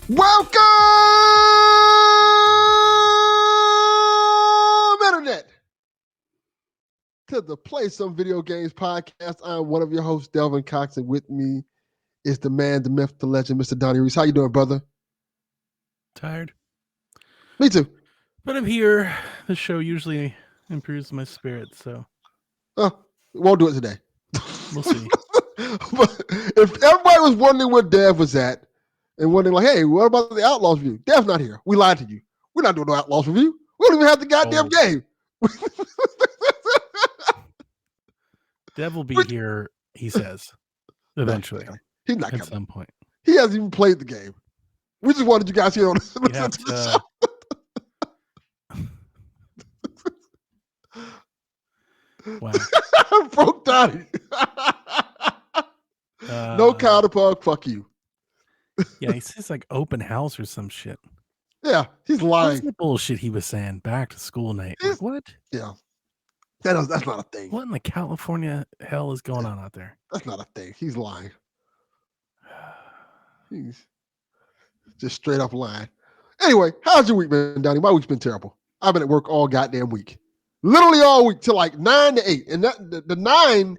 Welcome, Internet, to the Play Some Video Games podcast. I'm one of your hosts, Delvin Cox, and with me is the man, the myth, the legend, Mr. Donnie Reese. How you doing, brother? Tired. Me too. But I'm here. The show usually improves my spirits, so won't do it today. we'll see. But if everybody was wondering where Dev was at and wondering, like, hey, what about the Outlaws review? Dev's not here. We lied to you. We're not doing no Outlaws review. We don't even have the goddamn game. Dev will be here, he says, eventually. He's not coming. At some point. He hasn't even played the game. We just wanted you guys here on listen to the show. Wow. Broke Donnie. No counterpart, fuck you. Yeah, he says like open house or some shit. Yeah, he's lying. What's the bullshit he was saying? Back to school night. Like, what? Yeah. That's not a thing. What in the California hell is going on out there? That's not a thing. He's lying. He's just straight up lying. Anyway, how's your week been, Donnie? My week's been terrible. I've been at work all goddamn week. Literally all week till like 9 to 8. And that the 9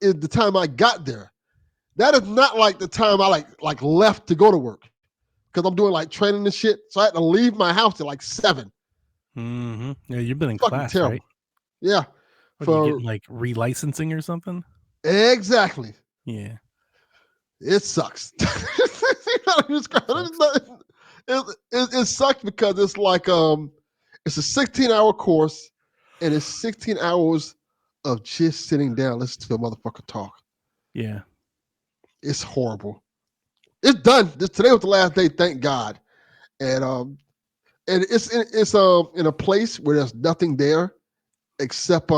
is the time I got there. That is not like the time I like left to go to work. Because I'm doing like training and shit. So I had to leave my house at like 7. Mm-hmm. Yeah, you've been in Fucking class, terrible. right? Yeah. What, are you getting like relicensing or something? Exactly. Yeah. It sucks. It sucks because it's like it's a 16-hour course and it's 16 hours of just sitting down listening to a motherfucker talk. Yeah. It's horrible. It's done. Today was the last day, thank God. And it's in a place where there's nothing there except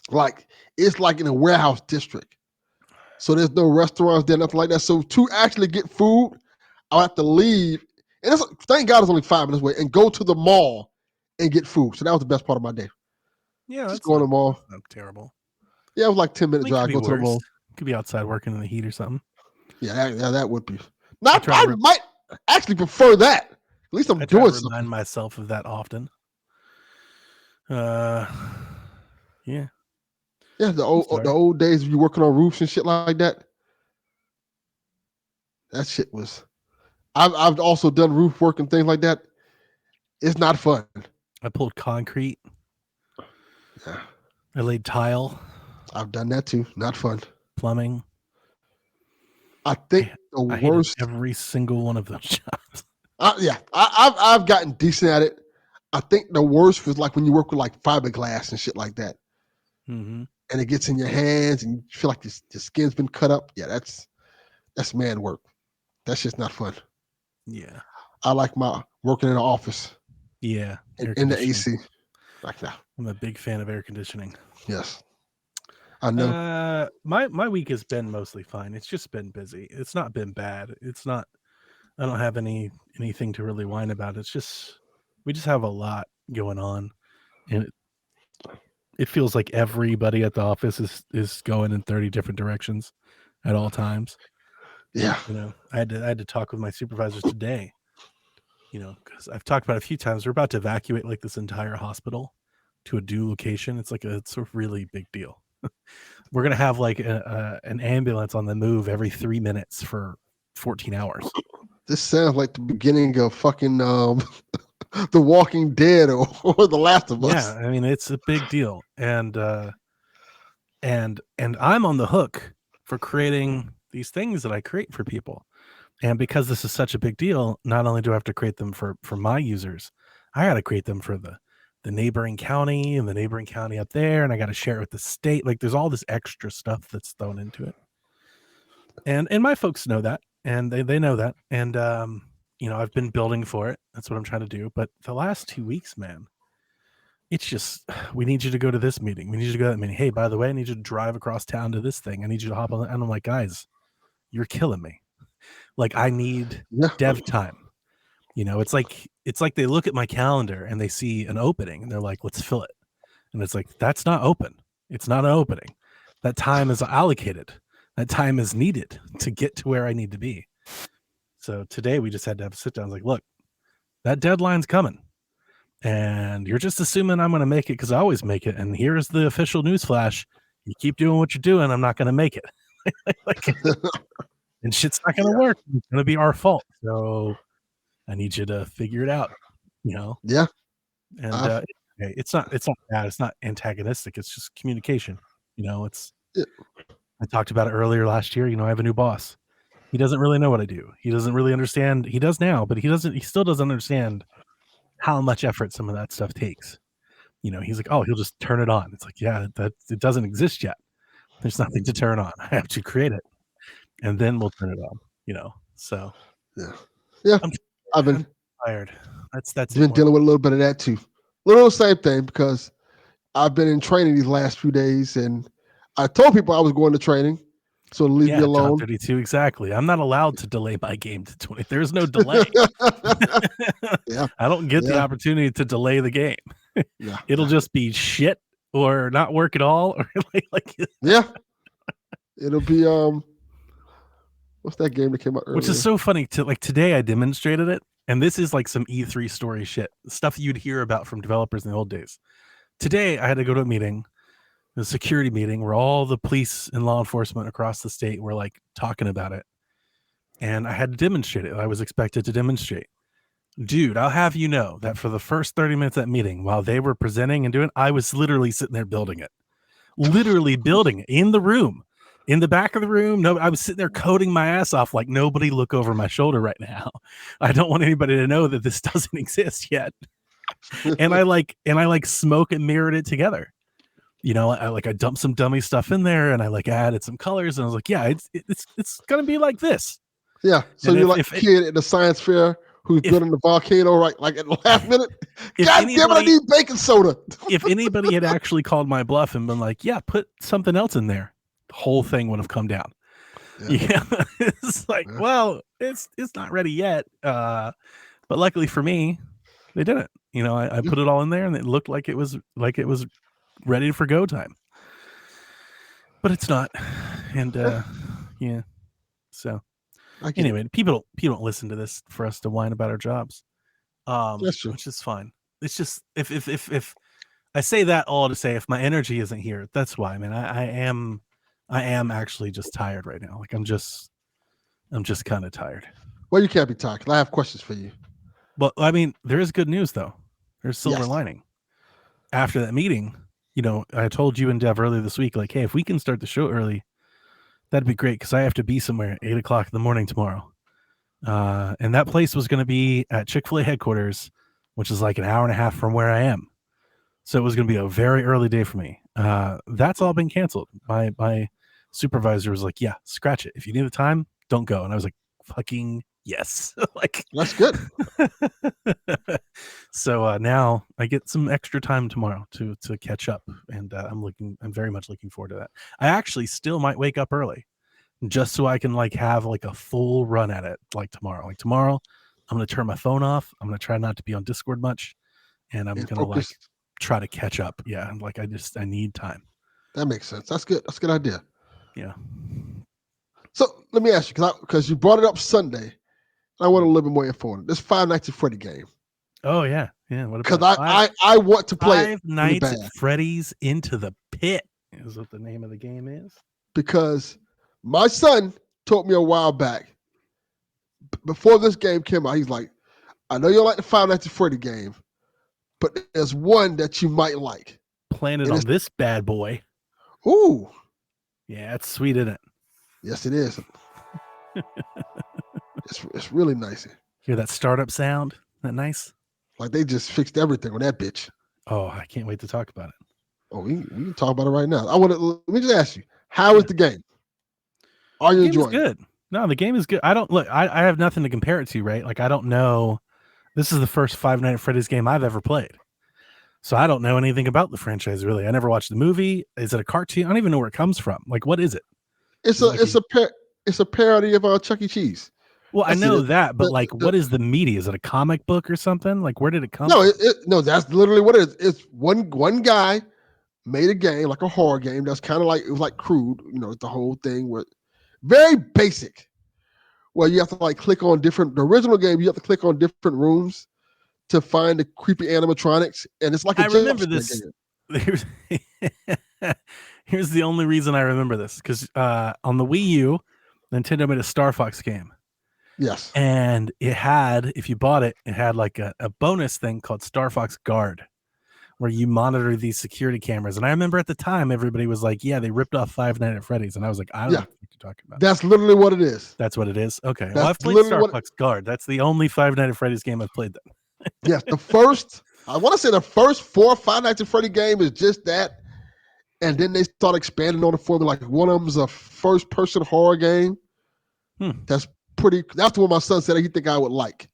like it's like in a warehouse district. So there's no restaurants there, nothing like that. So to actually get food, I'll have to leave. And thank God it's only 5 minutes away and go to the mall and get food. So that was the best part of my day. Yeah, just going to the mall. Not terrible. Yeah, it was like 10-minute drive. Go to the mall. Could be outside working in the heat or something. Yeah, that would be. I might actually prefer that. At least I'm doing something. I remind myself of that often. Yeah. Yeah, the old days of you working on roofs and shit like that. That shit was. I've also done roof work and things like that. It's not fun. I pulled concrete. Yeah. I laid tile. I've done that too. Not fun. Plumbing. I think the worst. Every single one of those jobs. I've gotten decent at it. I think the worst was like when you work with like fiberglass and shit like that. Mm-hmm. And it gets in your hands and you feel like your skin's been cut up. Yeah, that's man work. That's just not fun. Yeah. I like my working in the office. Yeah. In the AC. Like that. I'm a big fan of air conditioning. Yes. I know. My week has been mostly fine. It's just been busy. It's not been bad. It's not. I don't have anything to really whine about. It's just we just have a lot going on, and it feels like everybody at the office is going in 30 different directions at all times. Yeah. You know, I had to talk with my supervisors today. You know, because I've talked about it a few times. We're about to evacuate like this entire hospital to a new location. It's like it's a really big deal. We're gonna have like an ambulance on the move every 3 minutes for 14 hours. This sounds like the beginning of fucking The Walking Dead or The Last of Us. Yeah, I mean it's a big deal, and I'm on the hook for creating these things that I create for people, and because this is such a big deal, not only do I have to create them for my users, I got to create them for the neighboring county and the neighboring county up there, and I got to share it with the state. Like there's all this extra stuff that's thrown into it, and my folks know that, and they know that, and you know, I've been building for it. That's what I'm trying to do. But the last 2 weeks, man, it's just, we need you to go to this meeting. We need you to go to that meeting. Hey, by the way, I need you to drive across town to this thing. I need you to hop on. And I'm like, guys, you're killing me. Like I need dev time. You know, it's like they look at my calendar and they see an opening and they're like, let's fill it. And it's like, that's not open. It's not an opening. That time is allocated. That time is needed to get to where I need to be. So today we just had to have a sit down. I was like, look, that deadline's coming. And you're just assuming I'm going to make it because I always make it. And here's the official news flash. You keep doing what you're doing, I'm not going to make it. Like, and shit's not going to work. It's going to be our fault. So I need you to figure it out, you know? Yeah. And it's not bad. It's not antagonistic. It's just communication. You know, I talked about it earlier last year. You know, I have a new boss. He doesn't really know what I do. He doesn't really understand. He does now, but he still doesn't understand how much effort some of that stuff takes. You know, he's like, oh, he'll just turn it on. It's like, yeah, that it doesn't exist yet. There's nothing to turn on. I have to create it, and then we'll turn it on. You know, so yeah. I'm tired. That's been dealing with a little bit of that too. Little same thing because I've been in training these last few days, and I told people I was going to training, so leave me alone. John 32, exactly. I'm not allowed to delay my game to 20. There's no delay. I don't get the opportunity to delay the game. It'll just be shit or not work at all, or like it'll be what's that game that came out earlier? Which is so funny. Today I demonstrated it, and this is like some E3 story shit, stuff you'd hear about from developers in the old days. Today I had to go to a meeting, a security meeting, where all the police and law enforcement across the state were like talking about it, and I had to demonstrate it. I was expected to demonstrate. Dude, I'll have you know that for the first 30 minutes of that meeting, while they were presenting and doing, I was literally sitting there building it. Literally building it in the room. In the back of the room. No, I was sitting there coding my ass off like nobody look over my shoulder right now. I don't want anybody to know that this doesn't exist yet. and I smoke and mirrored it together. You know, I dumped some dummy stuff in there, and I added some colors, and I was like, yeah, it's gonna be like this. Yeah. So and you're like a kid at the science fair who's building the volcano, right? Like at the last minute. God damn it, I need baking soda. If anybody had actually called my bluff and been like, yeah, put something else in there, the whole thing would have come down. Yeah. It's like, well, it's not ready yet. But luckily for me, they didn't. You know, I put it all in there, and it looked like it was ready for go time. But it's not. And yeah. So anyway, people don't listen to this for us to whine about our jobs, which is fine. It's just if I say that all to say if my energy isn't here, that's why, man. I am actually just tired right now. Like I'm just kind of tired. Well, you can't be tired. I have questions for you. Well, I mean, there is good news though. There's silver lining. After that meeting, you know, I told you and Dev earlier this week, like, hey, if we can start the show early, that'd be great because I have to be somewhere at 8:00 in the morning tomorrow. And that place was going to be at Chick-fil-A headquarters, which is like an hour and a half from where I am. So it was going to be a very early day for me. That's all been canceled. My supervisor was like, yeah, scratch it. If you need the time, don't go. And I was like, fucking yes. Like that's good. So now I get some extra time tomorrow to catch up, and I'm very much looking forward to that. I actually still might wake up early just so I can have a full run at it tomorrow. Like tomorrow, I'm going to turn my phone off. I'm going to try not to be on Discord much, and I'm going to try to catch up. Yeah, I need time. That makes sense. That's good. That's a good idea. Yeah. So let me ask you, because you brought it up Sunday. I want a little bit more info on it. This Five Nights at Freddy game. Oh yeah, yeah. What about? Because I want to play Five Nights at Freddy's Into the Pit is what the name of the game is. Because my son told me a while back, before this game came out, he's like, I know you like the Five Nights at Freddy game, but there's one that you might like. Playing it on this bad boy. Ooh. Yeah, it's sweet, isn't it? Yes, it is. It's really nice. Hear that startup sound? Isn't that nice? Like they just fixed everything on that bitch. Oh, I can't wait to talk about it. Oh, we can talk about it right now. Let me just ask you, how is the game? Are you enjoying it? Good. No, the game is good. I have nothing to compare it to, right? Like I don't know. This is the first Five Nights at Freddy's game I've ever played. So I don't know anything about the franchise really. I never watched the movie. Is it a cartoon? I don't even know where it comes from. Like what is it? It's a parody of Chuck E. Cheese. Well, I know that, but what is the media? Is it a comic book or something? Like, where did it come from? No, that's literally what it is. It's one guy made a game, like a horror game. That's kind of it was like crude, the whole thing was very basic. where you have to like click on different. The original game, you have to click on different rooms to find the creepy animatronics, and it's like a I jump remember scare this. game. Here's, here's the only reason I remember this because on the Wii U, Nintendo made a Star Fox game. Yes. And it had, if you bought it, it had like a bonus thing called Star Fox Guard, where you monitor these security cameras. And I remember at the time, everybody was like, yeah, they ripped off Five Nights at Freddy's. And I was like, I don't know what you're talking about. That's literally what it is. That's what it is? Okay. Well, That's I've played literally Star what. Fox Guard. That's the only Five Nights at Freddy's game I've played then. Yes, the first. I want to say the first 4 or 5 Nights at Freddy game is just that, and then they start expanding on the formula. Like one of them is a first-person horror game. That's pretty. That's the one my son said he think I would like.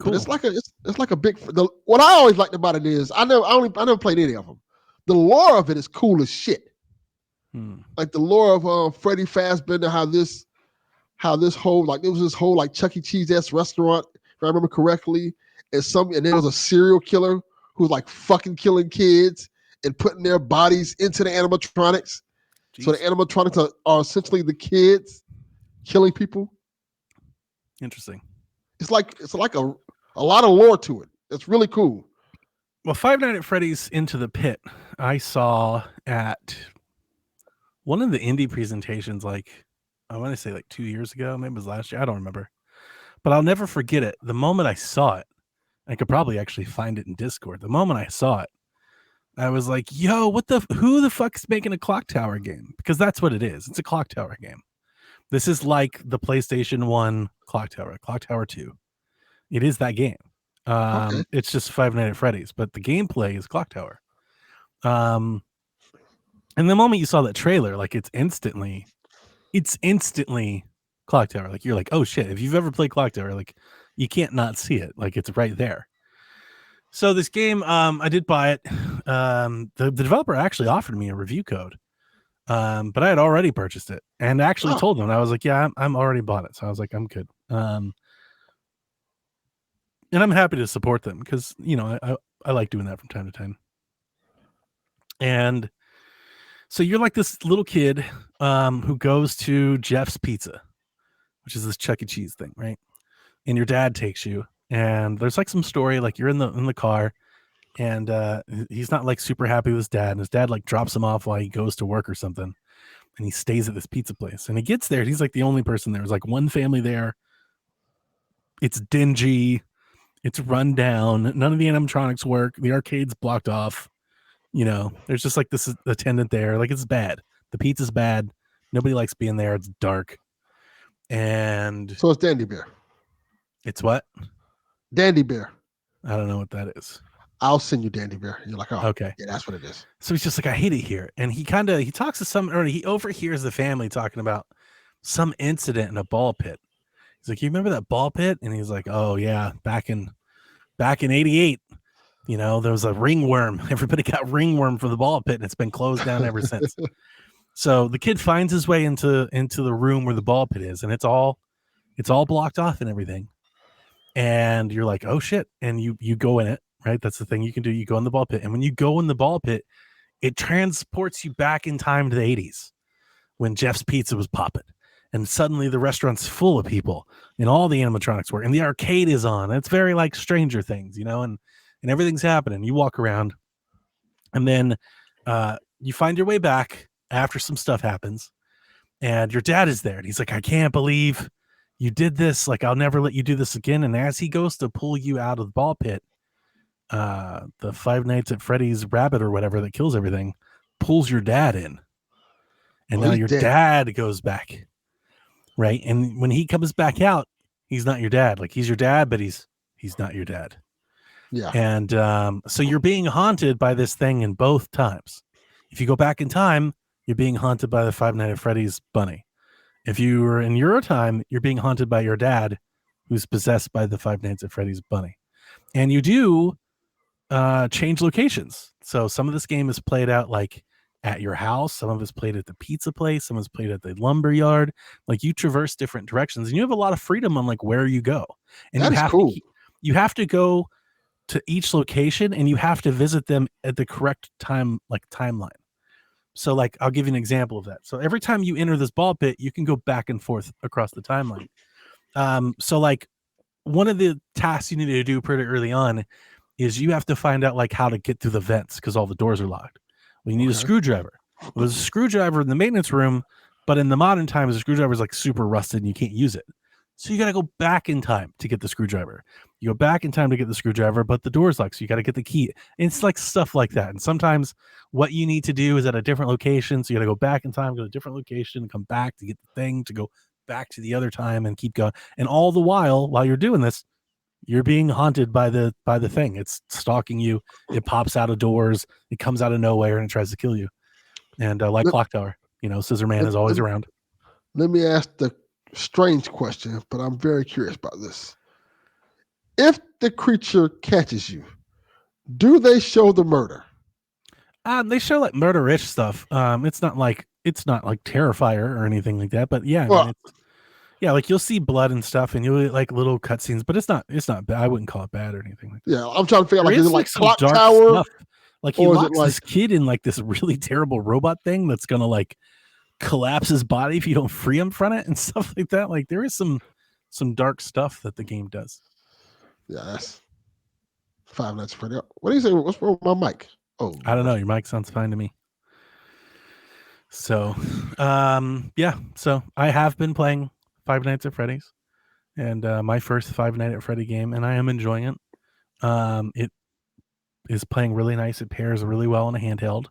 Cool. But it's like a big. What I always liked about it is I never played any of them. The lore of it is cool as shit. Like the lore of Freddy Fazbear, how this whole like it was this whole like Chuck E. Cheese-esque restaurant, if I remember correctly, and there was a serial killer who was like fucking killing kids and putting their bodies into the animatronics. Jeez. So the animatronics are essentially the kids killing people. Interesting. It's like a lot of lore to it. It's really cool. Well, Five Nights at Freddy's Into the Pit, I saw at one of the indie presentations, like I want to say like 2 years ago, maybe it was last year. I don't remember, but I'll never forget it. The moment I saw it, I could probably actually find it in Discord. The moment I saw it, I was like, "Yo, who the fuck's making a clock tower game?" Because that's what it is. It's a clock tower game. This is like the PlayStation 1 Clock Tower 2. It is that game. Okay. It's just Five Nights at Freddy's, but the gameplay is Clock Tower. And the moment you saw that trailer, like it's instantly Clock Tower. Like you're like, oh shit! If you've ever played Clock Tower, like you can't not see it. Like it's right there. So this game, I did buy it. The developer actually offered me a review code. But I had already purchased it and actually told them, I was like, yeah, I'm already bought it. So I was like, I'm good. And I'm happy to support them because, you know, I like doing that from time to time. And so you're like this little kid who goes to Jeff's Pizza, which is this Chuck E. Cheese thing, right? And your dad takes you, and there's like some story, like you're in the car, and he's not like super happy with his dad, and his dad like drops him off while he goes to work or something, and he stays at this pizza place, and he gets there, and he's like the only person there. There's like one family there. It's dingy, it's run down, none of the animatronics work, the arcade's blocked off, you know, there's just like this attendant there, like it's bad, the pizza's bad, nobody likes being there, it's dark. And so it's Dandy Bear. It's what? Dandy Bear. I don't know what that is. I'll send you Dandy Bear. You're like, oh, okay, yeah, that's what it is. So he's just like, I hate it here. And he talks to or he overhears the family talking about some incident in a ball pit. He's like, you remember that ball pit? And he's like, oh yeah, back in 88, you know, there was a ringworm. Everybody got ringworm for the ball pit, and it's been closed down ever since. So the kid finds his way into the room where the ball pit is, and it's all blocked off and everything. And you're like, oh shit. And you go in it, right? That's the thing you can do. You go in the ball pit. And when you go in the ball pit, it transports you back in time to the 80s when Jeff's Pizza was popping. And suddenly the restaurant's full of people and all the animatronics work and the arcade is on. It's very like Stranger Things, you know, and everything's happening. You walk around and then you find your way back after some stuff happens, and your dad is there. And he's like, I can't believe you did this. Like, I'll never let you do this again. And as he goes to pull you out of the ball pit, the Five Nights at Freddy's rabbit or whatever that kills everything pulls your dad in. And now your dad goes back. Right. And when he comes back out, he's not your dad. Like, he's your dad, but he's not your dad. Yeah. And so you're being haunted by this thing in both times. If you go back in time, you're being haunted by the Five Nights at Freddy's bunny. If you were in your time, you're being haunted by your dad, who's possessed by the Five Nights at Freddy's bunny. And you do change locations. So some of this game is played out like at your house. Some of it's played at the pizza place. Some is played at the lumber yard. Like, you traverse different directions, and you have a lot of freedom on like where you go. And that is cool. You have to go to each location, and you have to visit them at the correct time, like timeline. So like, I'll give you an example of that. So every time you enter this ball pit, you can go back and forth across the timeline. So like one of the tasks you need to do pretty early on is you have to find out like how to get through the vents because all the doors are locked. We need a Okay. screwdriver. Well, there's a screwdriver in the maintenance room, but in the modern times, the screwdriver is like super rusted and you can't use it. So you got to go back in time to get the screwdriver. You go back in time to get the screwdriver, but the door's locked, so you got to get the key. And it's like stuff like that. And sometimes what you need to do is at a different location, so you got to go back in time, go to a different location, and come back to get the thing to go back to the other time and keep going. And all the while you're doing this, you're being haunted by the thing. It's stalking you. It pops out of doors. It comes out of nowhere and it tries to kill you. And like Let, Clock Tower, Scissor Man let, is always let, around. let me ask the strange question, but I'm very curious about this. If the creature catches you, do they show the murder? They show like murder-ish stuff. It's not like Terrifier or anything like that. But yeah, I mean, Well, it's like you'll see blood and stuff, and you'll like little cutscenes. But it's not bad. I wouldn't call it bad or anything like that. yeah, I'm trying to figure out There like, is it is like some Clock dark Tower, stuff. Like he or is it locks like, this kid in like this really terrible robot thing that's gonna like collapse his body if you don't free him from it and stuff like that. Like there is some dark stuff that the game does. yeah, that's Five Nights at Freddy. What do you say? What's wrong with my mic? Oh, I don't know. Your mic sounds fine to me. So, yeah. So I have been playing Five Nights at Freddy's, and my first Five Nights at Freddy game, and I am enjoying it. It is playing really nice. It pairs really well on a handheld.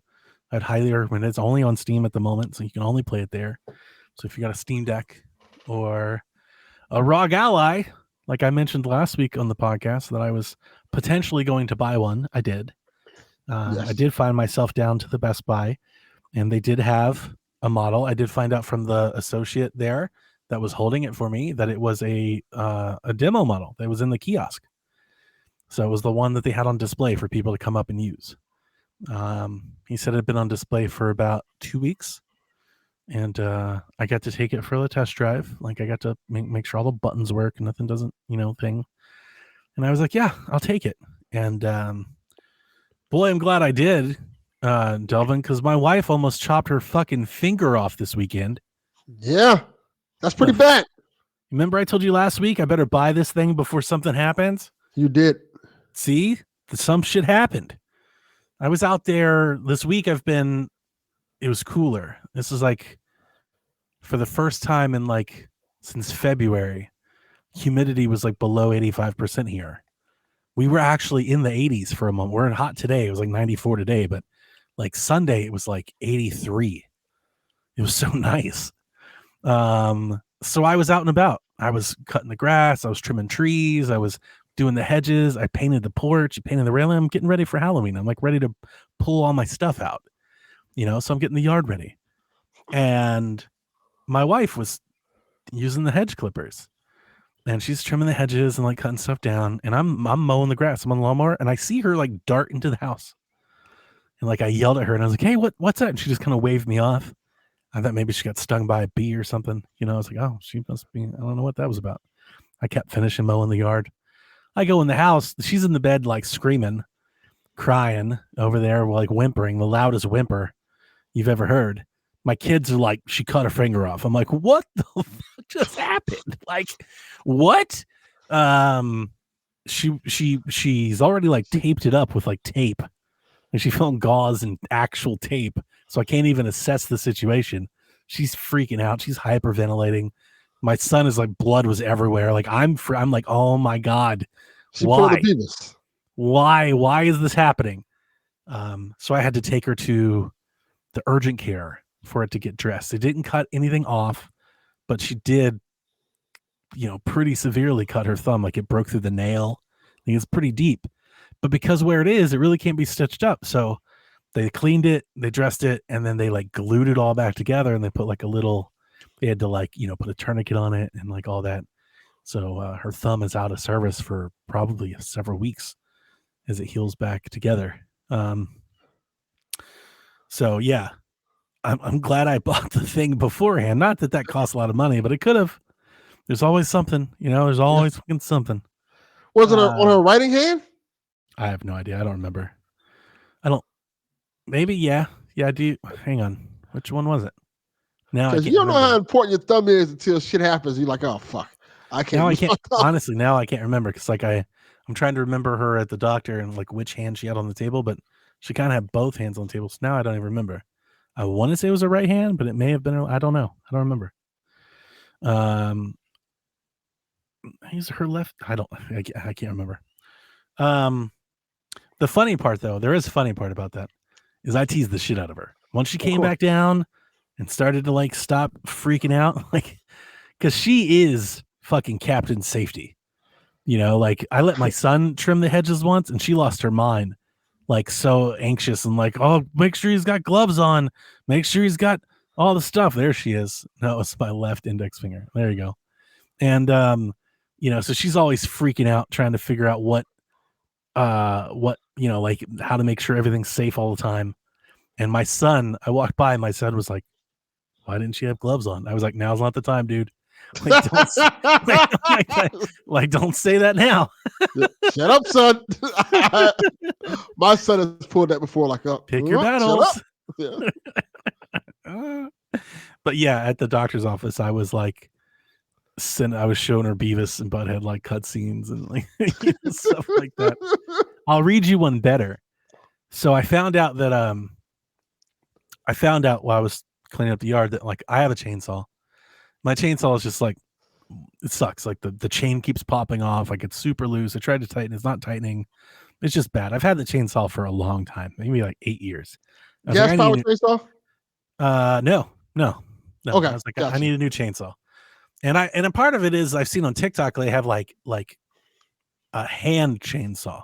I'd highly recommend it. It's only on Steam at the moment, so you can only play it there. So if you got a Steam Deck or a ROG Ally, like I mentioned last week on the podcast, that I was potentially going to buy one, I did. yes. I did find myself down to the Best Buy, and they did have a model. I did find out from the associate there that was holding it for me that it was a demo model that was in the kiosk. So it was the one that they had on display for people to come up and use. He said it had been on display for about 2 weeks, and I got to take it for the test drive. Like I got to make sure all the buttons work and nothing doesn't, thing. And I was like, yeah, I'll take it. And boy, I'm glad I did, Delvin, because my wife almost chopped her fucking finger off this weekend. Yeah, that's pretty bad. Remember I told you last week I better buy this thing before something happens? You did. See, some shit happened. I was out there this week. It was cooler. This is like for the first time in like since February, humidity was like below 85% here. We were actually in the 80s for a moment. We're in hot today. It was like 94 today, but like Sunday it was like 83. It was so nice. So I was out and about. I was cutting the grass. I was trimming trees. I was doing the hedges. I painted the porch, painted the railing. I'm getting ready for Halloween. I'm like ready to pull all my stuff out, so I'm getting the yard ready. And my wife was using the hedge clippers, and she's trimming the hedges and like cutting stuff down. And I'm mowing the grass. I'm on the lawnmower, and I see her like dart into the house. And like I yelled at her, and I was like, "Hey, what's that?" And she just kind of waved me off. I thought maybe she got stung by a bee or something. I was like, oh, she must be. I don't know what that was about. I kept finishing mowing the yard. I go in the house. She's in the bed, like screaming, crying over there, like whimpering, the loudest whimper you've ever heard. My kids are like, she cut her finger off. I'm like, what the fuck just happened? Like, what? She's already like taped it up with like tape, and she found gauze and actual tape. So I can't even assess the situation. She's freaking out. She's hyperventilating. My son is like, blood was everywhere. Like I'm like, oh my God. She pulled Why? the penis. Why is this happening? So I had to take her to the urgent care for it to get dressed. They didn't cut anything off, but she did, pretty severely cut her thumb. Like it broke through the nail. I think it's pretty deep. But because where it is, it really can't be stitched up. So they cleaned it, they dressed it, and then they like glued it all back together, and they put like they had to like, put a tourniquet on it and like all that. So her thumb is out of service for probably several weeks as it heals back together. So yeah, I'm glad I bought the thing beforehand. Not that costs a lot of money, but it could have. There's always something, there's always fucking something. Was it on her writing hand? I have no idea. I don't remember. Maybe, yeah. Yeah, hang on. Which one was it? Now I Because can't you don't know remember. how important your thumb is until shit happens. You're like, oh, fuck. I can't Now I use can't my thumb. honestly. Now I can't remember because like I'm trying to remember her at the doctor and like which hand she had on the table, but she kind of had both hands on the table. So now I don't even remember. I want to say it was her right hand, but it may have been. I don't know. I don't remember. He's her left. I can't remember. The funny part though, there is a funny part about that, is I teased the shit out of her once she came back down and started to like stop freaking out, like because she is fucking Captain Safety. You know, like I let my son trim the hedges once, and she lost her mind, like so anxious and like, oh, make sure he's got gloves on, make sure he's got all the stuff. There she is. No, it's my left index finger. There you go. And so she's always freaking out, trying to figure out what like how to make sure everything's safe all the time. And my son, I walked by, and my son was like, why didn't she have gloves on? I was like, now's not the time, dude. Like, don't say that now. Shut up, son. My son has pulled that before. Like, pick your battles. Yeah. But yeah, at the doctor's office, I was like, I was showing her Beavis and Butthead like cutscenes and like stuff like that. I'll read you one better. So I found out while I was cleaning up the yard that like I have a chainsaw. My chainsaw is just like, it sucks. Like the chain keeps popping off. Like it's super loose. I tried to tighten. It's not tightening. It's just bad. I've had the chainsaw for a long time, maybe like 8 years. Gas powered chainsaw? No. Okay. I was like, I need a new chainsaw. And a part of it is I've seen on TikTok, they have like a hand chainsaw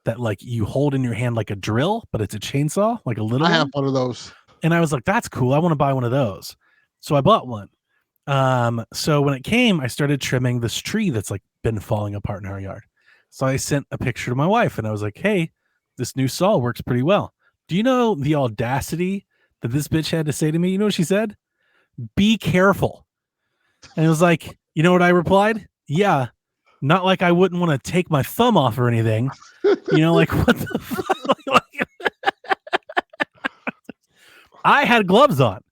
that like you hold in your hand like a drill, but it's a chainsaw, like a little. I have one of those. And I was like, that's cool. I want to buy one of those. So I bought one. So when it came, I started trimming this tree that's like been falling apart in our yard. So I sent a picture to my wife and I was like, hey, this new saw works pretty well. Do you know the audacity that this bitch had to say to me? You know what she said? Be careful. And it was like, you know what I replied? Yeah. Not like I wouldn't want to take my thumb off or anything. You know, like what the fuck? I had gloves on.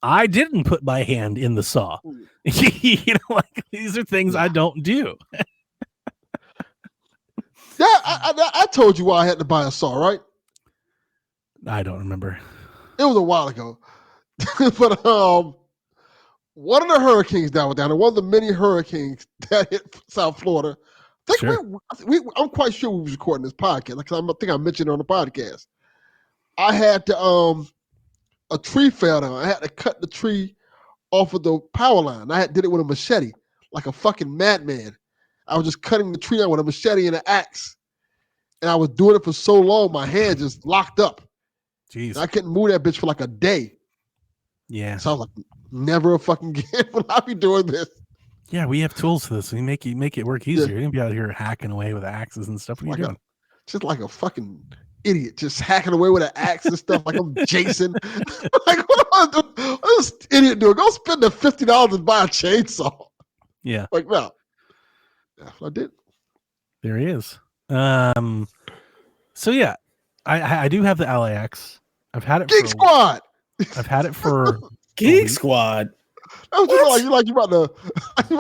I didn't put my hand in the saw. You know, like these are things I don't do. Yeah, I told you why I had to buy a saw, right? I don't remember. It was a while ago. But one of the hurricanes that were down there, one of the many hurricanes that hit South Florida, I'm quite sure we was recording this podcast because I think I mentioned it on the podcast. I had to a tree fell down. I had to cut the tree off of the power line. Did it with a machete, like a fucking madman. I was just cutting the tree down with a machete and an axe. And I was doing it for so long, my hand just locked up. Jeez. And I couldn't move that bitch for like a day. Yeah. So I was like, never fucking again will I be doing this. Yeah, we have tools for this. We make it work easier. You're gonna be out here hacking away with axes and stuff. What are you doing? Just like a fucking idiot, just hacking away with an axe and stuff like I'm Jason. Like, what am this idiot doing? Go spend the $50 and buy a chainsaw. Yeah. Like, no. Yeah, I did. There he is. So yeah, I do have the Ally X. I've had it. Geek Squad. I've had it for Geek Squad. You about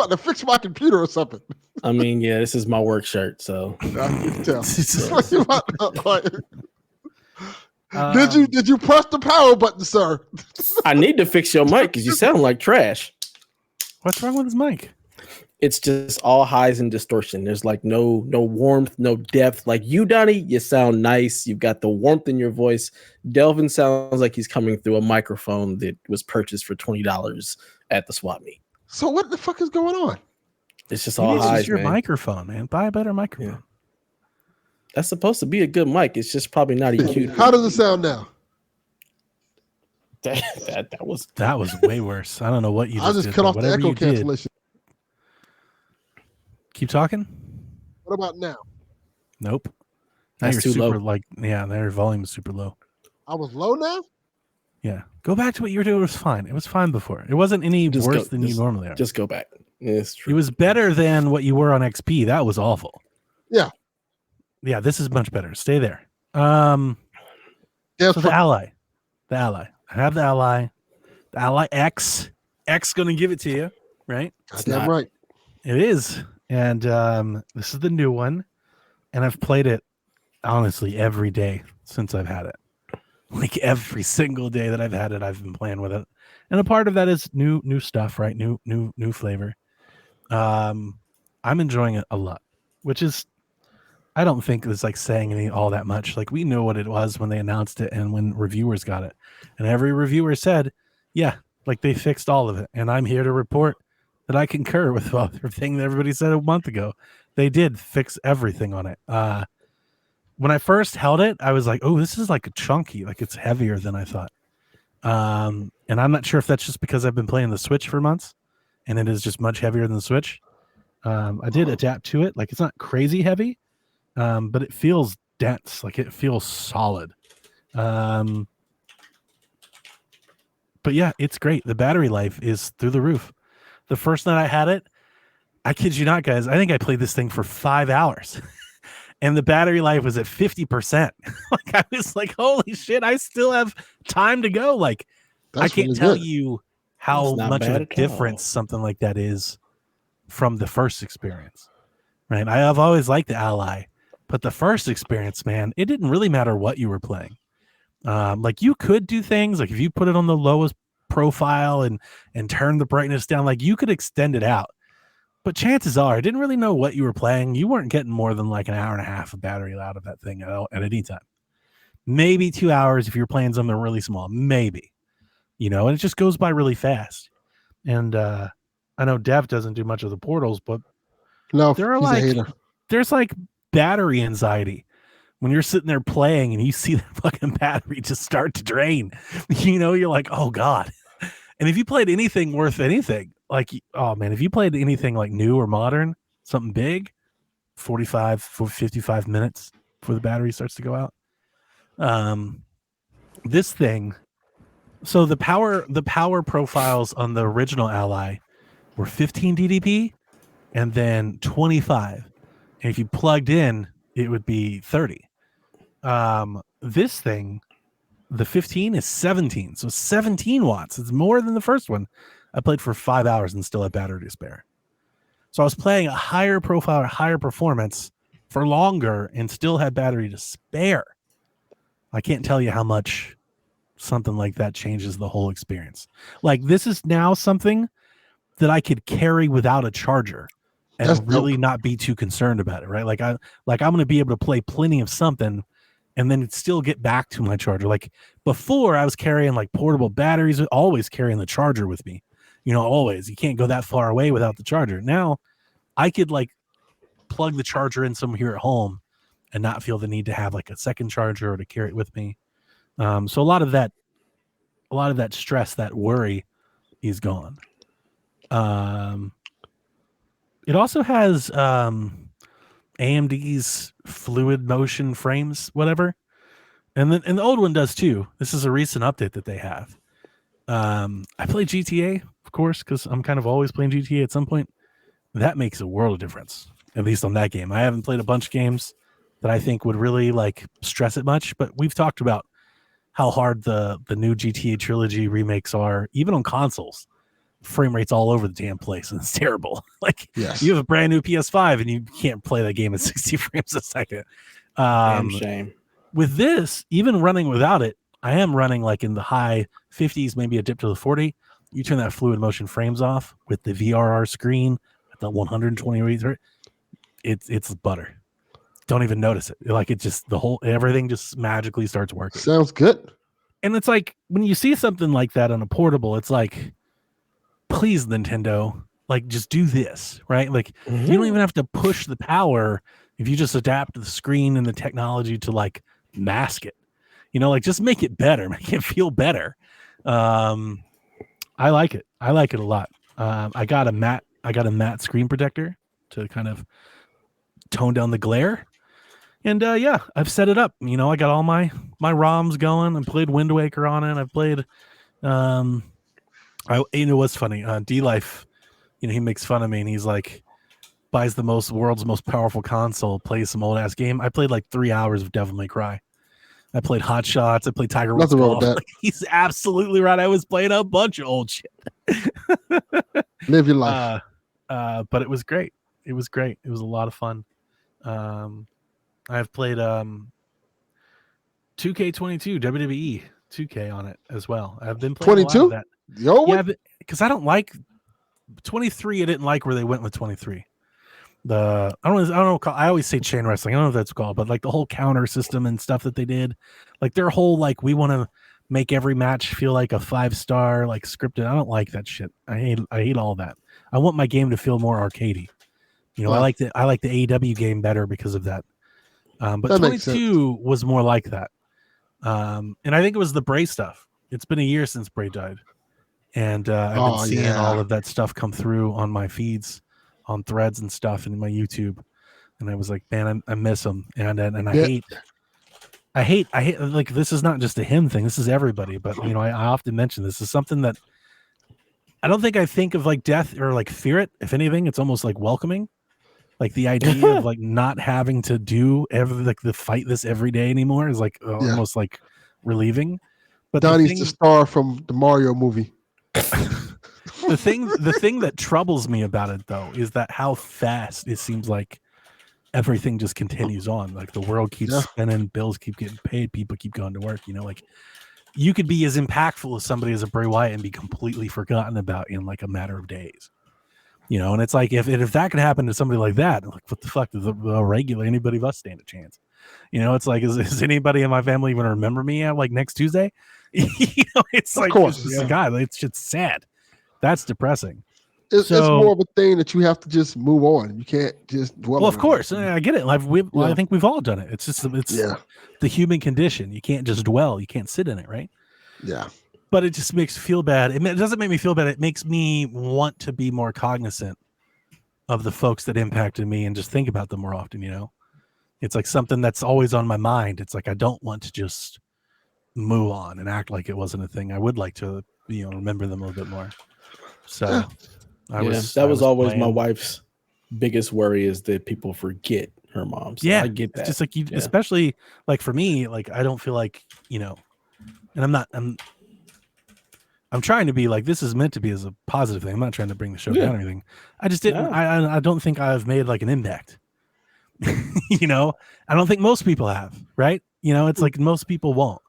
to fix my computer or something. I mean, yeah, this is my work shirt, so I can tell. Did you press the power button, sir? I need to fix your mic because you sound like trash. What's wrong with his mic? It's just all highs and distortion. There's like no warmth, no depth. Like you, Donnie, you sound nice. You've got the warmth in your voice. Delvin sounds like he's coming through a microphone that was purchased for $20 at the swap meet. So what the fuck is going on? It's just all highs, your man. Microphone, man. Buy a better microphone. Yeah. That's supposed to be a good mic. It's just probably not EQ'd. How does it sound now? That was way worse. I don't know what you just did. I just cut off the echo cancellation. cancellation. Keep talking. What about now? Nope. Now That's you're too super low. their volume is super low. I was low now? Yeah. Go back to what you were doing. It was fine. It was fine before. It wasn't any worse than you normally are. Just go back. Yeah, it's true. It was better than what you were on XP. That was awful. Yeah. Yeah, this is much better. Stay there. So the Ally. I have the Ally. The Ally X. X gonna give it to you, right? Goddamn right. It is. And this is the new one. And I've played it honestly every day since I've had it. Like every single day that I've had it, I've been playing with it. And a part of that is new stuff, right? New flavor. I'm enjoying it a lot, which is I don't think it's like saying all that much. Like we knew what it was when they announced it and when reviewers got it. And every reviewer said, yeah, like they fixed all of it. And I'm here to report that I concur with everything that everybody said a month ago. They did fix everything on it. When I first held it, I was like, oh, this is like a chunky, like it's heavier than I thought. And I'm not sure if that's just because I've been playing the Switch for months and it is just much heavier than the Switch. I did adapt to it. Like it's not crazy heavy, but it feels dense. Like it feels solid. But yeah, it's great. The battery life is through the roof. The first night I had it, I kid you not, guys, I think I played this thing for 5 hours. And the battery life was at 50%. Like I was like, holy shit, I still have time to go. Like That's I can't really tell good. you how That's not much of bad a at all. difference something like that is from the first experience. Right. I have always liked the Ally, but the first experience, man, it didn't really matter what you were playing. Like you could do things like if you put it on the lowest profile and turn the brightness down, like you could extend it out. But chances are, I didn't really know what you were playing. You weren't getting more than like an hour and a half of battery out of that thing at any time. Maybe 2 hours if you're playing something really small. Maybe, and it just goes by really fast. And I know Dev doesn't do much of the portals, but No, there are he's a hater. there's like battery anxiety when you're sitting there playing and you see that fucking battery just start to drain. You're like, oh God. And if you played anything worth anything, like, oh man, if you played anything like new or modern, something big, 55 minutes before the battery starts to go out. This thing, so the power profiles on the original Ally were 15 DDP and then 25. And if you plugged in, it would be 30. This thing, the 15 is 17, so 17 watts. It's more than the first one. I played for 5 hours and still had battery to spare. So I was playing a higher profile, higher performance for longer and still had battery to spare. I can't tell you how much something like that changes the whole experience. Like this is now something that I could carry without a charger and That's really dope. not be too concerned about it, right? I'm going to be able to play plenty of something and then still get back to my charger. Like before I was carrying like portable batteries, always carrying the charger with me, always. You can't go that far away without the charger. Now I could like plug the charger in somewhere here at home and not feel the need to have like a second charger or to carry it with me. So a lot of that stress, that worry is gone. It also has AMD's fluid motion frames, whatever. And the old one does too. This is a recent update that they have. I play GTA, of course, because I'm kind of always playing GTA at some point. That makes a world of difference, at least on that game. I haven't played a bunch of games that I think would really like stress it much, but we've talked about how hard the new GTA trilogy remakes are, even on consoles. Frame rates all over the damn place, and it's terrible. Like Yes. you have a brand new PS5 and you can't play that game at 60 frames a second. Damn shame. With this, even running without it, I am running like in the high 50s, maybe a dip to the 40. You turn that fluid motion frames off with the VRR screen at the 120 hertz. It's butter. Don't even notice it. Like it just everything just magically starts working. Sounds good. And it's like when you see something like that on a portable, it's like, please, Nintendo, like just do this, right? Like you don't even have to push the power if you just adapt the screen and the technology to like mask it. Like just make it better, make it feel better. I like it. I like it a lot. I got a matte screen protector to kind of tone down the glare. And yeah, I've set it up. I got all my ROMs going. I played Wind Waker on it. I've played what's funny, D-Life, he makes fun of me and he's like buys the world's most powerful console, plays some old ass game. I played like 3 hours of Devil May Cry. I played Hot Shots. I played Tiger Woods Nothing wrong Golf. with that. Like, he's absolutely right. I was playing a bunch of old shit. Live your life. But it was great. It was great. It was a lot of fun. I've played 2K22 WWE 2K on it as well. I've been playing a lot of 22? that. Yo, Yeah, because I don't like 23. I didn't like where they went with 23. I don't know. I always say chain wrestling. I don't know what that's called, but like the whole counter system and stuff that they did, like their whole like we want to make every match feel like a 5-star like scripted. I don't like that shit. I hate all that. I want my game to feel more arcadey. You know, I like the AEW game better because of that. But That makes 22 was more like that. And I think it was the Bray stuff. It's been a year since Bray died. And I've been seeing all of that stuff come through on my feeds, on threads and stuff, and in my YouTube. And I was like, man, I miss him. And I hate like this is not just a him thing. This is everybody. But you know, I often mention this is something that I don't think I think of like death or like fear it. If anything, it's almost like welcoming. Like the idea of like not having to do the fight this every day anymore is like almost like relieving. But Donnie's the star from the Mario movie. the thing that troubles me about it though is that how fast it seems like everything just continues on. Like the world keeps spinning, bills keep getting paid, people keep going to work. You know, like you could be as impactful as somebody as a Bray Wyatt and be completely forgotten about in like a matter of days. You know, and it's like if that could happen to somebody like that, like what the fuck does the regular anybody of us stand a chance? You know, it's like is anybody in my family even remember me like next Tuesday? You know, it's like, God, it's just sad. That's depressing. It's more of a thing that you have to just move on. You can't just dwell. Well, of course, I get it. I think we've all done it. It's just the human condition. You can't just dwell. You can't sit in it, right? Yeah. But it just makes me feel bad. It doesn't make me feel bad. It makes me want to be more cognizant of the folks that impacted me and just think about them more often. You know, it's like something that's always on my mind. It's like I don't want to just move on and act like it wasn't a thing. I would like to, you know, remember them a little bit more. So that was always my wife's biggest worry is that people forget her mom. So I get that. It's just like you, especially like for me, like I don't feel like, you know, and I'm trying to be like, this is meant to be as a positive thing. I'm not trying to bring the show down or anything. I just didn't, I don't think I've made like an impact. You know, I don't think most people have, right? You know, it's like most people won't.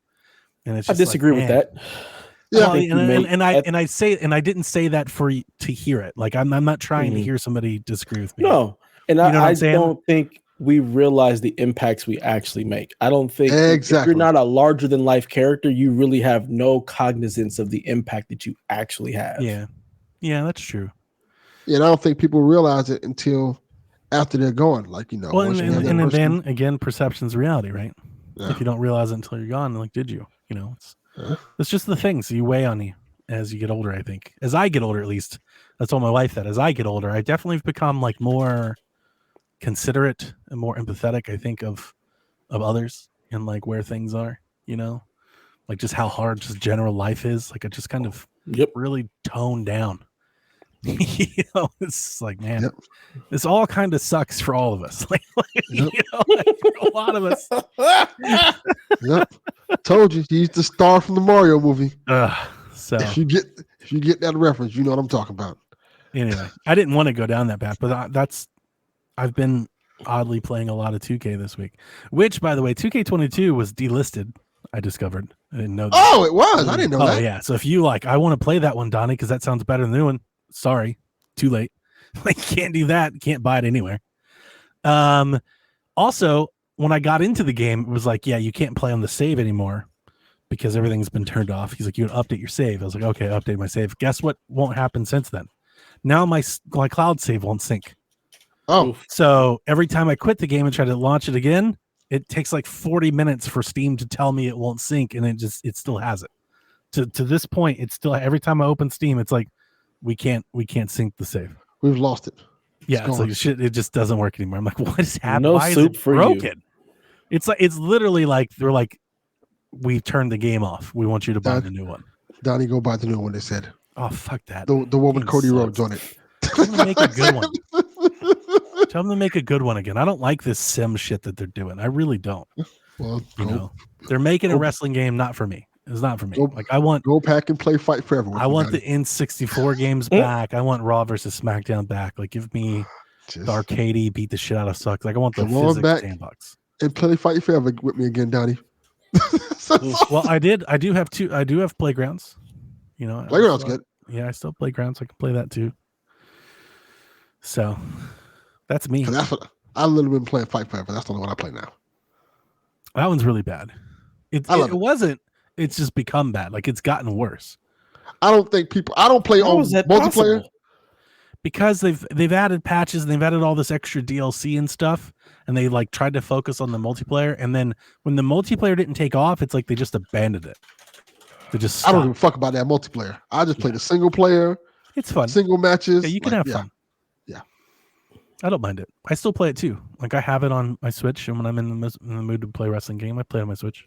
And it's just I disagree with that. Yeah, I didn't say that to hear it. Like I'm not trying to hear somebody disagree with me. No, and I don't think we realize the impacts we actually make. I don't think if you're not a larger than life character, you really have no cognizance of the impact that you actually have. Yeah, that's true. Yeah, and I don't think people realize it until after they're gone. Like, you know, well, and then again, perception's reality, right? Yeah. If you don't realize it until you're gone, like, did you? You know, it's just the things you weigh on you as you get older. I think as I get older, at least that's what my wife said. As I get older, I definitely have become like more considerate and more empathetic. I think of others and like where things are. You know, like just how hard just general life is. Like I just kind of really toned down. You know, it's like, man, this all kind of sucks for all of us. Like you know, like for a lot of us. Told you, he's the star from the Mario movie. So if you get that reference, you know what I'm talking about. Anyway, I didn't want to go down that path, but I've been oddly playing a lot of 2K this week. Which, by the way, 2K22 was delisted. I discovered. I didn't know that. Oh, it was. I didn't know that. Oh yeah. So if you like, I want to play that one, Donnie, because that sounds better than the new one. Sorry, too late. Like, can't do that. Can't buy it anywhere. Also, when I got into the game, it was like, yeah, you can't play on the save anymore because everything's been turned off. He's like, you would update your save. I was like, okay, update my save. Guess what won't happen since then? Now my cloud save won't sync. Oh. So every time I quit the game and try to launch it again, it takes like 40 minutes for Steam to tell me it won't sync, and it still has it. To this point, it's still, every time I open Steam, it's like, we can't sync the save. We've lost it. Yeah, it's like shit. It just doesn't work anymore. I'm like, what is happening? No Why is soup it for broken? You. It's literally like they're like, we turned the game off. We want you to buy the new one. Donnie, go buy the new one. They said. Oh fuck that. The one with Cody Rhodes on it. Tell them to make a good one. Tell them to make a good one again. I don't like this sim shit that they're doing. I really don't. Well, you know, they're making a wrestling game not for me. It's not for me. Go, Like I want pack and play Fight Forever. With I me, want Donnie. the N64 games back. I want Raw versus SmackDown back. Like give me Just the arcadey beat the shit out of sucks. Like I want the come on physics back sandbox. and play Fight Forever with me again, Donnie. Well, I do have Playgrounds. You know, Playground's good. Yeah, I still have Playgrounds. I can play that too. So that's me. That's what I literally been playing Fight Forever. That's the only one I play now. That one's really bad. It wasn't. It's just become bad. Like it's gotten worse. I don't think I don't play How on is that multiplayer. possible? Because they've added patches and they've added all this extra DLC and stuff, and they like tried to focus on the multiplayer. And then when the multiplayer didn't take off, it's like they just abandoned it. They just stopped. I don't give a fuck about that multiplayer. I just play the single player. It's fun. Single matches. Yeah, you can have fun. Yeah. I don't mind it. I still play it too. Like I have it on my Switch, and when I'm in the mood to play a wrestling game, I play it on my Switch.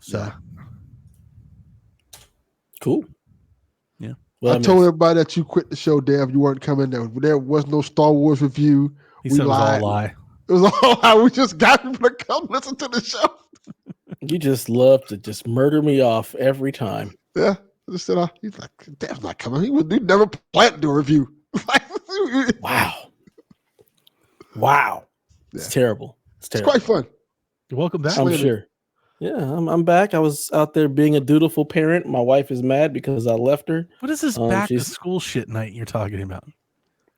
So, Yeah. Cool. Yeah. Well, I told everybody that you quit the show, Dev. You weren't coming. There was no Star Wars review. He said it was all a lie. It was all lie. We just got people to come listen to the show. you just love to just murder me off every time. Yeah. Just said, he's like, Dev's not coming. He never planned to do a review. Wow. Yeah. It's terrible. It's It's terrible. quite fun. You're welcome back. I'm sure. Yeah, I'm back. I was out there being a dutiful parent. My wife is mad because I left her. What is this back to school shit night you're talking about?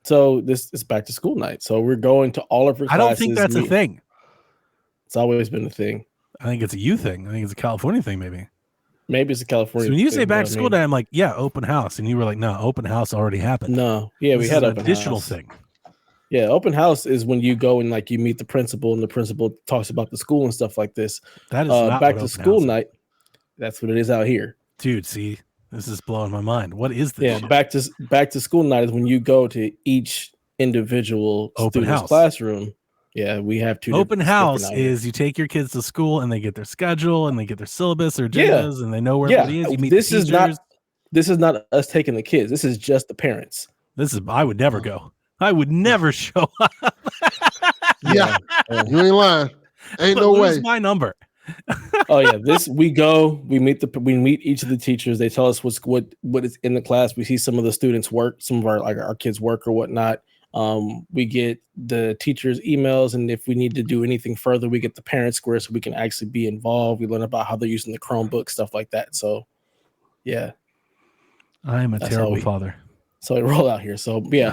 So this is back to school night. So we're going to all of her classes. I don't think that's a thing. It's always been a thing. I think it's a you thing. I think it's a California thing, maybe. Maybe it's a California So when you say thing, back to school day, I'm like, yeah, open house. And you were like, no, open house already happened. No. Yeah, we had an open additional house. thing. Yeah, open house is when you go and like you meet the principal and the principal talks about the school and stuff like this. That is not back what to school house is. night. That's what it is out here. Dude, see, this is blowing my mind. What is this? Yeah, shit? back to school night is when you go to each individual Open student's house. classroom. Yeah, we have two. Open house different is you take your kids to school and they get their schedule and they get their syllabus or agendas and they know where everybody is. You meet this the is teachers. this is not us taking the kids. This is just the parents. I would never go. I would never show up. Yeah. You ain't lying. Ain't no way. My number. Oh yeah, we go. We meet each of the teachers. They tell us what is in the class. We see some of the students' work, some of our kids' work or whatnot. We get the teachers' emails, and if we need to do anything further, we get the parents' square so we can actually be involved. We learn about how they're using the Chromebook, stuff like that. So, yeah, I am a terrible father. So we roll out here. So yeah,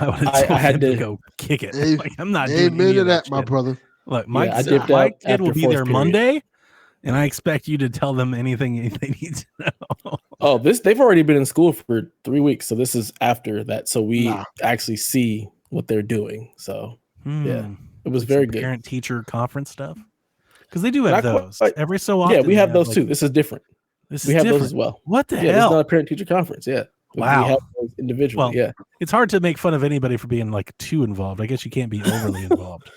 I had to go kick it. Like, I'm not doing amen to that, shit. my brother. Look, my kid will be there Monday, and I expect you to tell them anything they need to know. Oh, they've already been in school for 3 weeks, so this is after that. So we actually see what they're doing. So yeah, it was very good. Parent teacher conference stuff, because they do have those every so often. Yeah, we have those too. This is different. We have those as well. What the hell? It's not a parent teacher conference. Yeah. Wow. We have those individually. Well, it's hard to make fun of anybody for being like too involved. I guess you can't be overly involved.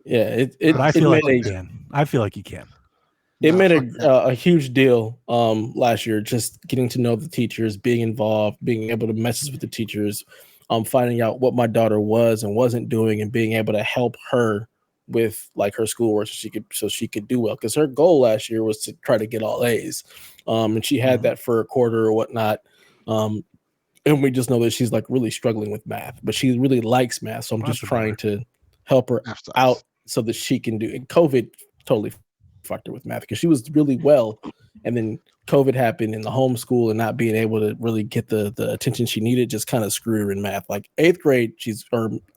Yeah, but I feel like you can. I feel like you can. It made a huge deal last year, just getting to know the teachers, being involved, being able to message with the teachers, finding out what my daughter was and wasn't doing, and being able to help her with like her schoolwork so she could do well. Because her goal last year was to try to get all A's, and she had that for a quarter or whatnot. And we just know that she's like really struggling with math, but she really likes math. So I'm just trying to help her out so that she can do it. COVID totally fucked her with math because she was really well. And then COVID happened in the homeschool and not being able to really get the attention she needed just kind of screwed her in math. Like 8th grade,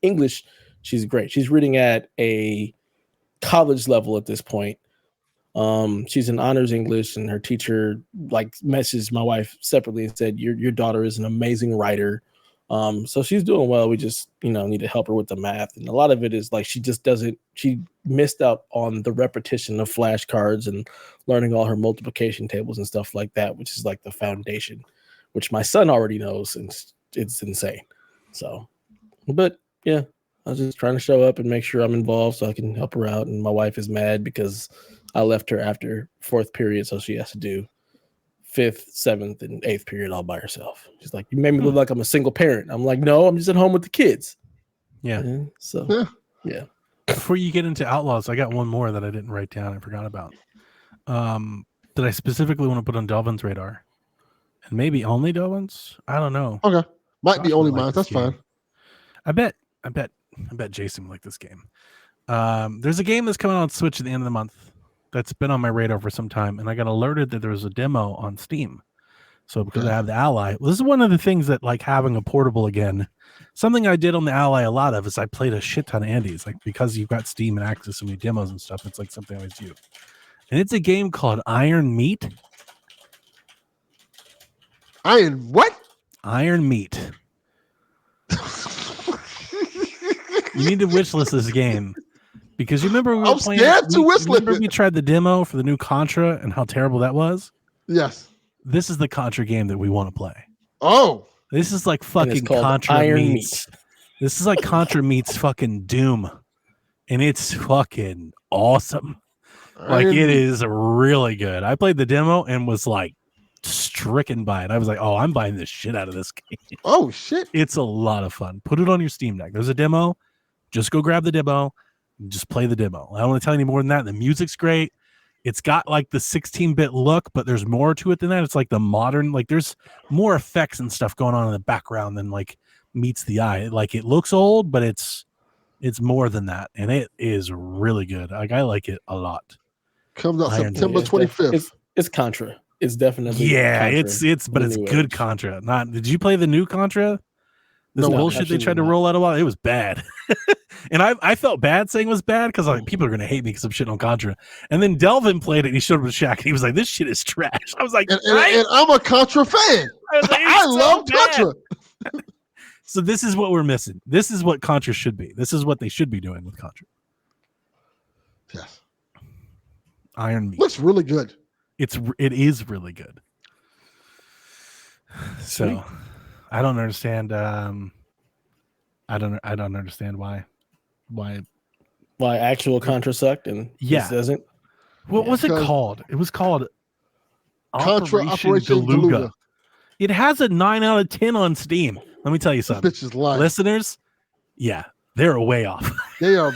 English, she's great. She's reading at a college level at this point. She's in honors English, and her teacher like messaged my wife separately and said, your daughter is an amazing writer. So she's doing well. We just, need to help her with the math. And a lot of it is like, she missed out on the repetition of flashcards and learning all her multiplication tables and stuff like that, which is like the foundation, which my son already knows. And it's insane. So, but yeah, I was just trying to show up and make sure I'm involved so I can help her out. And my wife is mad because I left her after 4th period, so she has to do 5th, 7th, and 8th period all by herself. She's like, you made me look like I'm a single parent. I'm like, no, I'm just at home with the kids. Yeah. Yeah. Before you get into Outlaws, I got one more that I didn't write down. I forgot about. that I specifically want to put on Delvin's radar, and maybe only Delvin's. I don't know. Okay. Might Josh be only might like mine. this That's fine. game. I bet Jason would like this game. There's a game that's coming on Switch at the end of the month that's been on my radar for some time, and I got alerted that there was a demo on Steam. So because I have the Ally, well, this is one of the things that like having a portable again. Something I did on the Ally a lot of is I played a shit ton of indies, like because you've got Steam and access to so many demos and stuff. It's like something I always do, and it's a game called Iron Meat. Iron what? Iron Meat. You need to wishlist this game because you remember we were playing. Scared to wishlist remember it. we tried the demo for the new Contra and how terrible that was. Yes. This is the Contra game that we want to play. Oh. This is like fucking Contra Iron meets. This is like Contra meets fucking Doom, and it's fucking awesome. Like it is really good. I played the demo and was like stricken by it. I was like, oh, I'm buying the shit out of this game. Oh shit. It's a lot of fun. Put it on your Steam Deck. There's a demo. Just go grab the demo. And just play the demo. I don't want to tell you any more than that. The music's great. It's got like the 16-bit look, but there's more to it than that. It's like the modern, like there's more effects and stuff going on in the background than like meets the eye. Like it looks old, but it's more than that. And it is really good. Like I like it a lot. Comes out Iron September 25th. It's Contra. It's definitely yeah. Contra But it's good age. Contra. Not. Did you play the new Contra? This No, bullshit they tried to roll out a while. It was bad, and I felt bad saying it was bad because like people are gonna hate me because I'm shitting on Contra. And then Delvin played it. And he showed up with Shaq. And he was like, "This shit is trash." I was like, And I'm a Contra fan. I was like, I love bad. Contra. So this is what we're missing. This is what Contra should be. This is what they should be doing with Contra. Yes. Iron Meat. Looks really good. It is really good. So Sweet. I don't understand. I don't understand why. Why actual Contra sucked and Yeah. this doesn't? What was it Because- called? It was called Contra Operation Galuga. Galuga. It has a 9 out of 10 on Steam. Let me tell you This something. bitch is lying. Listeners, yeah, they're way off. They are.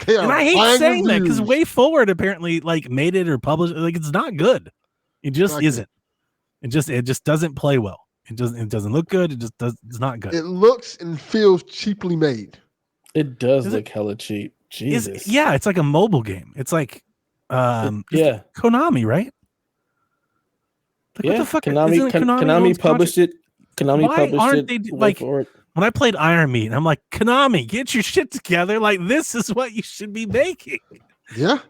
And I hate buying saying that because reviews. Way Forward apparently like made it or published it. Like it's not good. It just Not good. isn't. It just doesn't play well. It doesn't look good. It's not good. It looks and feels cheaply made. It does Is look hella cheap. Jesus. Yeah, it's like a mobile game. It's like Yeah. Konami, right? Like, Yeah. what the fuck? Konami Isn't it Konami owns published it. Konami Why published aren't it. they, Way like- Forward. When I played Iron Meat, I'm like, Konami, get your shit together. Like this is what you should be making. Yeah.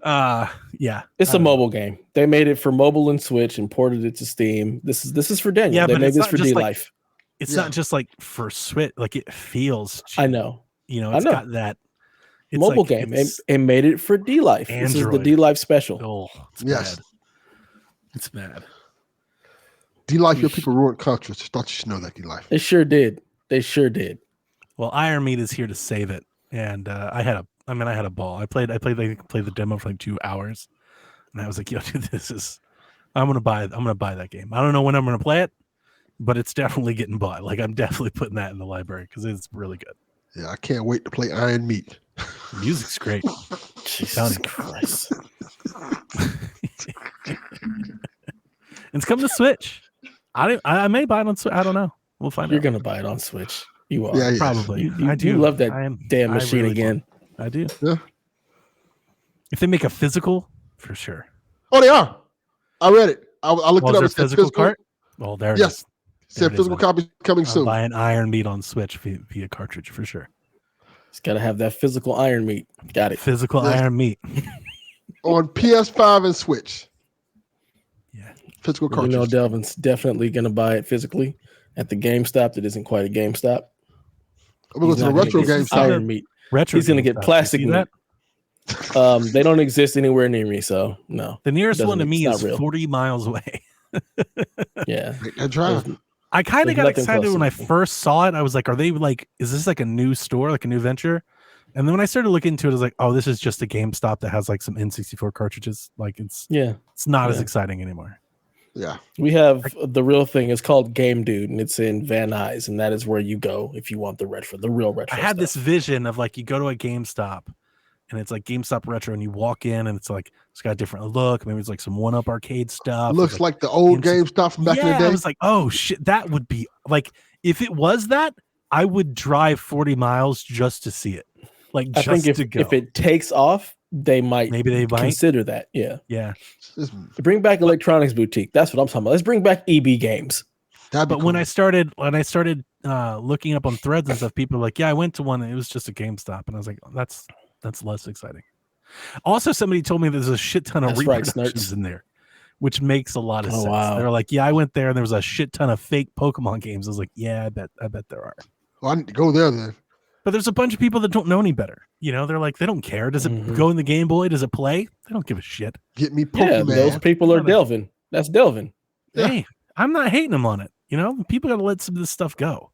Yeah. It's I a don't know. mobile game. They made it for mobile and Switch and ported it to Steam. This is for Daniel. Yeah, they but made it's this not for just D like- Life. It's Yeah. not just like for Switch. Like it feels cheap. I know. You know, I it's know. got that it's Mobile like, game it's- and made it for D Life. This is the Android. D Life special. Oh, it's Yes. bad. It's bad. D-Life, your people ruined Contra. Just thought you should know that, D-Life. They sure did. They sure did. Well, Iron Meat is here to save it, and I had a ball. I played the demo for like 2 hours, and I was like, "Yo, dude, I'm gonna buy that game. I don't know when I'm gonna play it, but it's definitely getting bought. Like I'm definitely putting that in the library because it's really good. Yeah, I can't wait to play Iron Meat. The music's great. Jesus Christ. It's coming to Switch. I may buy it on Switch. I don't know. We'll find You're out. gonna buy it on Switch. You are. Yeah, yeah. Probably. You I do. love that I am, damn I machine really again. do. I do. Yeah. If they make a physical, for sure. Oh, they are. I read it. I looked Was it up. there It said physical cart? Well, there it Yes. is. It There said it is, physical then. copies coming I'll soon. buy an Iron Meat on Switch via cartridge for sure. It's gotta have that physical Iron Meat. Got it. Physical Yeah. Iron Meat. On PS5 and Switch. Yeah. Physical You cartridge. know, Delvin's definitely gonna buy it physically at the GameStop. That isn't quite a GameStop. I'm going to go to He's the not gonna retro get game some shop. Iron Meat. Retro. He's gonna get GameStop. plastic You see meat. that? They don't exist anywhere near me, so no. The nearest Doesn't- one to me it's is not real. 40 miles away. Yeah. Make that drive. There's- I kind of There's got nothing excited close when to I me. first saw it. I was like, are they like, is this like a new store, like a new venture? And then when I started looking into it, I was like, oh, this is just a GameStop that has like some N64 cartridges. Like it's Yeah. not as Yeah. exciting anymore. Yeah. We have the real thing. It's called Game Dude, and it's in Van Nuys, and that is where you go if you want the real retro. I had this stuff. vision of like you go to a GameStop and it's like GameStop Retro, and you walk in, and it's like it's got a different look. Maybe it's like some 1-Up arcade stuff. Looks like the old GameStop from back in the day. I was like, oh shit, that would be like if it was that, I would drive 40 miles just to see it. Like, I think if it takes off, they might consider that. Yeah. Yeah. Bring back Electronics Boutique. That's what I'm talking about. Let's bring back EB Games. But cool. when I started looking up on threads and stuff, people were like, yeah, I went to one. It was just a GameStop. And I was like, oh, that's less exciting. Also, somebody told me there's a shit ton of reproductions in there, which makes a lot of sense. Wow. They were like, yeah, I went there and there was a shit ton of fake Pokemon games. I was like, yeah, I bet there are. Well, I need to go there then. But there's a bunch of people that don't know any better. You know, they're like, they don't care. Does it go in the Game Boy? Does it play? They don't give a shit. Get me Pokemon. Yeah, those people are Delvin. That's Delvin. Yeah. Hey, I'm not hating them on it. You know, people got to let some of this stuff go.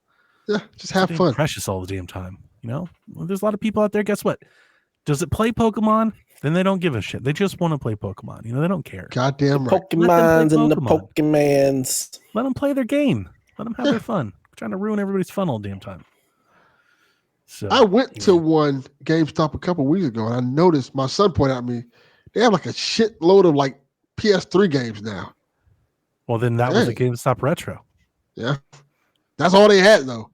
Yeah, just have fun. Precious all the damn time. You know, there's a lot of people out there. Guess what? Does it play Pokemon? Then they don't give a shit. They just want to play Pokemon. You know, they don't care. Goddamn right. Pokemons and the Pokemans. Let them play their game. Let them have their fun. We're trying to ruin everybody's fun all the damn time. So I went to one GameStop a couple weeks ago, and I noticed my son pointed out to me they have like a shit load of like PS3 games now. Well, then that was a GameStop Retro. Yeah, that's all they had though.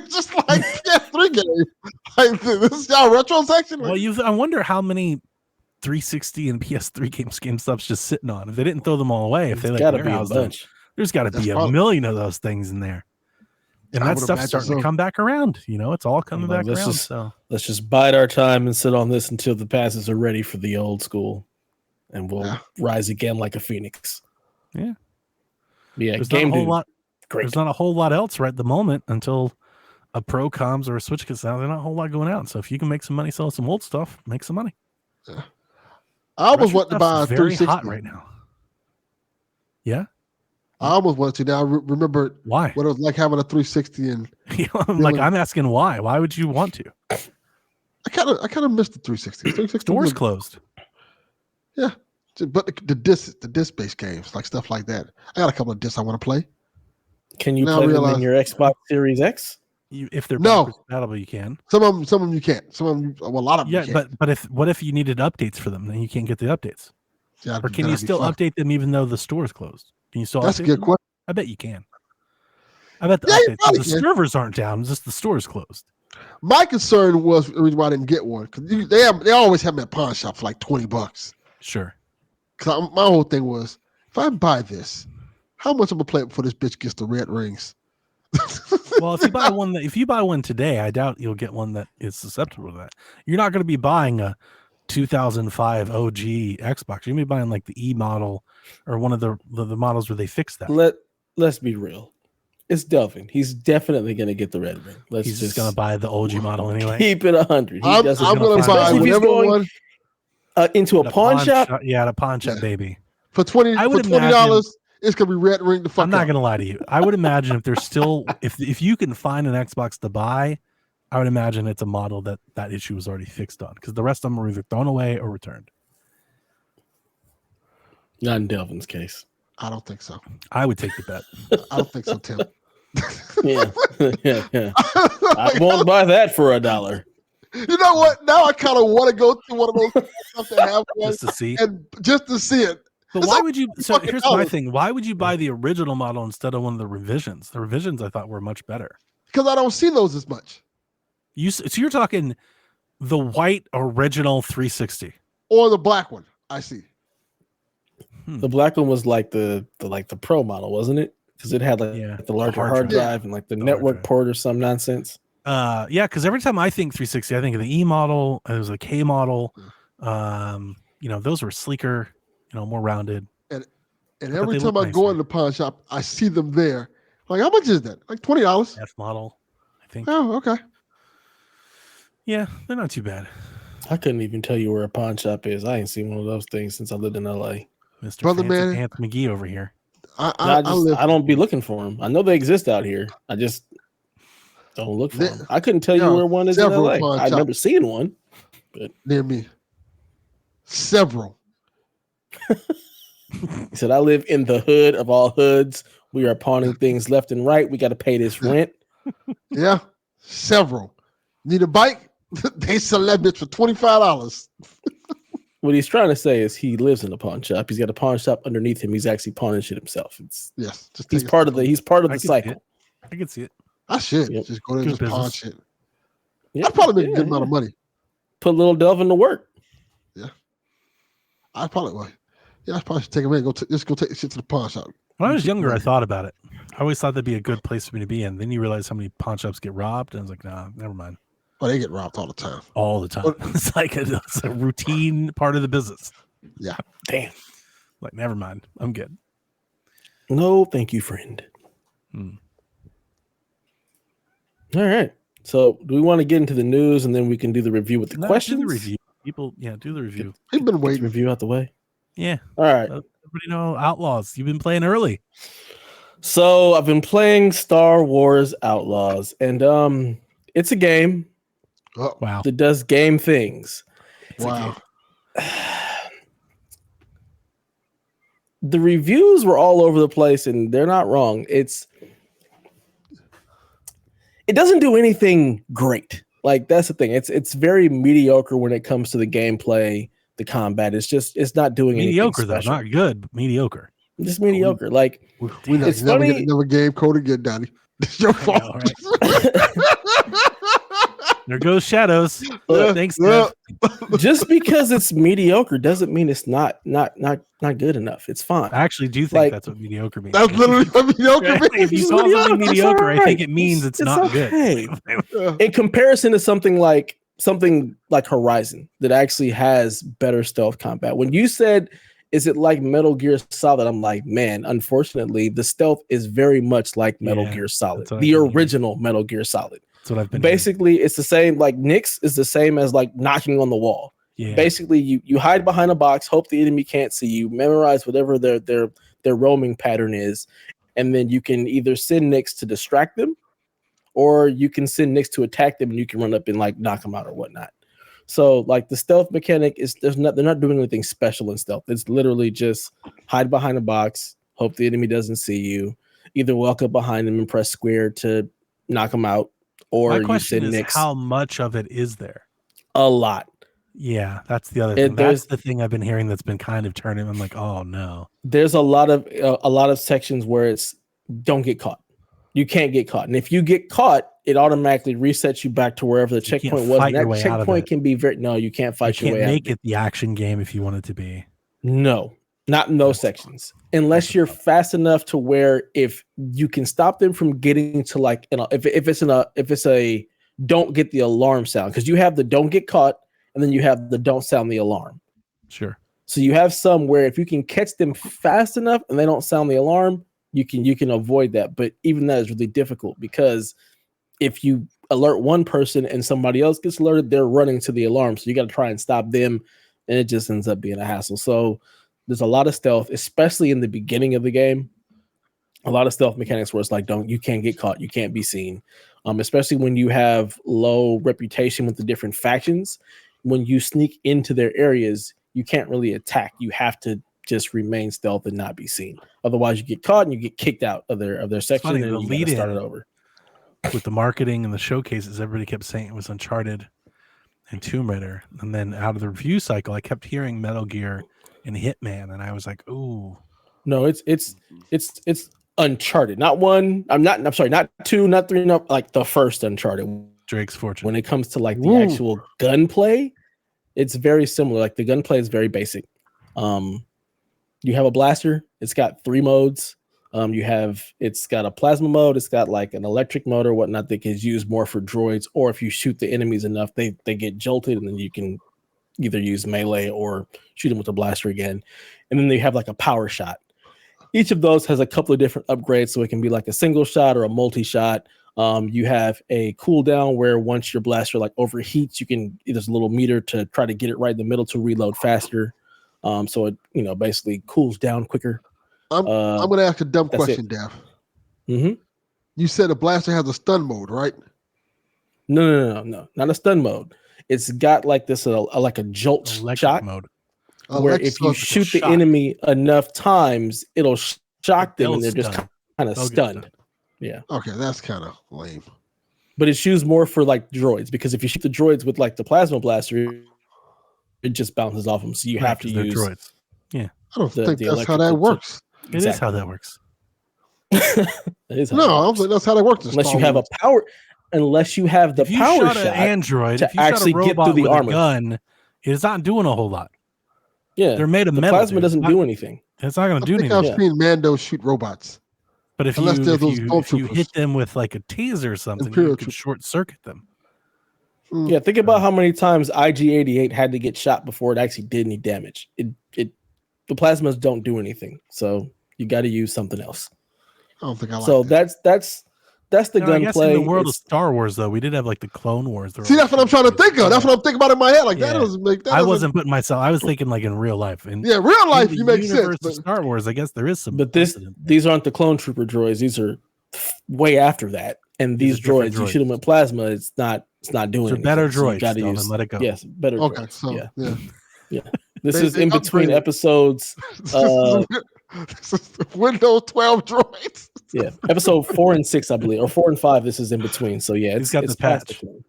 Just like PS3 games. Like, this is y'all retro section. Well, I wonder how many 360 and PS3 games GameStop's just sitting on. If they didn't throw them all away, if they like warehouse them, there's got to be a million of those things in there. And that stuff's starting to come back around. You know, it's all coming back around. So let's just bide our time and sit on this until the passes are ready for the old school, and we'll rise again like a phoenix. Yeah, yeah. There's not a whole lot. Great. There's not a whole lot else right at the moment until a Pro comes or a Switch gets out. There's not a whole lot going out. So if you can make some money selling some old stuff, make some money. Yeah. I almost want to buy a 360 hot right now. Yeah. I almost wanted to. Now I remember why what it was like having a 360 and I'm asking why. Why would you want to? I kind of missed the 360. 360 Stores closed. Yeah, but the disc based games like stuff like that. I got a couple of discs I want to play. Can you play them in your Xbox Series X? If they're compatible, you can. Some of them you can't. Some of them, a lot of them. Yeah, you can't. but what if you needed updates for them? Then you can't get the updates. Yeah, or can you still update them even though the store is closed? Can you still? That's a good question. I bet you can. I bet the servers aren't down; just the store is closed. My concern was the reason why I didn't get one because they always have them at pawn shop for like $20. Sure. Because my whole thing was, if I buy this, how much I'm gonna play it before this bitch gets the red rings? Well, if you buy one today, I doubt you'll get one that is susceptible to that. You're not going to be buying a 2005 OG Xbox. You're going to be buying like the E model or one of the models where they fix that. Let's be real. It's Delvin. He's definitely going to get the red ring. He's just going to buy the OG model anyway. Keep it 100. I'm going to buy whatever one. Into a pawn shop? Yeah, at a pawn shop, baby. For $20, it's going to be red ring the fuck I'm not going to lie to you. I would imagine if there's still, if you can find an Xbox to buy, I would imagine it's a model that issue was already fixed on because the rest of them are either thrown away or returned. Not in Delvin's case. I don't think so. I would take the bet. I don't think so, Tim. Yeah. I won't buy that for $1. You know what? Now I kind of want to go to one of those stuff that have one just to see it. But why would you? So here's my thing. Why would you buy the original model instead of one of the revisions? The revisions I thought were much better. Because I don't see those as much. So you're talking the white original 360 or the black one? I see. The black one was like the Pro model, wasn't it? Because it had like the larger hard drive and like the network port or some nonsense. Yeah, because every time I think 360, I think of the E model. It was a K model. Those were sleeker. More rounded. And every time I go in the pawn shop, I see them there. Like, how much is that? Like $20. F model, I think. Oh, okay. Yeah, they're not too bad. I couldn't even tell you where a pawn shop is. I ain't seen one of those things since I lived in LA. Mr. Brother man, Anthony McGee over here. I don't be looking for them. I know they exist out here. I just don't look for them. I couldn't tell you where one is in LA. I've never seen one. But near me. Several. He said, I live in the hood of all hoods. We are pawning things left and right. We got to pay this rent. Yeah, several. Need a bike? They sell that bitch for $25. What he's trying to say is he lives in a pawn shop. He's got a pawn shop underneath him. He's actually pawning shit himself. Yes, just He's take part of the I can see cycle. it. I can see it. I should Yep. just go there and Good just pawn business. shit. Yeah, I'd probably make a good amount of money. Put little Delvin to work. I probably would. Yeah, I probably should take him in. Just go take the shit to the pawn shop. When I was younger, I thought about it. I always thought that'd be a good place for me to be in. Then you realize how many pawn shops get robbed, and I was like, nah, never mind. Oh, they get robbed all the time. All the time. It's like it's a routine part of the business. Yeah. Damn. Like, never mind. I'm good. No, thank you, friend. Hmm. All right. So, do we want to get into the news and then we can do the review with the questions? Do the review. People, do the review. We've been Get the waiting. review out the way. Yeah. All right. Everybody know Outlaws. You've been playing early. So, I've been playing Star Wars Outlaws, and it's a game Oh, Wow. that does game things. wow. The reviews were all over the place, and they're not wrong. It doesn't do anything great. Like, that's the thing. It's very mediocre when it comes to the gameplay, the combat. It's not doing Mediocre, anything though. special. Not good, but mediocre. Just mediocre. Like, We It's never funny- get another game code again, Donnie. It's your I know, fault. There goes Shadows. Yeah, Thanks, yeah. Dev. just because it's mediocre doesn't mean it's not good enough. It's fine. I actually do think Like- that's what mediocre means. That's literally what mediocre If means. you It's call something mediocre, it's mediocre, I think alright. it means it's not okay. good. Yeah. In comparison to something like Horizon that actually has better stealth combat. When you said, is it like Metal Gear Solid? I'm like, man, unfortunately, the stealth is very much like Metal Yeah, Gear Solid, that's what the I've been hearing. original Metal Gear Solid. That's what I've been Basically, it's the same. Like Nyx is the same as like knocking on the wall. hearing. Yeah. Basically, you hide behind a box, hope the enemy can't see you, memorize whatever their roaming pattern is, and then you can either send Nyx to distract them, or you can send Nyx to attack them, and you can run up and like knock them out or whatnot. So like the stealth mechanic is they're not doing anything special in stealth. It's literally just hide behind a box, hope the enemy doesn't see you, either walk up behind them and press square to knock them out, or My you question send is, Nyx. how much of it is there? A lot. Yeah, that's the other It- thing. there's- That's the thing I've been hearing that's been kind of turning. I'm like, oh no. There's a lot of sections where it's don't get caught. You can't get caught, and if you get caught, it automatically resets you back to wherever the You can't checkpoint was. fight And your that way out of checkpoint it. can be very no. You can't You fight your can't way out. make it the action game if you want it to be. No, not in those sections. Unless you're fast enough to where if you can stop them from getting to like, if it's a don't get the alarm sound, because you have the don't get caught and then you have the don't sound the alarm. Sure. So you have some where if you can catch them fast enough and they don't sound the alarm, you can avoid that. But even that is really difficult because if you alert one person and somebody else gets alerted, they're running to the alarm. So you got to try and stop them, and it just ends up being a hassle. So there's a lot of stealth, especially in the beginning of the game. A lot of stealth mechanics where it's like, you can't get caught, you can't be seen. Especially when you have low reputation with the different factions. When you sneak into their areas, you can't really attack. You have to just remain stealth and not be seen. Otherwise, you get caught and you get kicked out of their section, funny, and the you got to lead-in- start it over. With the marketing and the showcases, everybody kept saying it was Uncharted and Tomb Raider. And then out of the review cycle, I kept hearing Metal Gear and Hitman, and I was like, ooh. No, it's Uncharted, not one. I'm sorry, not two, not three, not like the first Uncharted. Drake's Fortune. When it comes to like the Woo. actual gunplay, it's very similar. Like the gunplay is very basic. You have a blaster. It's got 3 modes. It's got a plasma mode. It's got like an electric mode or whatnot that is used more for droids. Or if you shoot the enemies enough, they get jolted, and then you can either use melee or shoot them with a blaster again. And then they have like a power shot. Each of those has a couple of different upgrades, so it can be like a single shot or a multi-shot. You have a cooldown where once your blaster like overheats, there's a little meter to try to get it right in the middle to reload faster. So it basically cools down quicker. I'm going to ask a dumb that's question, Dav. Mm-hmm. You said a blaster has a stun mode, right? No, not a stun mode. It's got like this like a jolt Electric shot mode. where if you Electric- shoot the shock. enemy enough times, it'll shock them, They'll and they're just stun. kind of They'll get stunned. stunned. Yeah. Okay, that's kind of lame. but it's used more for like droids, because if you shoot the droids with like the plasma blaster, it just bounces off them. So you have to 'cause they're use droids. Yeah, I don't the think that's how electric that works. it is how that works. That is how No, that I don't works. think that's how that works. in Unless Star you have a Wars. power, unless you have the If you power shot an shot android, to if you shot a actually get robot through the with armor. a gun, it's not doing a whole lot. Yeah, They're made of the metal. plasma dude. doesn't do anything. It's not going I to do think anything. I've seen Mando shoot robots. But if Unless you they're if those you if you stormtroopers. hit them with like a taser or something, Imperial you could troopers. short circuit them. Yeah, think about how many times IG-88 had to get shot before it actually did any damage. The plasmas don't do anything, so you got to use something else. I don't think I like So that. that's the I guess gunplay. in the world of Star Wars, though, we did have like the Clone Wars. See, that's what I'm trying to think of. That's what I'm thinking about in my head. Like that Yeah. doesn't make that. I wasn't putting myself. I was thinking like in real life. And Yeah, real life, in you the make sense. universe But of Star Wars, I guess there is some. But precedent. these aren't the clone trooper droids. These are way after that. And These these are different droids, you shoot them with plasma, it's not doing They're anything. better So you droids. gotta Delvin, let it go. Yes, better okay, droids. so yeah. yeah. This They- is they in between upgraded. episodes. This is Windows 12 droids. Yeah, episode 4 and 6, I believe, or 4 and 5. This is in between. So yeah, He's got it's the past patch. clone.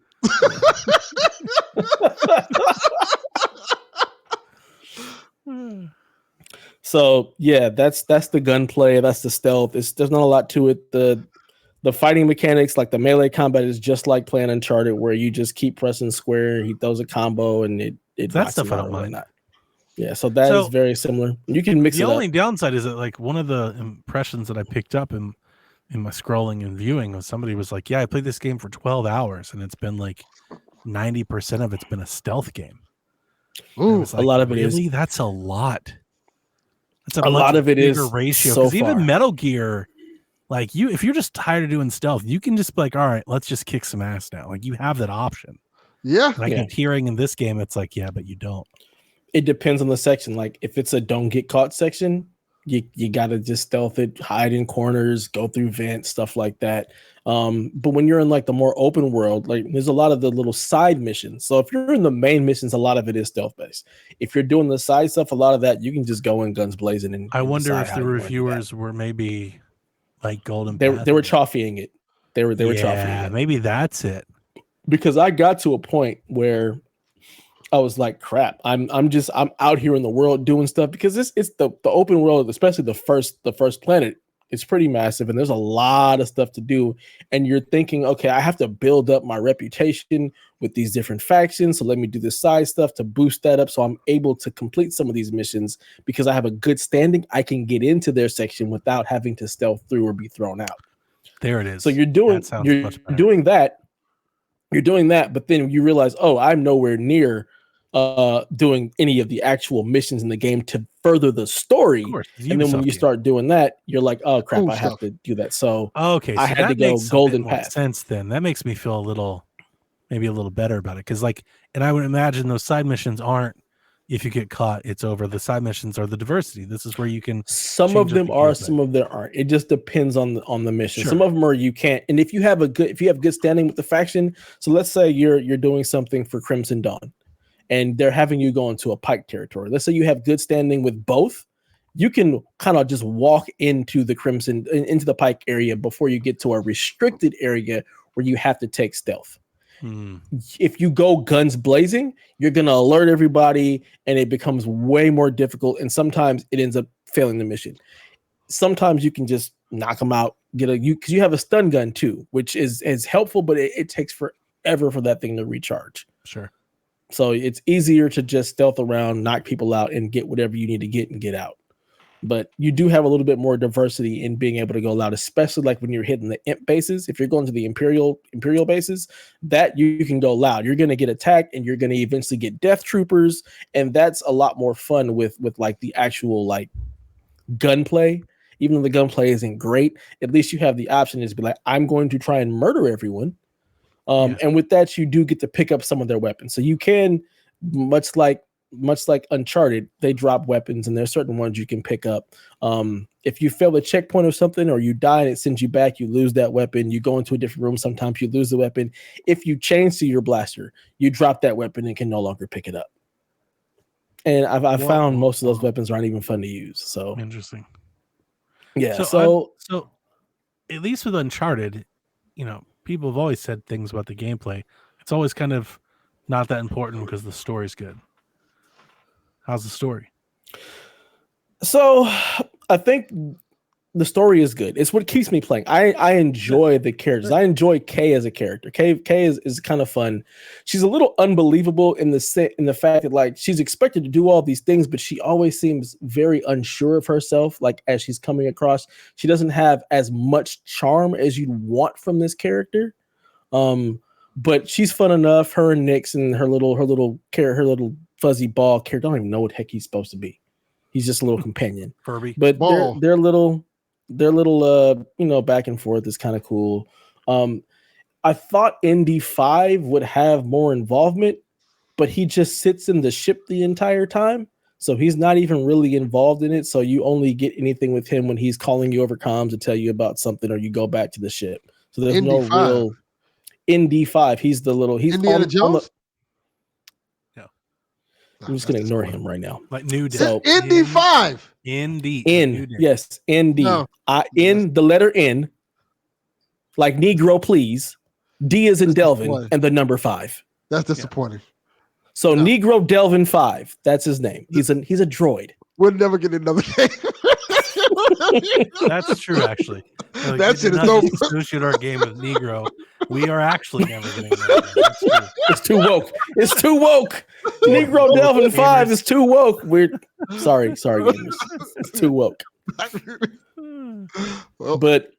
So yeah, that's the gunplay. That's the stealth. There's not a lot to it. The fighting mechanics, like the melee combat, is just like playing Uncharted, where you just keep pressing square. He throws a combo, and it That knocks stuff him I out don't or mind. whatnot. Yeah, so that is So, very similar. You can mix The it only up. downside is that like one of the impressions that I picked up in my scrolling and viewing was somebody was like, "Yeah, I played this game for 12 hours, and it's been like 90% of it's been a stealth game." And I Ooh, was like, a lot of it is. really? That's a lot. That's A lot of it bigger is ratio. so Because even far. Metal Gear, like if you're just tired of doing stealth, you can just be like, all right, let's just kick some ass now. Like you have that option. yeah. And I kept hearing in this game, it's like, yeah, but you don't. It depends on the section. Like if it's a don't get caught section, you gotta just stealth it, hide in corners, go through vents, stuff like that. But when you're in like the more open world, like there's a lot of the little side missions. So if you're in the main missions, a lot of it is stealth based. If you're doing the side stuff, a lot of that you can just go in guns blazing. And I wonder decide if how the you wanna do that. reviewers were maybe like Golden They Path. were choffying it. They were choffying Yeah, it. maybe that's it. Because I got to a point where I was like, crap, I'm out here in the world doing stuff, because it's the open world, especially the first planet. It's pretty massive and there's a lot of stuff to do. And you're thinking, okay, I have to build up my reputation with these different factions. So let me do this side stuff to boost that up, so I'm able to complete some of these missions because I have a good standing. I can get into their section without having to stealth through or be thrown out. There it is. So you're doing That sounds much better. you're doing that, but then you realize, oh, I'm nowhere near doing any of the actual missions in the game to further the story. Of course, And then when you start doing that, you're like, oh crap, Cool I have stuff. to do that. So okay, so I had that to go makes golden a bit more path. sense. Then that makes me feel maybe a little better about it, because like, and I would imagine those side missions aren't, if you get caught, it's over. The side missions are the diversity. This is where you can. Some change of up them the are, gameplay. some of them aren't. It just depends on the mission. Sure. Some of them are you can't. And if you have good standing with the faction, so let's say you're doing something for Crimson Dawn, and they're having you go into a Pike territory. Let's say you have good standing with both. You can kind of just walk into the Pike area before you get to a restricted area where you have to take stealth. If you go guns blazing, you're going to alert everybody and it becomes way more difficult. And sometimes it ends up failing the mission. Sometimes you can just knock them out, because you have a stun gun too, which is helpful, but it takes forever for that thing to recharge. Sure. So it's easier to just stealth around, knock people out, and get whatever you need to get and get out. But you do have a little bit more diversity in being able to go loud, especially like when you're hitting the imp bases. If you're going to the imperial bases, that you can go loud. You're going to get attacked, and you're going to eventually get death troopers, and that's a lot more fun with like the actual like gunplay. Even though the gunplay isn't great, at least you have the option to be like, I'm going to try and murder everyone. And with that, you do get to pick up some of their weapons. So you can, much like Uncharted, they drop weapons, and there's certain ones you can pick up. If you fail a checkpoint or something, or you die and it sends you back, you lose that weapon. You go into a different room, sometimes you lose the weapon. If you change to your blaster, you drop that weapon and can no longer pick it up. And I've found most of those weapons aren't even fun to use. So Interesting. yeah. So at least with Uncharted, people have always said things about the gameplay. It's always kind of not that important because the story's good. How's the story? So I think the story is good. It's what keeps me playing. I enjoy the characters. I enjoy Kay as a character. Kay is kind of fun. She's a little unbelievable in the fact that like she's expected to do all these things, but she always seems very unsure of herself. Like as she's coming across, she doesn't have as much charm as you'd want from this character. But she's fun enough. Her and Nyx and her little fuzzy ball character. I don't even know what heck he's supposed to be. He's just a little companion. Furby. But they're little back and forth is kind of cool. I thought ND5 would have more involvement, but he just sits in the ship the entire time. So he's not even really involved in it. So you only get anything with him when he's calling you over comms to tell you about something or you go back to the ship. So there's no real ND5. He's Indiana Jones? No. I'm just going to ignore him right now. Like New Day. So, ND5. ND. Yes, ND. No. In the letter N, like Negro, please. D is in Delvin and the number 5. That's disappointing. So Negro Delvin 5. That's his name. He's a droid. We'll never get another game. That's true, actually. So That shit is so. so. Associate our game with Negro. We are actually never getting another game. That's true. It's too woke. It's too woke. Negro Delvin 5 is too woke. We're sorry, gamers. It's too woke. Well, But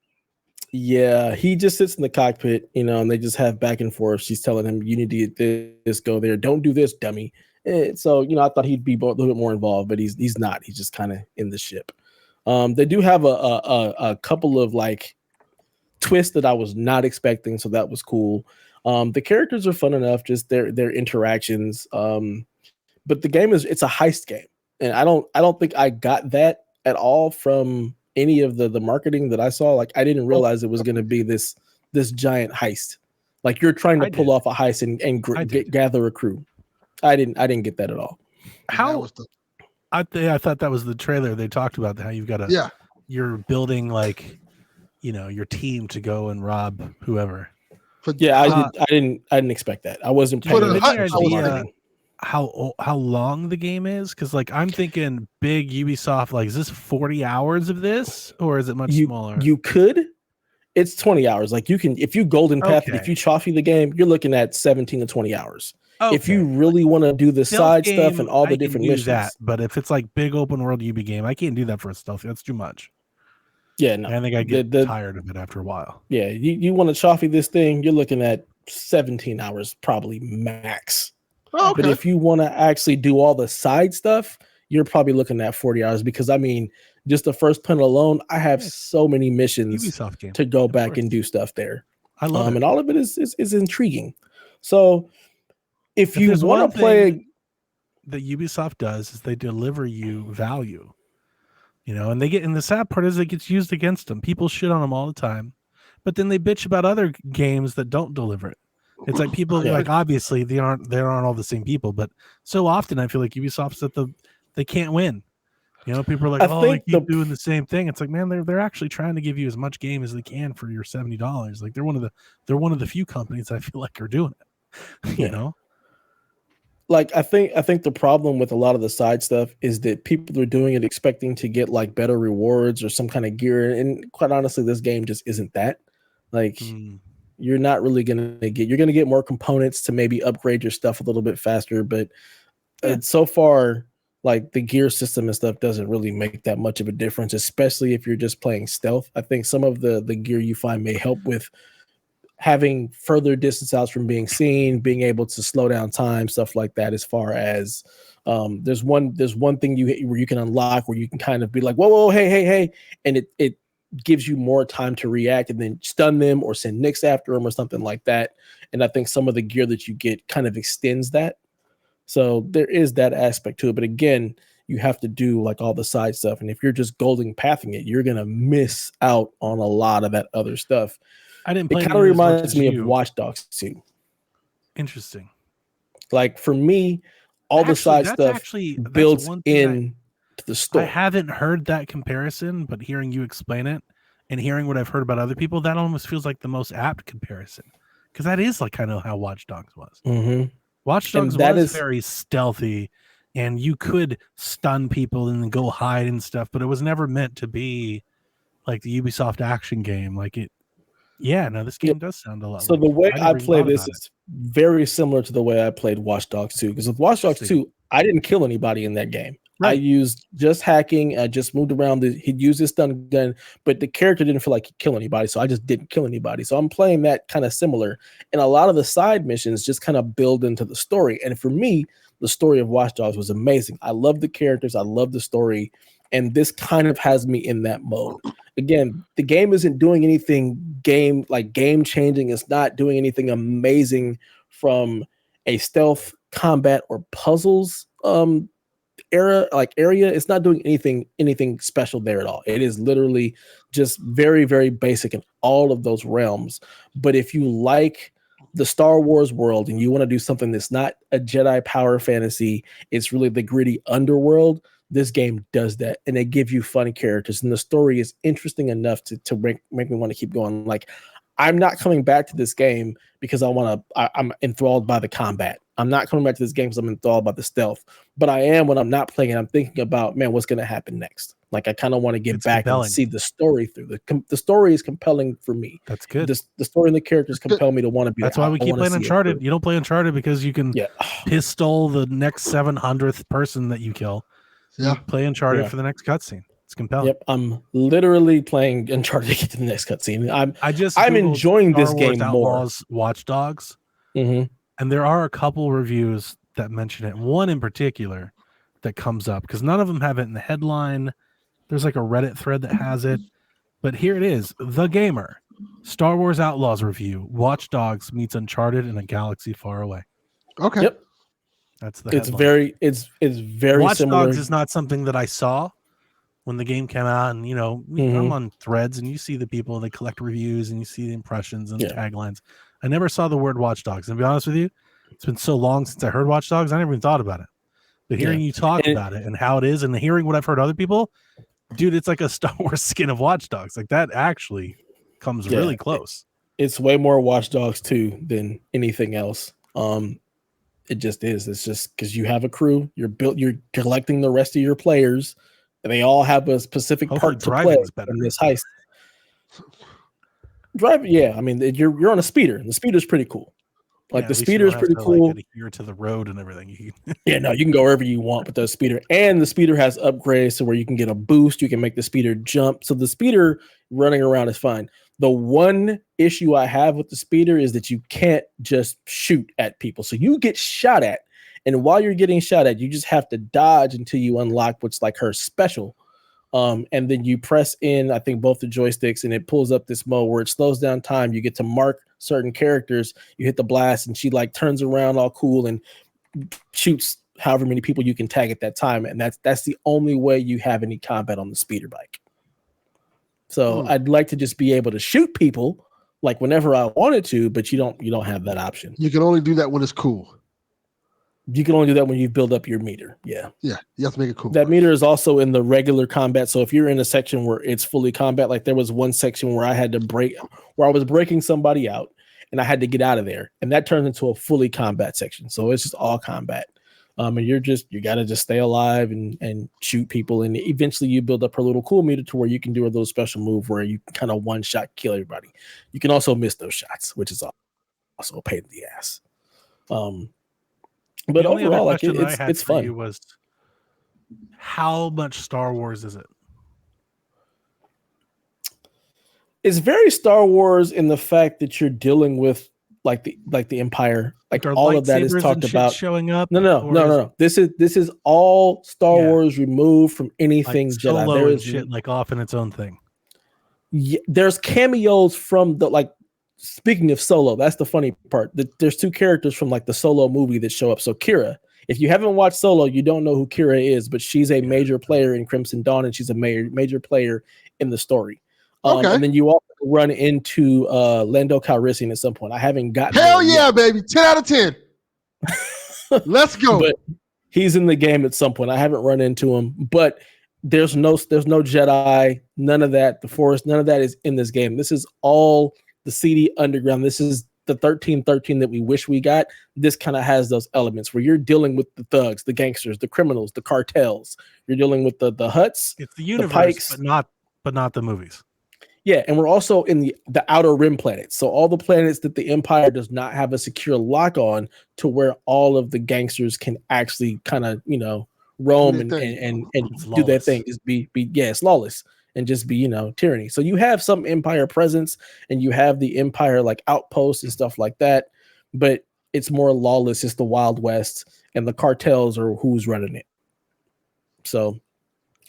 yeah, he just sits in the cockpit, and they just have back and forth. She's telling him, "You need to get this, go there. Don't do this, dummy." So I thought he'd be a little bit more involved, but he's not. He's just kind of in the ship. They do have a couple of like twists that I was not expecting, so that was cool. The characters are fun enough, just their interactions. But the game it's a heist game, and I don't think I got that at all from any of the marketing that I saw. Like I didn't realize it was going to be this giant heist. Like you're trying to pull off a heist and gather a crew. I didn't get that at all. I thought that was the trailer. They talked about how you've got you're building like, your team to go and rob whoever. I didn't expect that. I wasn't paying attention. How long the game is? Because like I'm thinking big Ubisoft. Like, is this 40 hours of this, or is it much smaller? You could. It's 20 hours. Like you can, if you golden path, if you choffy the game, you're looking at 17 to 20 hours. Okay. If you really want to do the side stuff and all the different missions, but if it's like big open world UB game, I can't do that for a stealth. That's too much. Yeah, no. I think I get tired of it after a while. Yeah, you want to choffy this thing, you're looking at 17 hours probably max. Oh, okay. But if you want to actually do all the side stuff, you're probably looking at 40 hours because I mean, just the first punt alone, I have so many missions Ubisoft game, to go back and do stuff there. I love it. And all of it is intriguing. So if you want to play, that Ubisoft does is they deliver you value, and the sad part is it gets used against them. People shit on them all the time, but then they bitch about other games that don't deliver it. It's like people like obviously they aren't all the same people, but so often I feel like Ubisoft's they can't win. People are like, they keep doing the same thing. It's like, man, they're actually trying to give you as much game as they can for your $70. Like they're one of the few companies I feel like are doing it. You know? Like I think the problem with a lot of the side stuff is that people are doing it expecting to get like better rewards or some kind of gear, and quite honestly, this game just isn't that. Like you're not really gonna get more components to maybe upgrade your stuff a little bit faster, but so far, like the gear system and stuff doesn't really make that much of a difference, especially if you're just playing stealth. I think some of the gear you find may help with having further distance out from being seen, being able to slow down time, stuff like that. As far as there's one thing where you can unlock where you can kind of be like, whoa, hey, and it gives you more time to react and then stun them or send Nyx after them or something like that. And I think some of the gear that you get kind of extends that. So there is that aspect to it. But again, you have to do like all the side stuff. And if you're just golden pathing it, you're going to miss out on a lot of that other stuff. I didn't play it. Kind of reminds me of Watch Dogs 2. Interesting. Like for me, all the side stuff builds in to the story. I haven't heard that comparison, but hearing you explain it, and hearing what I've heard about other people, that almost feels like the most apt comparison, because that is like kind of how Watch Dogs was. Mm-hmm. Watch Dogs was very stealthy, and you could stun people and then go hide and stuff, but it was never meant to be like the Ubisoft action game. Like it, yeah, no, this game does sound a lot. So like the way I never even play thought this about is very similar to the way I played Watch Dogs 2. Because with Watch Dogs 2, I didn't kill anybody in that game. I used just hacking. I just moved around. He'd use his stun gun, but the character didn't feel like he'd kill anybody, so I just didn't kill anybody. So I'm playing that kind of similar. And a lot of the side missions just kind of build into the story. And for me, the story of Watch Dogs was amazing. I love the characters. I love the story. And this kind of has me in that mode. Again, the game isn't doing anything game changing. It's not doing anything amazing from a stealth combat or puzzles area. It's not doing anything special there at all. It is literally just very, very basic in all of those realms. But if you like the Star Wars world and you want to do something that's not a Jedi power fantasy, it's really the gritty underworld. This game does that, and they give you fun characters, and the story is interesting enough to make me want to keep going. Like, I'm not coming back to this game because I'm enthralled by the combat. I'm not coming back to this game because I'm enthralled by the stealth. But I am when I'm not playing it. I'm thinking about, man, what's going to happen next? Like, I kind of want to get back and see the story through. The story is compelling for me. That's good. The story and the characters compel me to want to be. That's why we keep playing Uncharted. You don't play Uncharted because you can pistol the next 700th person that you kill. Yeah, you play Uncharted for the next cutscene. It's compelling. Yep, I'm literally playing Uncharted to get to the next cutscene. I'm enjoying this game Outlaws, more. Watch Dogs, and there are a couple reviews that mention it. One in particular that comes up because none of them have it in the headline. There's like a Reddit thread that has it, but here it is: The Gamer, Star Wars Outlaws review. Watch Dogs meets Uncharted in a galaxy far away. Okay. Yep. That's the headline. It's very Watch similar. Dogs is not something that I saw when the game came out, and I'm on threads and you see the people, they collect reviews and you see the impressions and the taglines. I never saw the word Watch Dogs, and to be honest with you, it's been so long since I heard Watch Dogs, I never even thought about it. But hearing you talk about it and how it is, and hearing what I've heard other people, dude, it's like a Star Wars skin of Watch Dogs. Like, that actually comes really close. It's way more Watch Dogs 2 than anything else. It just is. It's just because you have a crew, you're collecting the rest of your players, and they all have a specific part to play in this heist. Driving, yeah. I mean, you're on a speeder, and the speeder's pretty cool. Like, the speeder is pretty cool. Adhere to the road and everything. You can go wherever you want with the speeder, and the speeder has upgrades to where you can get a boost. You can make the speeder jump. So the speeder running around is fine. The one issue I have with the speeder is that you can't just shoot at people. So you get shot at, and while you're getting shot at, you just have to dodge until you unlock what's like her special. And then you press in, I think, both the joysticks, and it pulls up this mode where it slows down time. You get to mark certain characters. You hit the blast, and she like turns around all cool and shoots however many people you can tag at that time. And that's the only way you have any combat on the speeder bike. So I'd like to just be able to shoot people like whenever I wanted to, but you don't have that option. You can only do that when it's cool. You can only do that when you build up your meter. Yeah. Yeah. You have to make it cool. That meter is also in the regular combat. So if you're in a section where it's fully combat, like there was one section where I was breaking somebody out and I had to get out of there, and that turns into a fully combat section. So it's just all combat. And you got to just stay alive and shoot people. And eventually you build up her little cool meter to where you can do a little special move where you can kind of one shot kill everybody. You can also miss those shots, which is also a pain in the ass. But overall, like it's fun. You was, how much Star Wars is it? It's very Star Wars in the fact that you're dealing with like the Empire, like all of that is talked about showing up. No. This is all Star Wars removed from anything like Jedi. There is shit like off in its own thing. Yeah, there's cameos from the like. Speaking of Solo, that's the funny part. There's two characters from like the Solo movie that show up. So Kira, if you haven't watched Solo, you don't know who Kira is, but she's a major player in Crimson Dawn, and she's a major player in the story. And then you also run into Lando Calrissian at some point. I haven't gotten hell yeah, baby. 10 out of 10. Let's go. But he's in the game at some point. I haven't run into him, but There's no Jedi, none of that. The Force, none of that is in this game. This is all the seedy underground. This is the 1313 that we wish we got. This kind of has those elements where you're dealing with the thugs, the gangsters, the criminals, the cartels. You're dealing with the Hutts, It's the the universe, Pikes. but not the movies. Yeah, and we're also in the outer rim planets. So all the planets that the Empire does not have a secure lock on, to where all of the gangsters can actually kind of, roam and do their thing. Is it's lawless and just be, tyranny. So you have some Empire presence and you have the Empire like outposts and stuff like that, but it's more lawless. It's the Wild West, and the cartels are who's running it. So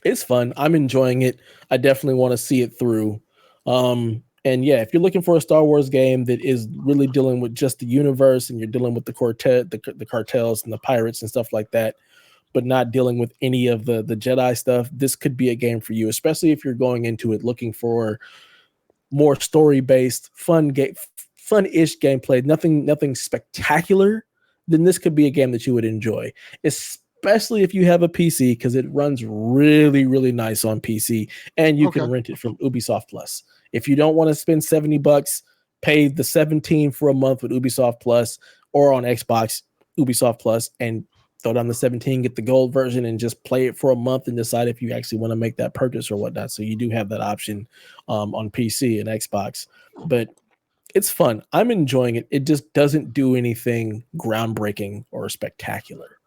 it's fun. I'm enjoying it. I definitely want to see it through. And yeah, if you're looking for a Star Wars game that is really dealing with just the universe, and you're dealing with the quartet, the cartels and the pirates and stuff like that, but not dealing with any of the Jedi stuff, this could be a game for you, especially if you're going into it looking for more story-based, fun-ish gameplay, nothing spectacular. Then this could be a game that you would enjoy, especially if you have a PC, because it runs really, really nice on PC, and you can rent it from Ubisoft Plus. If you don't want to spend $70, pay the $17 for a month with Ubisoft Plus, or on Xbox, Ubisoft Plus, and throw down the $17, get the gold version, and just play it for a month and decide if you actually want to make that purchase or whatnot. So you do have that option on PC and Xbox, but it's fun. I'm enjoying it. It just doesn't do anything groundbreaking or spectacular.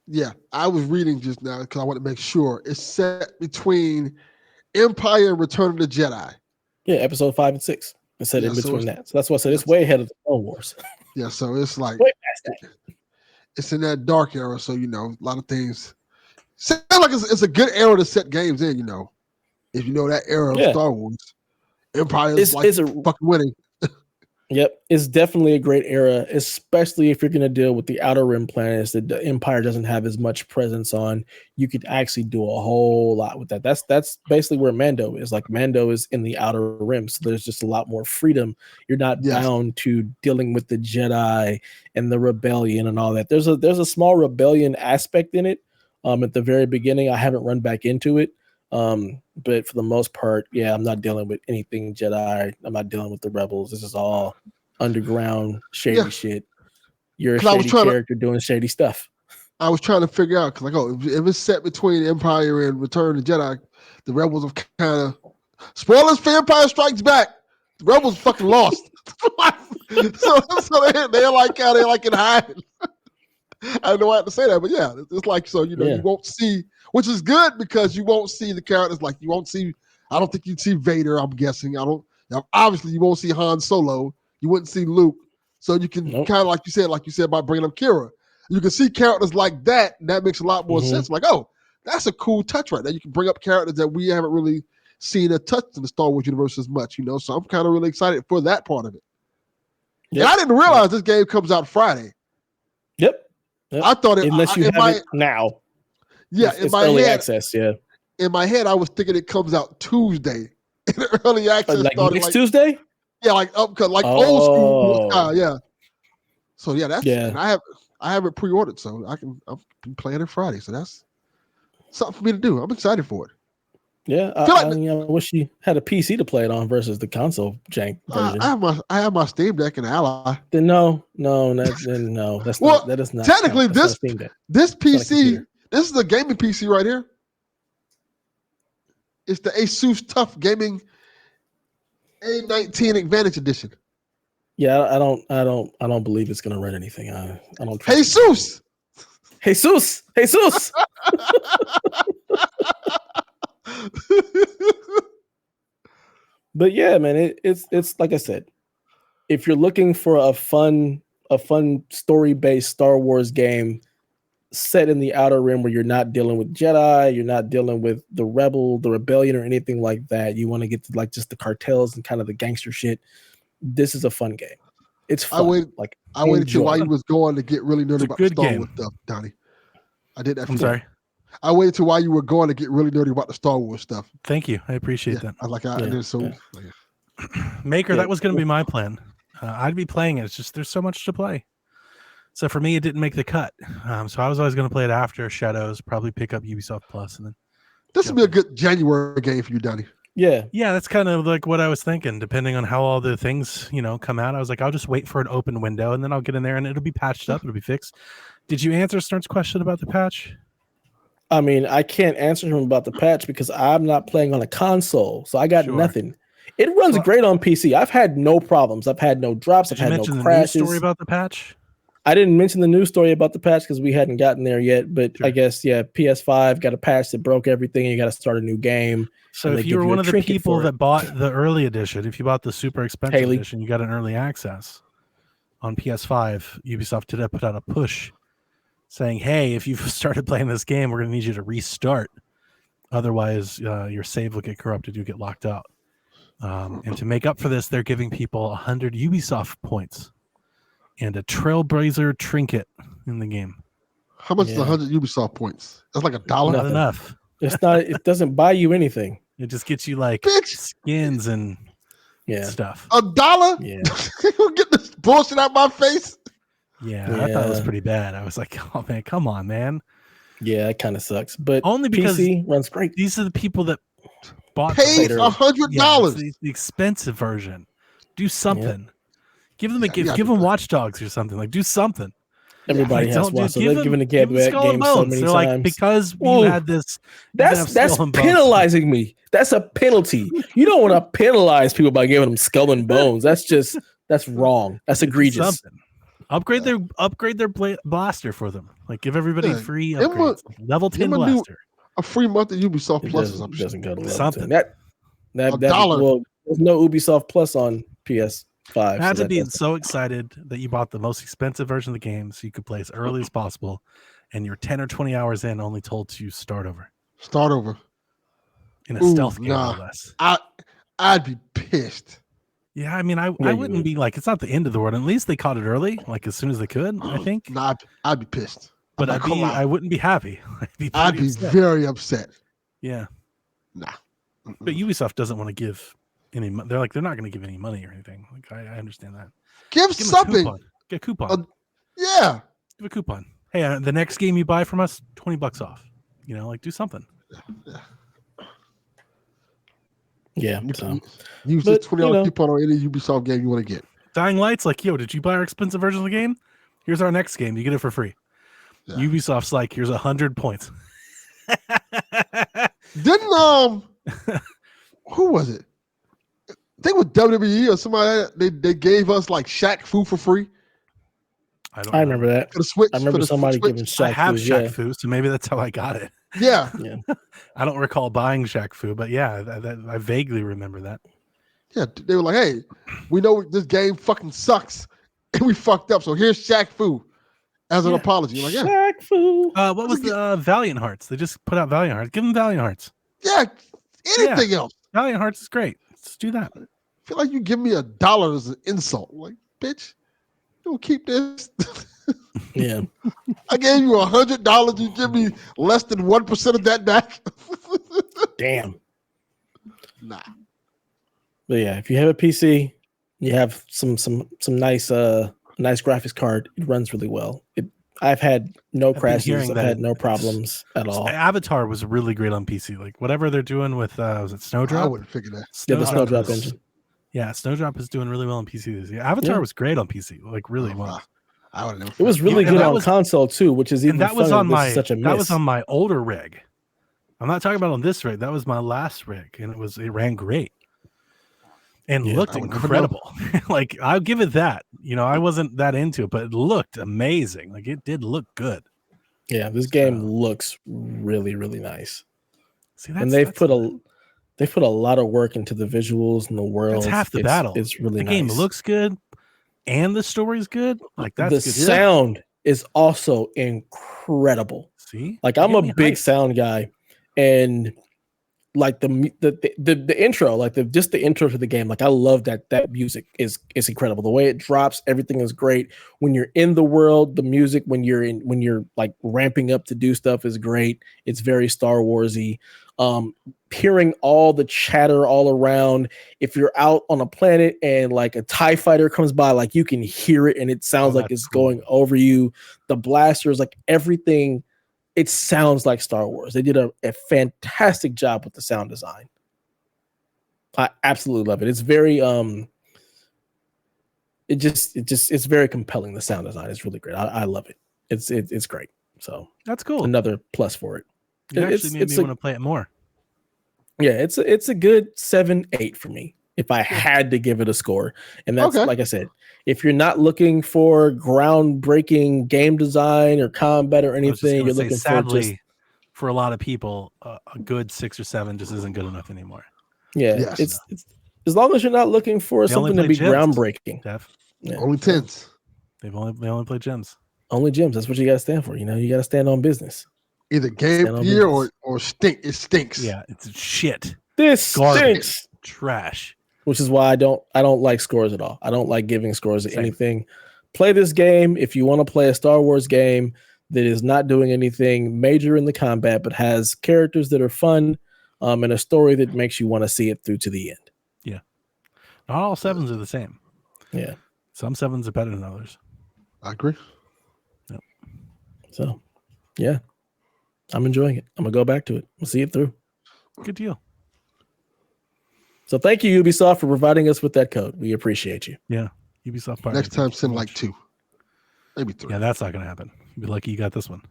Yeah, I was reading just now because I want to make sure it's set between Empire and Return of the Jedi. Yeah, episode 5 and 6. It's set in between that. So that's why I said it's way ahead of the Clone Wars. Yeah, so it's like way past that. It's in that dark era, so a lot of things sound like it's a good era to set games in. If you know that era of Star Wars, Empire is fucking winning. Yep, it's definitely a great era, especially if you're going to deal with the outer rim planets that the Empire doesn't have as much presence on. You could actually do a whole lot with that. That's basically where Mando is. Like, Mando is in the outer rim, so there's just a lot more freedom. You're not bound to dealing with the Jedi and the rebellion and all that. There's a small rebellion aspect in it. At the very beginning, I haven't run back into it. But for the most part, I'm not dealing with anything Jedi. I'm not dealing with the rebels. This is all underground shady shit. You're a shady character doing shady stuff. I was trying to figure out, because if it's set between Empire and Return of the Jedi, the rebels have kind of, spoilers for Empire Strikes Back, the rebels fucking lost. so they're like in hiding. I don't know why I have to say that, but yeah, it's like, so you won't see, which is good, because you won't see the characters. Like, you won't see, I don't think you'd see Vader. I'm guessing. Obviously you won't see Han Solo. You wouldn't see Luke. So you can kind of, like you said about bringing up Kira, you can see characters like that, and that makes a lot more sense. Like, oh, that's a cool touch right there. You can bring up characters that we haven't really seen or touched in the Star Wars universe as much, So I'm kind of really excited for that part of it. Yep. And I didn't realize this game comes out Friday. Yep. I thought it, unless you have it now. Yeah, it's early access. Yeah, in my head, I was thinking it comes out Tuesday. In early access, like next Tuesday. Yeah, like old school. Yeah. So that's. And I have it pre-ordered, so I'm playing it Friday. So that's something for me to do. I'm excited for it. Yeah, I wish you had a PC to play it on versus the console jank version. I have my Steam Deck and Ally. Then no, that's not. That is not. Technically, this PC, this is a gaming PC right here. It's the Asus TUF Gaming A19 Advantage Edition. Yeah, I don't believe it's gonna run anything. I don't. Jesus. But yeah, man, it's like I said, if you're looking for a fun story-based Star Wars game set in the Outer Rim, where you're not dealing with Jedi, you're not dealing with the rebellion or anything like that, you want to get to like just the cartels and kind of the gangster shit, this is a fun game. It's fun. I waited till while you was going to get really nerdy about the Star Wars stuff, Donnie. I did that. I'm sorry. I waited till while you were going to get really nerdy about the Star Wars stuff. Thank you. I appreciate that. I did so. Maker, that was going to be my plan. I'd be playing it. It's just there's so much to play. So for me, it didn't make the cut. So I was always going to play it after Shadows, probably pick up Ubisoft Plus, and then This would be a good January game for you, Donnie. Yeah. Yeah, that's kind of like what I was thinking. Depending on how all the things, come out, I was like, I'll just wait for an open window and then I'll get in there and it'll be patched up. It'll be fixed. Did you answer Stern's question about the patch? I mean, I can't answer him about the patch because I'm not playing on a console, so I got nothing. It runs great on PC. I've had no problems. I've had no drops. I've had no crashes. Did you mention the news story about the patch? I didn't mention the news story about the patch because we hadn't gotten there yet. But I guess PS5 got a patch that broke everything. You got to start a new game. So if you were one of the people that bought the early edition, if you bought the super expensive edition, you got an early access on PS5. Ubisoft today put out a push saying, hey, if you've started playing this game, we're going to need you to restart. Otherwise, your save will get corrupted. You get locked out. And to make up for this, they're giving people 100 Ubisoft points and a Trailblazer trinket in the game. How much is 100 Ubisoft points? That's like $1. Not enough. It's not. It doesn't buy you anything. It just gets you like skins and stuff. $1? Yeah. You get this bullshit out my face. Yeah, I thought it was pretty bad. I was like, oh man, come on, man. Yeah, it kind of sucks. But only because PC runs great. These are the people that paid $100. The expensive version. Do something. Yep. Give them a gift. Give them Watch Dogs or something. Like, do something. Everybody has one, so they've given the game so many times. Like, because you had this. That's penalizing me. That's a penalty. You don't want to penalize people by giving them skull and bones. That's wrong. That's egregious. Upgrade their blaster for them. Like, give everybody free upgrades. Level 10 blaster. A free month of Ubisoft Plus or something. Doesn't go to something. That $1. Well, there's no Ubisoft Plus on PS5. Imagine being so excited that you bought the most expensive version of the game so you could play as early as possible, and you're 10 or 20 hours in, only told to start over. Start over. In a stealth game, no less. I'd be pissed. Yeah, I mean, I wouldn't be like, it's not the end of the world. At least they caught it early, like as soon as they could, I think. No, I'd be pissed. But I wouldn't be happy. I'd be very upset. Yeah. Nah. But Ubisoft doesn't want to give any money. They're not going to give any money or anything. Like, I understand that. Give something. Get a coupon. Yeah. Give a coupon. Hey, the next game you buy from us, $20 off. Do something. Yeah. Yeah. Use the $20 coupon on any Ubisoft game you want to get. Dying Light's like, yo, did you buy our expensive version of the game? Here's our next game. You get it for free. Yeah. Ubisoft's like, here's 100 points. Didn't who was it? I think it was WWE or somebody. They gave us like Shaq Fu for free. I remember that. For the Switch, I remember somebody giving Shaq Fu. I have Shaq Fu, so maybe that's how I got it. Yeah. I don't recall buying Shaq Fu, but yeah, I vaguely remember that. Yeah, they were like, hey, we know this game fucking sucks and we fucked up, so here's Shaq Fu as an apology. Like, Shaq Fu. What was the Valiant Hearts? They just put out Valiant Hearts. Give them Valiant Hearts. Yeah, anything else. Valiant Hearts is great. Let's do that. I feel like you give me $1 as an insult. Like, bitch, don't keep this. Yeah. I gave you $100. You give me less than 1% of that back. Damn. Nah. But yeah, if you have a PC, you have some nice graphics card. It runs really well. I've had no crashes. I've had no problems at all. Avatar was really great on PC. Like whatever they're doing with was it Snowdrop? I wouldn't figure that. The Snowdrop engine. Yeah, Snowdrop is doing really well on PC this year. Avatar was great on PC. Like really well. It was really good on console too, which is even that was on my such a miss. That was on my older rig. I'm not talking about on this rig. That was my last rig, and it ran great and looked incredible. Like I'll give it that. I wasn't that into it, but it looked amazing. Like it did look good. Yeah, this game looks really, really nice. See, and they've put a lot of work into the visuals and the world. That's half the battle. It's really nice. The game looks good. And the story's good. Like that's the sound is also incredible. See, like I'm a big sound guy, and like the intro, like the intro to the game, like I love that music is incredible. The way it drops, everything is great. When you're in the world, the music when you're like ramping up to do stuff is great. It's very Star Warsy. Hearing all the chatter all around. If you're out on a planet and like a TIE fighter comes by, like you can hear it and it sounds like it's going over you. The blasters, like everything it sounds like Star Wars. They did a fantastic job with the sound design. I absolutely love it. It's very it's very compelling. The sound design is really great. I love it. It's great. So that's cool. Another plus for it. You actually made me want to play it more. Yeah, it's a good 7-8 for me if I had to give it a score. And that's like I said, if you're not looking for groundbreaking game design or combat or anything, you're looking sadly, for a lot of people, a good 6 or 7 just isn't good enough anymore. Yeah, it's as long as you're not looking for something to be groundbreaking. Only 10s. They only play gems. Only gems. That's what you got to stand for. You know, you got to stand on business. Either Game Gear or stink. It stinks. Yeah, it's shit. This stinks. Trash. Which is why I don't like scores at all. I don't like giving scores to anything. Play this game if you want to play a Star Wars game that is not doing anything major in the combat, but has characters that are fun, and a story that makes you want to see it through to the end. Yeah. Not all 7s are the same. Yeah. Some 7s are better than others. I agree. Yep. So, yeah. I'm enjoying it. I'm going to go back to it. We'll see it through. Good deal. So thank you, Ubisoft, for providing us with that code. We appreciate you. Yeah. Ubisoft partners. Next time, send like 2. Maybe 3. Yeah, that's not going to happen. You'd be lucky you got this one.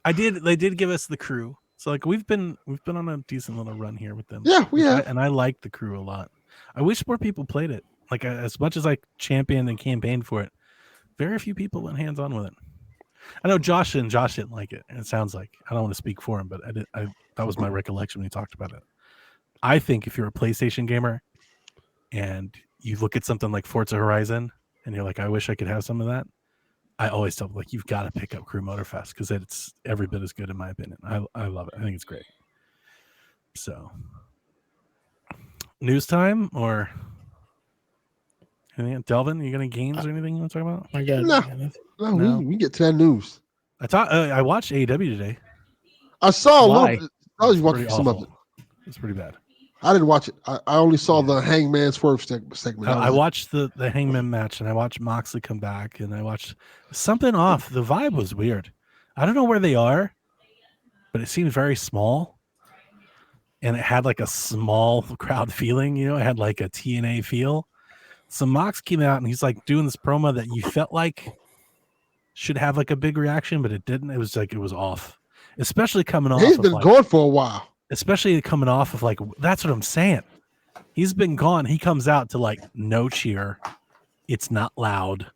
They did give us the crew. So like we've been on a decent little run here with them. Yeah, we have. And I like the crew a lot. I wish more people played it. Like as much as I championed and campaigned for it, very few people went hands on with it. I know Josh didn't like it. And it sounds like I don't want to speak for him, but that was my recollection when he talked about it. I think if you're a PlayStation gamer and you look at something like Forza Horizon and you're like, I wish I could have some of that, I always tell them, like, you've got to pick up Crew Motorfest because it's every bit as good in my opinion. I love it. I think it's great. So, news time or anything? Delvin, you got any games or anything you want to talk about? I got no. We get to that news. I watched AEW today. I saw a little. I was watching some of it. It's pretty bad. I didn't watch it. I only saw the Hangman Swerve segment. I watched the Hangman match, and I watched Moxley come back, and I watched something off. The vibe was weird. I don't know where they are, but it seemed very small, and it had like a small crowd feeling. You know, it had like a TNA feel. So Mox came out, and he's like doing this promo that you felt like should have like a big reaction, but it didn't. It was like it was off, especially coming off. He's been gone for a while. Especially coming off of like, that's what I'm saying. He's been gone. He comes out to like no cheer. It's not loud.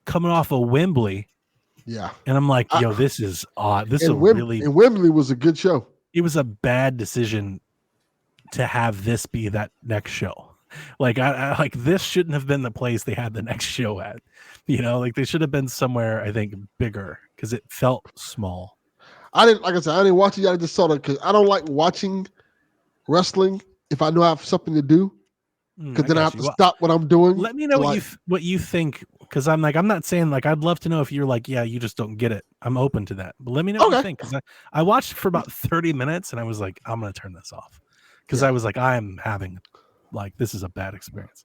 Coming off of Wembley. Yeah. And I'm like, yo, this is odd. And Wembley was a good show. It was a bad decision to have this be that next show. Like, I like this shouldn't have been the place they had the next show at. You know, like they should have been somewhere, I think, bigger because it felt small. I didn't watch it. I just saw it because I don't like watching wrestling if I know I have something to do. Because then I have to stop what I'm doing. Let me know what you think. Because I'm not saying like I'd love to know if you're like, yeah, you just don't get it. I'm open to that. But let me know what you think. Because I watched for about 30 minutes and I was like, I'm gonna turn this off. Because I was like, I'm having like this is a bad experience.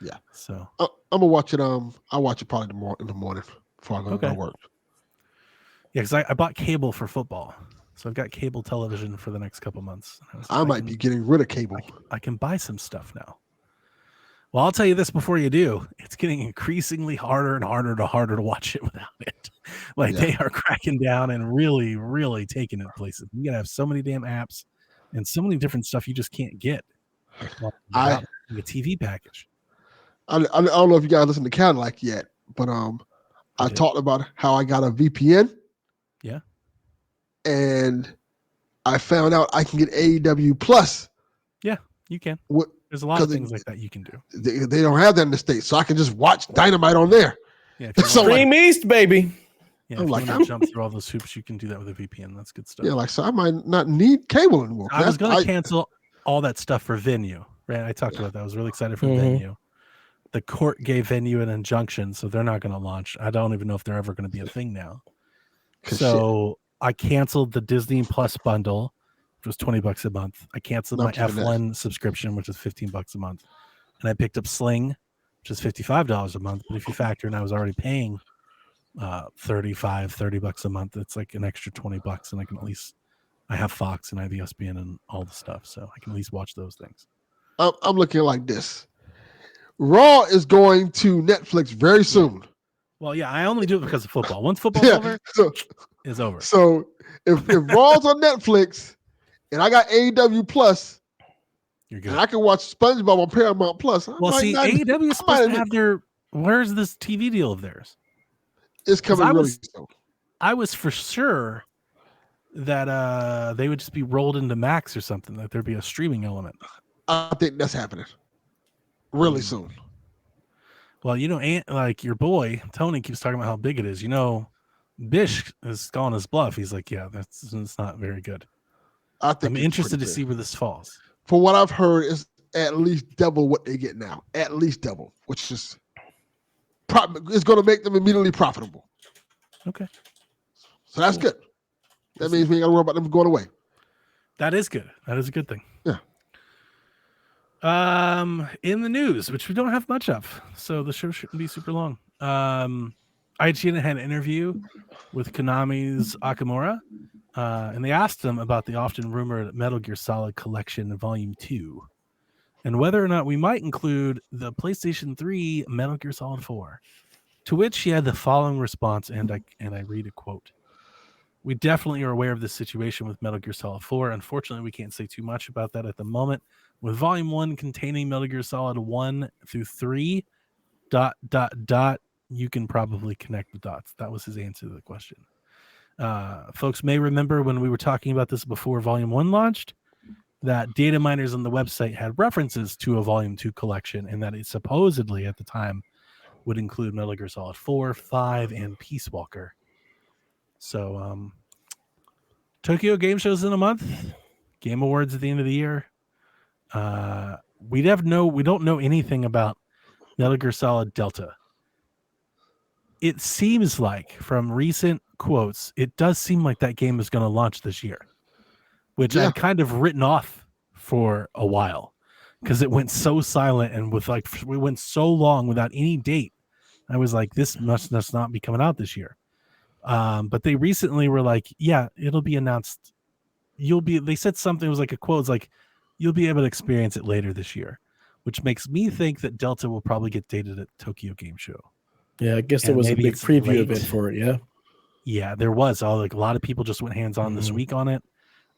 Yeah. So I'm gonna watch it. I'll watch it probably in the morning before I go to work. Yeah, because I bought cable for football, so I've got cable television for the next couple months. I might be getting rid of cable. I can buy some stuff now. Well, I'll tell you this before you do: it's getting increasingly harder and harder to watch it without it. Like they are cracking down and really, really taking it places. You gotta have so many damn apps and so many different stuff you just can't get. A TV package. I don't know if you guys listen to Cadillac yet, but I talked about how I got a VPN. Yeah. And I found out I can get AEW Plus. Yeah, you can. There's a lot of things like that you can do. They don't have that in the States, so I can just watch Dynamite on there. Yeah, Stream East, baby. Yeah, if you want to jump through all those hoops, you can do that with a VPN. That's good stuff. Yeah, like so I might not need cable anymore. I was going to cancel all that stuff for Venue. Right? I talked about that. I was really excited for Venue. The court gave Venue an injunction, so they're not going to launch. I don't even know if they're ever going to be a thing now. So I canceled the Disney Plus bundle, which was $20 a month. I canceled my F1 subscription, which is $15 a month. And I picked up Sling, which is $55 a month. But if you factor in I was already paying $30 a month. It's like an extra $20, and I can at least I have Fox and I have ESPN and all the stuff, so I can at least watch those things. I'm looking like this. Raw is going to Netflix very soon. Well, yeah, I only do it because of football. Once football's over, it's over. So if Raw's on Netflix and I got AEW Plus, You're good. and I can watch SpongeBob on Paramount Plus. AEW is supposed to have their. Where's this TV deal of theirs? It's coming really soon. I was for sure that they would just be rolled into Max or something, that there'd be a streaming element. I think that's happening really soon. Well, like your boy Tony keeps talking about how big it is. Bish is calling his bluff. He's like, yeah, it's not very good. I'm interested to see where this falls. For what I've heard, it's at least double what they get now. At least double, which is it's going to make them immediately profitable. Okay. So that's good. That means we ain't got to worry about them going away. That is good. That is a good thing. Yeah. In the news, which we don't have much of, so the show shouldn't be super long. IGN had an interview with Konami's Akamura, and they asked him about the often rumored Metal Gear Solid Collection Volume 2, and whether or not we might include the PlayStation 3 Metal Gear Solid 4. To which he had the following response, and I read a quote. We definitely are aware of this situation with Metal Gear Solid 4. Unfortunately, we can't say too much about that at the moment. With Volume 1 containing Metal Gear Solid 1 through 3, ... you can probably connect the dots. That was his answer to the question. Folks may remember when we were talking about this before Volume 1 launched, that data miners on the website had references to a Volume 2 collection, and that it supposedly at the time would include Metal Gear Solid 4, 5, and Peace Walker. So, Tokyo Game Show's in a month. Game Awards at the end of the year. We don't know anything about Metal Gear Solid Delta. It seems like, from recent quotes, it does seem like that game is going to launch this year, which I've kind of written off for a while because it went so silent and we went so long without any date. I was like, this must not be coming out this year. But they recently were like, yeah, it'll be announced. They said something, it was like a quote, it's like, you'll be able to experience it later this year, which makes me think that Delta will probably get dated at Tokyo Game Show. Yeah, I guess there was a big preview event for it, yeah? Yeah, there was. A lot of people just went hands-on this week on it,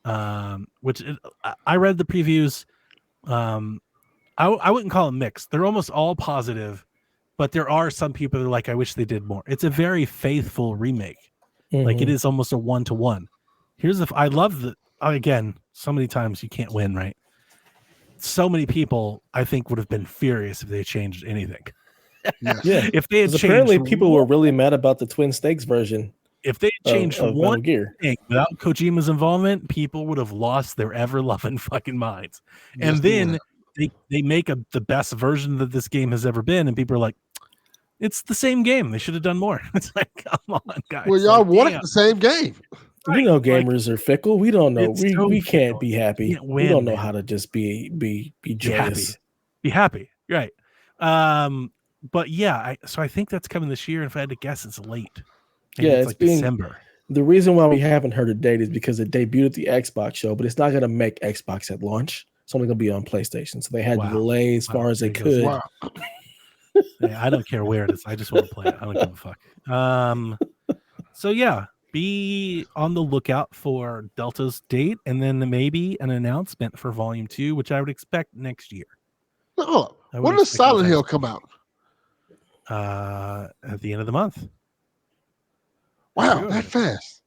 I read the previews. I wouldn't call them mixed. They're almost all positive, but there are some people that are like, I wish they did more. It's a very faithful remake. Like, it is almost a one-to-one. I love again, so many times you can't win, right? So many people, I think, would have been furious if they changed anything. Yeah. If they had changed, apparently people were really mad about the Twin Stakes version. If they had changed one Gear thing without Kojima's involvement, people would have lost their ever-loving fucking minds. And then they make the best version that this game has ever been, and people are like, it's the same game. They should have done more. It's like, come on, guys. Well, y'all wanted the same game. Right. Gamers are fickle. We don't know. We can't fickle. be happy. We don't know how to just be joyous. Be happy. Right. But yeah, so I think that's coming this year. And if I had to guess, it's late. Maybe it's like December. The reason why we haven't heard a date is because it debuted at the Xbox show, but it's not going to make Xbox at launch. It's only going to be on PlayStation. So they had to delay as far as they could. Wow. Hey, I don't care where it is. I just want to play it. I don't give a fuck. So yeah, be on the lookout for Delta's date, and then maybe an announcement for Volume 2, which I would expect next year. Oh, when does Silent Hill come out? At the end of the month. Wow, that fast.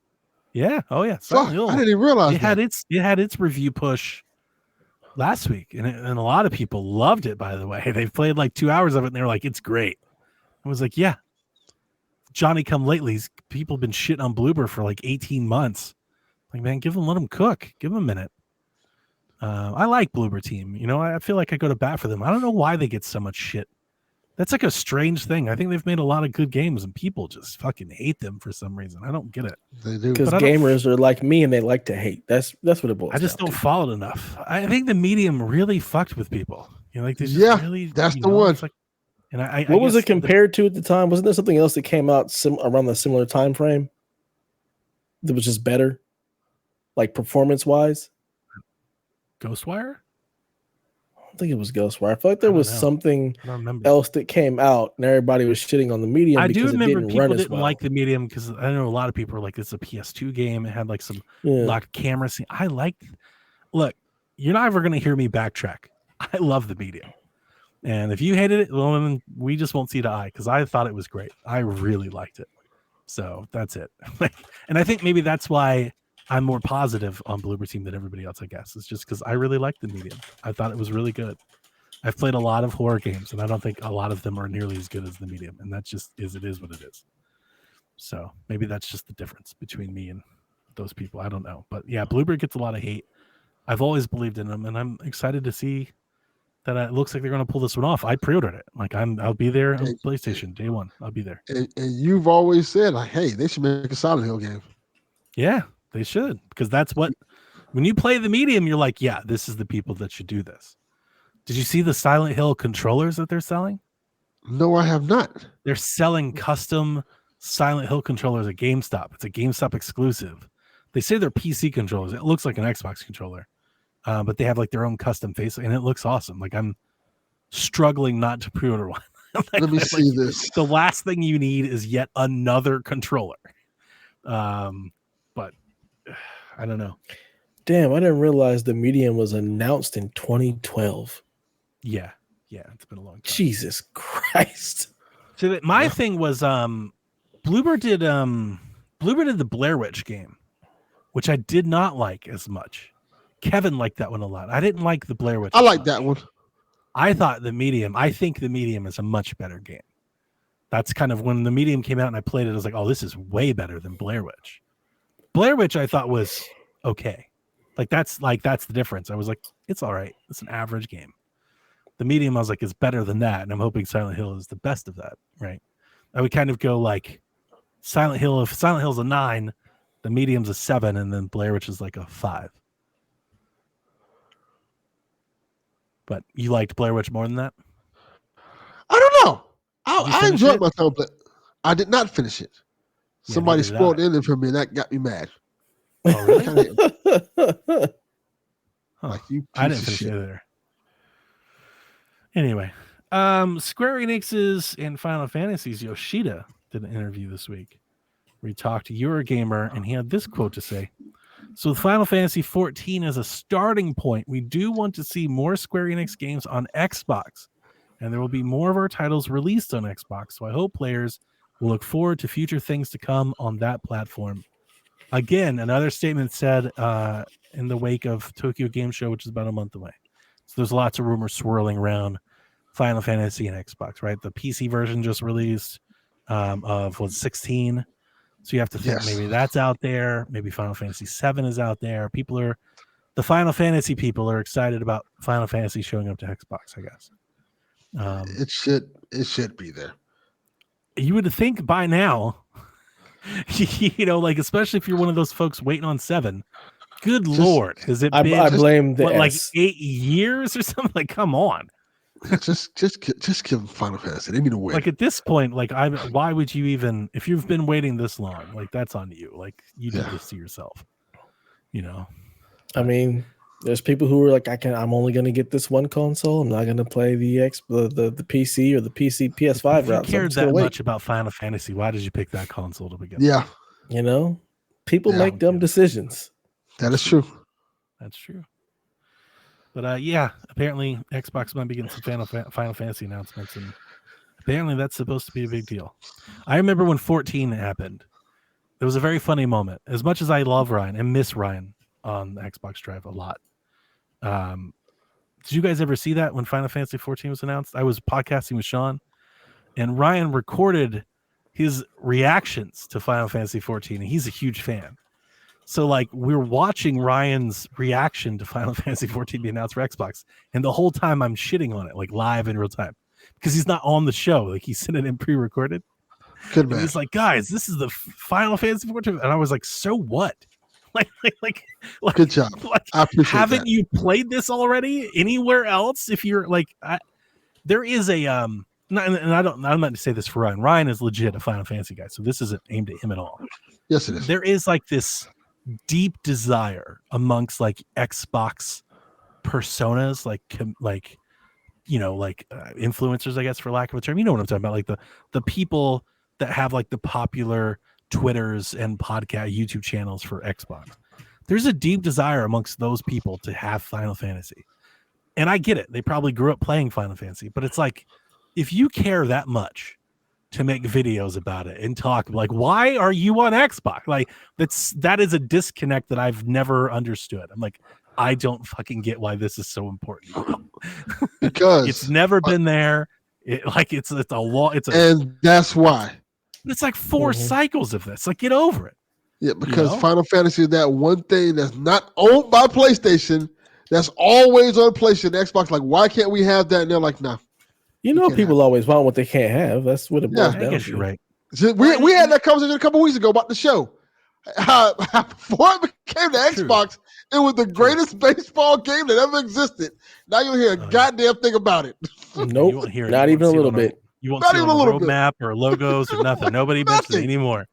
Yeah. Oh yeah. Fuck, I didn't even realize it had its review push last week, and a lot of people loved it. By the way, they played like 2 hours of it, and they were like, "It's great." I was like, "Yeah." Johnny come lately. People have been shitting on Bloober for like 18 months. Like, man, let them cook. Give them a minute. I like Bloober Team. I feel like I go to bat for them. I don't know why they get so much shit. That's like a strange thing. I think they've made a lot of good games, and people just fucking hate them for some reason. I don't get it. They do, because gamers are like me, and they like to hate. That's what it boils down to. I just don't follow it enough. I think the medium really fucked with people. They just really. That's the one. And I What was guess it compared to at the time? Wasn't there something else that came out around the similar time frame that was just better, like performance wise? Ghostwire? I don't think it was Ghostwire. I feel like there was something I don't remember else that came out, and everybody was shitting on the medium I do because it remember didn't people run as didn't well. like the medium because I know a lot of people were like, it's a PS2 game. It had like some locked camera scene. I like. Look, you're not ever going to hear me backtrack. I love the medium. And if you hated it, well, then we just won't see the eye because I thought it was great. I really liked it. So that's it. And I think maybe that's why I'm more positive on Bloober Team than everybody else, I guess. It's just because I really liked the medium. I thought it was really good. I've played a lot of horror games, and I don't think a lot of them are nearly as good as the medium. And that just is, it is what it is. So maybe that's just the difference between me and those people. I don't know. But yeah, Bloober gets a lot of hate. I've always believed in them, and I'm excited to see that it looks like they're going to pull this one off. I pre-ordered it. Like I'll be there on PlayStation day one. I'll be there. And you've always said, like, hey, they should make a Silent Hill game. Yeah, they should, because that's what, when you play the medium, you're like, yeah, this is the people that should do this. Did you see the Silent Hill controllers that they're selling? No, I have not. They're selling custom Silent Hill controllers at GameStop. It's a GameStop exclusive. They say they're PC controllers. It looks like an Xbox controller, but they have like their own custom face, and it looks awesome. Like I'm struggling not to pre-order one. Let me see this. The last thing you need is yet another controller. But I don't know. Damn, I didn't realize the medium was announced in 2012. Yeah, it's been a long time. Jesus Christ. So my thing was Bloober did the Blair Witch game, which I did not like as much. Kevin liked that one a lot. I didn't like the Blair Witch. I like that one. I think the medium is a much better game. That's kind of when the medium came out and I played it, I was like, oh, this is way better than Blair Witch. Blair Witch I thought was okay. That's the difference. I was like, it's all right. It's an average game. The medium, I was like, is better than that. And I'm hoping Silent Hill is the best of that, right? I would kind of go like Silent Hill. If Silent Hill's a 9, the medium's a 7, and then Blair Witch is like a 5. But you liked Blair Witch more than that? I don't know. I enjoyed my time, but I did not finish it. Yeah, Somebody spoiled the ending for me, and that got me mad. Oh, really? Like you, I didn't finish it either. Anyway, Square Enix's and Final Fantasy's Yoshida did an interview this week where he talked to Eurogamer, and he had this quote to say. So with Final Fantasy 14 as a starting point, we do want to see more Square Enix games on Xbox, and there will be more of our titles released on Xbox. So I hope players will look forward to future things to come on that platform. Again, another statement said in the wake of Tokyo Game Show, which is about a month away. So there's lots of rumors swirling around Final Fantasy and Xbox, right? The PC version just released of 16. So you have to think maybe that's out there. Maybe Final Fantasy 7 is out there. The Final Fantasy people are excited about Final Fantasy showing up to Xbox, I guess. It should be there. You would think by now, especially if you're one of those folks waiting on 7. Good Lord, has it been? I blame the like 8 years or something? Like, come on. Just give them Final Fantasy. They need to win. Like at this point, why would you even, if you've been waiting this long, like that's on you. Like you did this to yourself. I mean, there's people who are like, I'm only going to get this one console. I'm not going to play the PC or the PS5 route. If you cared that much about Final Fantasy, why did you pick that console to begin with? Yeah. People make dumb decisions. That is true. That's true. But apparently Xbox might be getting some Final Fantasy announcements, and apparently that's supposed to be a big deal. I remember when 14 happened. There was a very funny moment. As much as I love Ryan and miss Ryan on the Xbox Drive a lot. Did you guys ever see that when Final Fantasy 14 was announced? I was podcasting with Sean, and Ryan recorded his reactions to Final Fantasy 14, and he's a huge fan. So we're watching Ryan's reaction to Final Fantasy 14 be announced for Xbox, and the whole time I'm shitting on it, live in real time, because he's not on the show. He's sending it in pre-recorded. Good man. He's like, guys, this is the Final Fantasy 14, and I was like, so what? Good job. I appreciate haven't you that. played this already anywhere else? If you're there is a and I'm not to say this for Ryan. Ryan is legit a Final Fantasy guy, so this isn't aimed at him at all. Yes, it is. There is like this deep desire amongst like Xbox personas, like influencers, I guess, for lack of a term. You know what I'm talking about? Like the people that have like the popular Twitters and podcast YouTube channels for Xbox. There's a deep desire amongst those people to have Final Fantasy. And I get it. They probably grew up playing Final Fantasy, but it's like, if you care that much to make videos about it and talk, like, why are you on Xbox? Like, that is a disconnect that I've never understood. I'm like, I don't fucking get why this is so important. Because it's never been there. It's and that's why. It's like 4 cycles of this. Like, get over it. Yeah, because Final Fantasy is that one thing that's not owned by PlayStation, that's always on PlayStation, Xbox. Like, why can't we have that? And they're like, no. You know, people always want what they can't have. That's what it boils down I guess to. you're right. We had that conversation a couple weeks ago about the show. Before it became the Xbox, it was the greatest baseball game that ever existed. Now you'll hear a goddamn thing about it. Nope, won't hear it. not even a little bit. You won't see it on a roadmap or logos or nothing. Nobody mentions it anymore.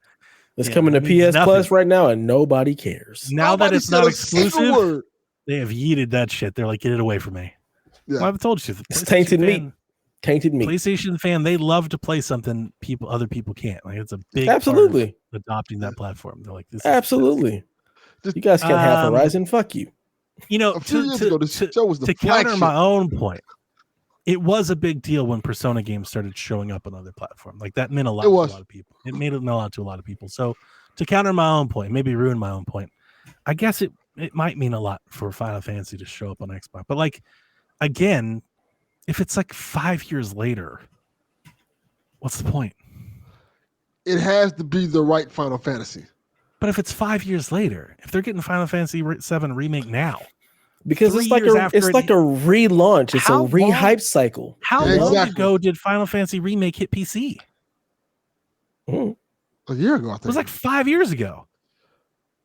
It's coming to PS Plus right now, and nobody cares. Now that it's not exclusive, they have yeeted that shit. They're like, get it away from me. Yeah. Well, I've told you. It's tainted meat. Tainted meat. PlayStation fan, they love to play something other people can't. Like, it's a big absolutely part of adopting that platform. They're like, this absolutely. You guys can't have Horizon. Fuck you. You know, to counter my own point, it was a big deal when Persona games started showing up on other platforms. Like, that meant a lot to a lot of people. It made it mean a lot to a lot of people. So to counter my own point, maybe ruin my own point, I guess it might mean a lot for Final Fantasy to show up on Xbox. But like, again, if it's like 5 years later, what's the point? It has to be the right Final Fantasy. But if it's 5 years later, if they're getting Final Fantasy VII remake now, because it's like a relaunch, it's a rehype cycle. How long ago did Final Fantasy remake hit PC? A year ago, I think. It was like 5 years ago.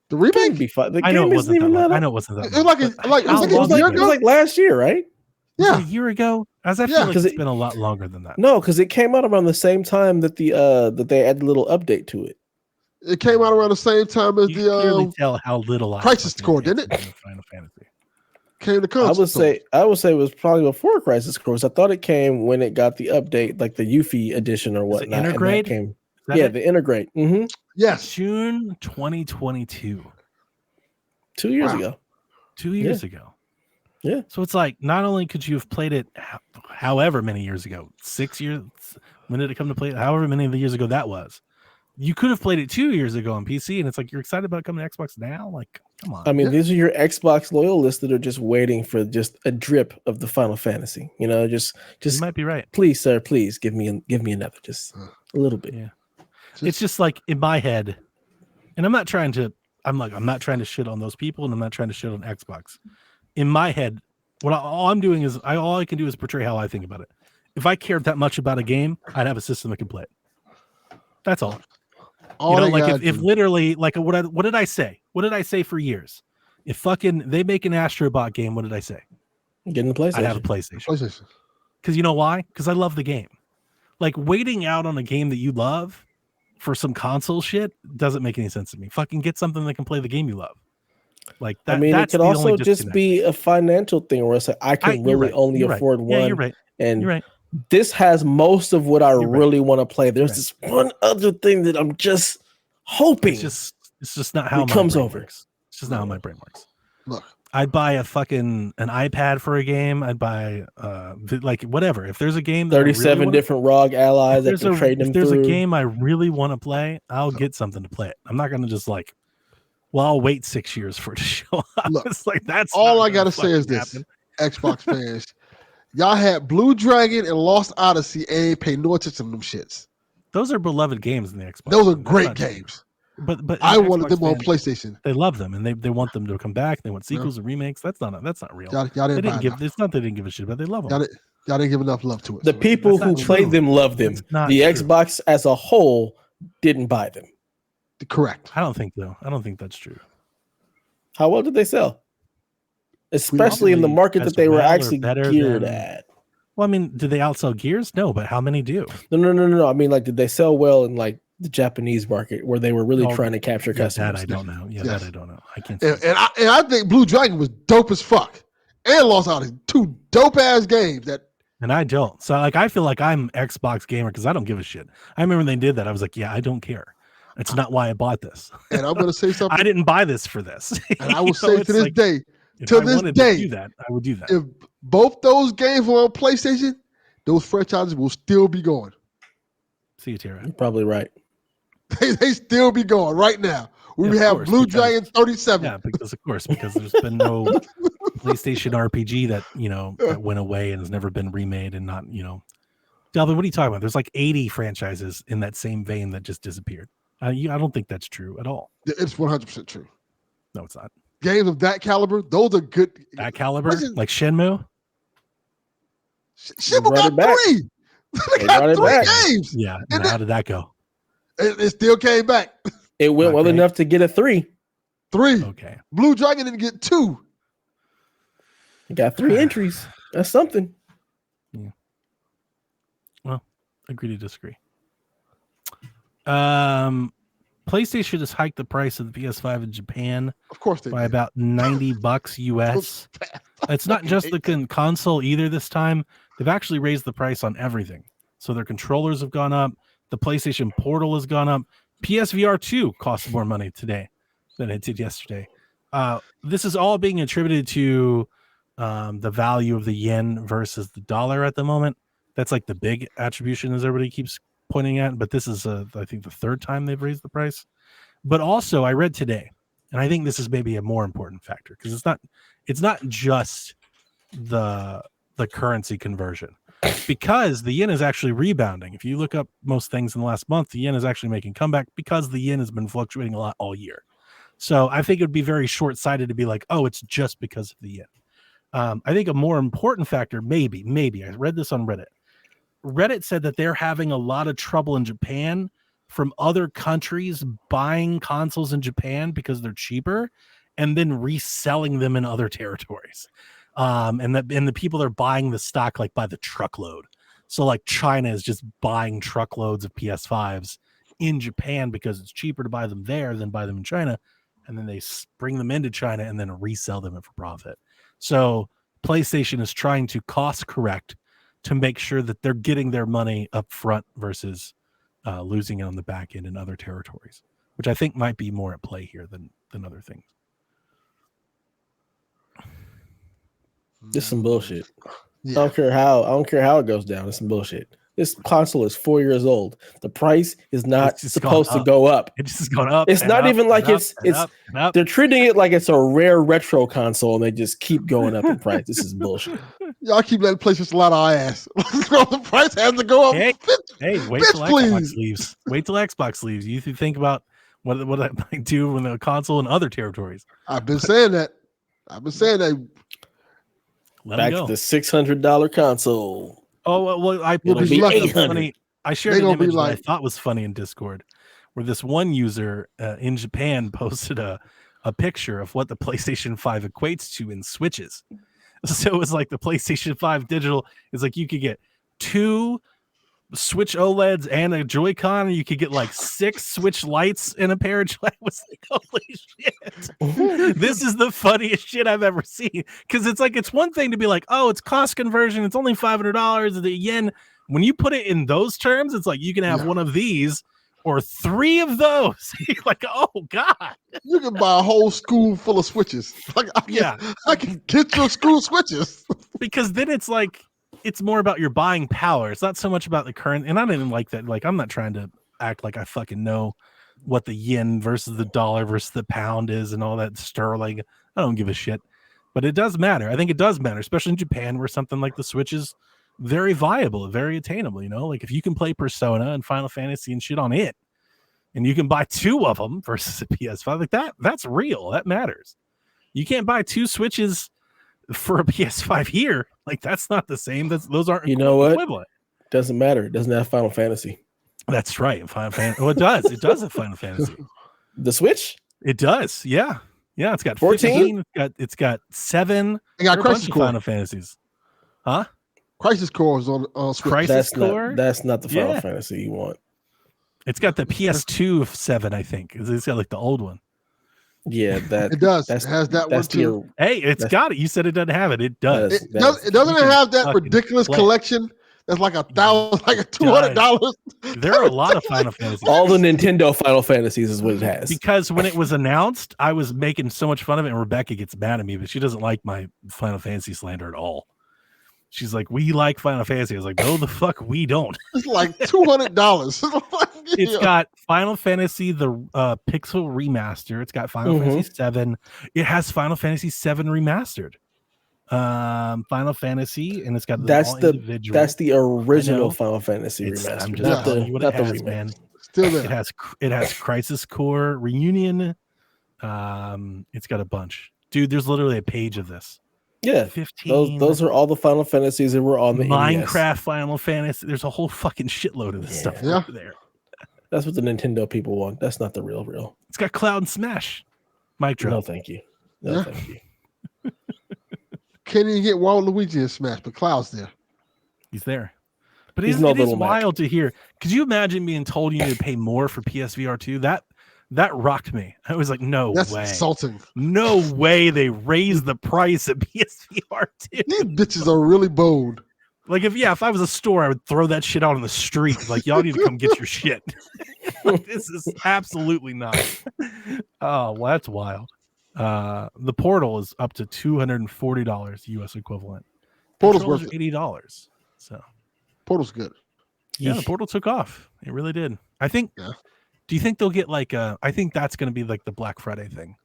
The remake? I know it wasn't that long. I know it wasn't that long. It was like last year, right? Yeah, a year ago. I feel like it's been a lot longer than that. No, because it came out around the same time that that they added a little update to it. It came out around the same time as you clearly tell how little Crisis Core, didn't it? Final Fantasy came to console. I would say it was probably before Crisis Core. I thought it came when it got the update, like the Yuffie edition or whatnot. Intergrade? The Intergrade. Mm-hmm. Yes, June 2022. 2 years ago. 2 years ago. Yeah. So it's like, not only could you have played it however many years ago, 6 years, when did it come to play? However many of the years ago that was. You could have played it 2 years ago on PC, and it's like, you're excited about it coming to Xbox now? Like, come on. I mean, these are your Xbox loyalists that are just waiting for just a drip of the Final Fantasy. You know, just you might be right. Please, sir, please give me another, just a little bit. Yeah. It's just like in my head, and I'm not trying to shit on those people, and I'm not trying to shit on Xbox. In my head, all I'm doing is all I can do is portray how I think about it. If I cared that much about a game, I'd have a system that can play it. That's all. If literally, like, what did I say? What did I say for years? If fucking they make an Astrobot game, what did I say? Get in the PlayStation. I'd have a PlayStation. Because you know why? Because I love the game. Like, waiting out on a game that you love for some console shit doesn't make any sense to me. Fucking get something that can play the game you love. Like that. I mean, it could also just be a financial thing where it's like, I can only afford one. Yeah, you're right. And you're right. This has most of what I really want to play. There's this one other thing that I'm just hoping. It's just not how it comes over. Works. It's just not how my brain works. Look, I'd buy an iPad for a game. I'd buy like whatever. If there's a game, 37 different ROG allies that can trade them through. If there's a game I really want to play, I'll get something to play it. I'm not gonna just like, well, I'll wait 6 years for it to show up. Look, it's like that's all I gotta say is this: Xbox fans, y'all had Blue Dragon and Lost Odyssey and ain't pay no attention to them shits. Those are beloved games in the Xbox. Those are great games. But I wanted them on PlayStation. They love them and they want them to come back. They want sequels and remakes. That's not real. Y'all didn't give. It's not they didn't give a shit, but they love them. Y'all didn't give enough love to it. The people who played them love them. The Xbox as a whole didn't buy them. Correct. I don't think though. I don't think that's true. How well did they sell? Especially in the market that they were actually geared at. Well, I mean, do they outsell Gears? No, but how many do? No. I mean, like, did they sell well in like the Japanese market where they were really Oh, trying to capture customers? That I don't know. Yeah, Yes. that I don't know. I can't. And I think Blue Dragon was dope as fuck. And Lost Outlaws, 2 dope ass games that. And I don't. So like, I feel like I'm Xbox gamer because I don't give a shit. I remember when they did that. I was like, yeah, I don't care. It's not why I bought this. And I'm gonna say something. I didn't buy this for this. And I will say to this like, day, if to I this wanted day, to do that, I would do that. if both those games were on PlayStation, those franchises will still be going. See you, Tara. You're probably right. They still be going right now. We Yeah, of have course, Blue because- Dragon 37. Yeah, because there's been no PlayStation RPG that that went away and has never been remade and not Delvin, what are you talking about? There's like 80 franchises in that same vein that just disappeared. I don't think that's true at all. It's 100% true. No, it's not. Games of that caliber, those are good. That caliber, like Shenmue. Shenmue brought got it back. 3. They brought got it 3 back. games. Yeah. And How did that go? It still came back. It went well Okay. enough to get a 3. 3. Okay. Blue Dragon didn't get 2. You got 3 entries. That's something. Agree to disagree. PlayStation has hiked the price of the PS5 in Japan Of course they by did. about $90 US. It's not just the console either this time. They've actually raised the price on everything. So their controllers have gone up. The PlayStation Portal has gone up. PSVR 2 costs more money today than it did yesterday. This is all being attributed to the value of the yen versus the dollar at the moment. That's like the big attribution, as everybody keeps pointing at. But this is, I think, the 3rd time they've raised the price. But also, I read today, and I think this is maybe a more important factor because it's not just the currency conversion, because the yen is actually rebounding. If you look up most things in the last month, the yen is actually making comeback because the yen has been fluctuating a lot all year. So I think it would be very short-sighted to be like, oh, it's just because of the yen. I think a more important factor, maybe, I read this on Reddit. Reddit said that they're having a lot of trouble in Japan from other countries buying consoles in Japan because they're cheaper and then reselling them in other territories. And the people are buying the stock like by the truckload. So like China is just buying truckloads of PS5s in Japan because it's cheaper to buy them there than buy them in China. And then they bring them into China and then resell them for profit. So PlayStation is trying to cost correct to make sure that they're getting their money up front versus losing it on the back end in other territories, which I think might be more at play here than other things. This is some bullshit. Yeah. I don't care how it goes down. It's some bullshit. This console is 4 years old. The price is not It's just supposed gone to up. go up. It's just going up. It's and not up even like and it's up and up and up. they're treating it like it's a rare retro console and they just keep going up in price. This is bullshit. Y'all keep letting PlayStation slide our ass. The price has to go up. Hey, wait Bitch, till Xbox please. leaves. Wait till Xbox leaves. You think about what that might do when the console in other territories. I've been saying that. Let Back them to go. the $600 console. Oh well, I It'll be shared a 800. funny. I shared They an gonna be image that I like- thought was funny in Discord, where this one user in Japan posted a picture of what the PlayStation 5 equates to in switches. So it was like the PlayStation 5 digital is like you could get 2 Switch OLEDs and a Joy-Con, and you could get like 6 Switch lights in a pair of Joy. I was like, holy shit. This is the funniest shit I've ever seen. Because it's one thing to be like, oh, it's cost conversion, it's only $500, the yen. When you put it in those terms, it's like you can have one of these or 3 of those. You're like, oh God. You can buy a whole school full of switches. Like, I can get your school switches. Because then it's like it's more about your buying power. It's not so much about the current. And I didn't like that. Like, I'm not trying to act like I fucking know what the yen versus the dollar versus the pound is and all that sterling. I don't give a shit. But it does matter. I think it does matter, especially in Japan, where something like the Switch is very viable, very attainable. Like if you can play Persona and Final Fantasy and shit on it, and you can buy 2 of them versus a PS5, like that's real. That matters. You can't buy 2 Switches for a PS5 here. Like that's not the same. Those aren't equivalent. Doesn't matter. It doesn't have Final Fantasy. That's right. Final Fantasy. Well, it does. It does have Final Fantasy. The Switch? It does. Yeah. Yeah. It's got 14. 15. It's got 7. It got a Crisis bunch of Core. Final Fantasies. Huh? Crisis Core is on Switch. Crisis Core. That's not the Final Yeah. Fantasy you want. It's got the PS2 7, I think. It's got like the old one. Yeah, that It does. That's, It has that one that's too. Hey, it's That's- got it. You said it doesn't have it. It does. That is- It doesn't You can have that fucking ridiculous play it. collection. That's like $1,000, like $200. There are a lot of Final Fantasy. all the Nintendo Final Fantasies is what it has. Because when it was announced, I was making so much fun of it, and Rebecca gets mad at me, but she doesn't like my Final Fantasy slander at all. She's like, "We like Final Fantasy." I was like, "No, the fuck, we don't." It's like $200. It's got Final Fantasy the Pixel remaster. It's got Final Fantasy 7. It has Final Fantasy 7 remastered. Final Fantasy, and it's got That's all the individual. that's the original know. Final Fantasy remaster. I'm just Not telling the you what not it the has, remake. man. Still there. It has Crisis Core Reunion. It's got a bunch, dude. There's literally a page of this. Yeah, 15. those are all the Final Fantasies that were on the Minecraft NES. Final Fantasy. There's a whole fucking shitload of this stuff Yeah. over there. That's what the Nintendo people want. That's not the real. It's got Cloud and Smash. Mic drop. No, thank you. No, Yeah. thank you. Can't even get Waluigi in Smash, but Cloud's there. He's there. But He's it no is Little Mac. wild to hear. Could you imagine being told you need to pay more for PSVR 2? That rocked me. I was like, no That's way. insulting. No way they raised the price of PSVR 2. These bitches are really bold. Like if I was a store, I would throw that shit out on the street. Like, y'all need to come get your shit. This is absolutely not. Oh, well, that's wild. The Portal is up to $240 US equivalent. Portal's Controller's worth it. $80. So Portal's good. yeah, the Portal took off. It really did. I think. Yeah. Do you think they'll get like I think that's going to be like the Black Friday thing.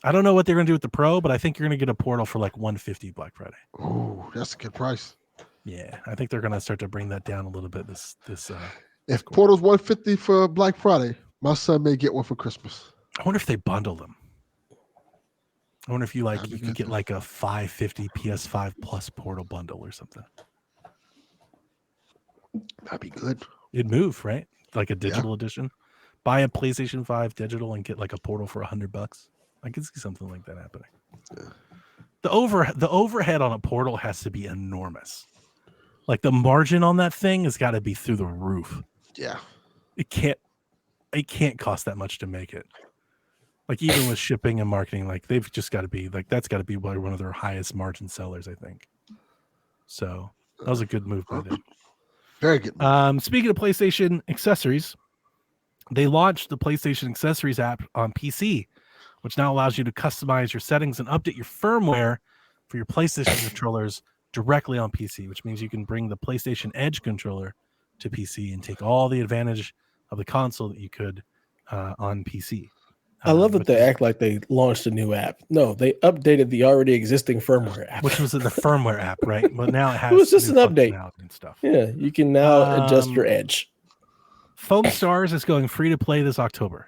I don't know what they're going to do with the Pro, but I think you're going to get a Portal for like $150 Black Friday. Oh, that's a good price. Yeah, I think they're going to start to bring that down a little bit. If Portal's $150 for Black Friday, my son may get one for Christmas. I wonder if they bundle them. I wonder if you That'd be can good get too. like a $550 PS5 plus Portal bundle or something. That'd be good. It'd move, right? Like a digital edition. Buy a PlayStation 5 digital and get like a Portal for $100. I can see something like that happening. Yeah. The overhead on a Portal has to be enormous. Like the margin on that thing has got to be through the roof. Yeah. It can't cost that much to make it. Like even with shipping and marketing, like they've just got to be like that's got to be one of their highest margin sellers, I think. So that was a good move by them. Very good. Speaking of PlayStation accessories, they launched the PlayStation Accessories app on PC, which now allows you to customize your settings and update your firmware for your PlayStation controllers directly on PC, which means you can bring the PlayStation Edge controller to PC and take all the advantage of the console that you could on PC. I love that which they is- act like they launched a new app. No, they updated the already existing firmware app. which was in the firmware app, right? But now it has was just new an update. functionality and stuff. Yeah, you can now adjust your edge. Foam Stars is going free to play this October.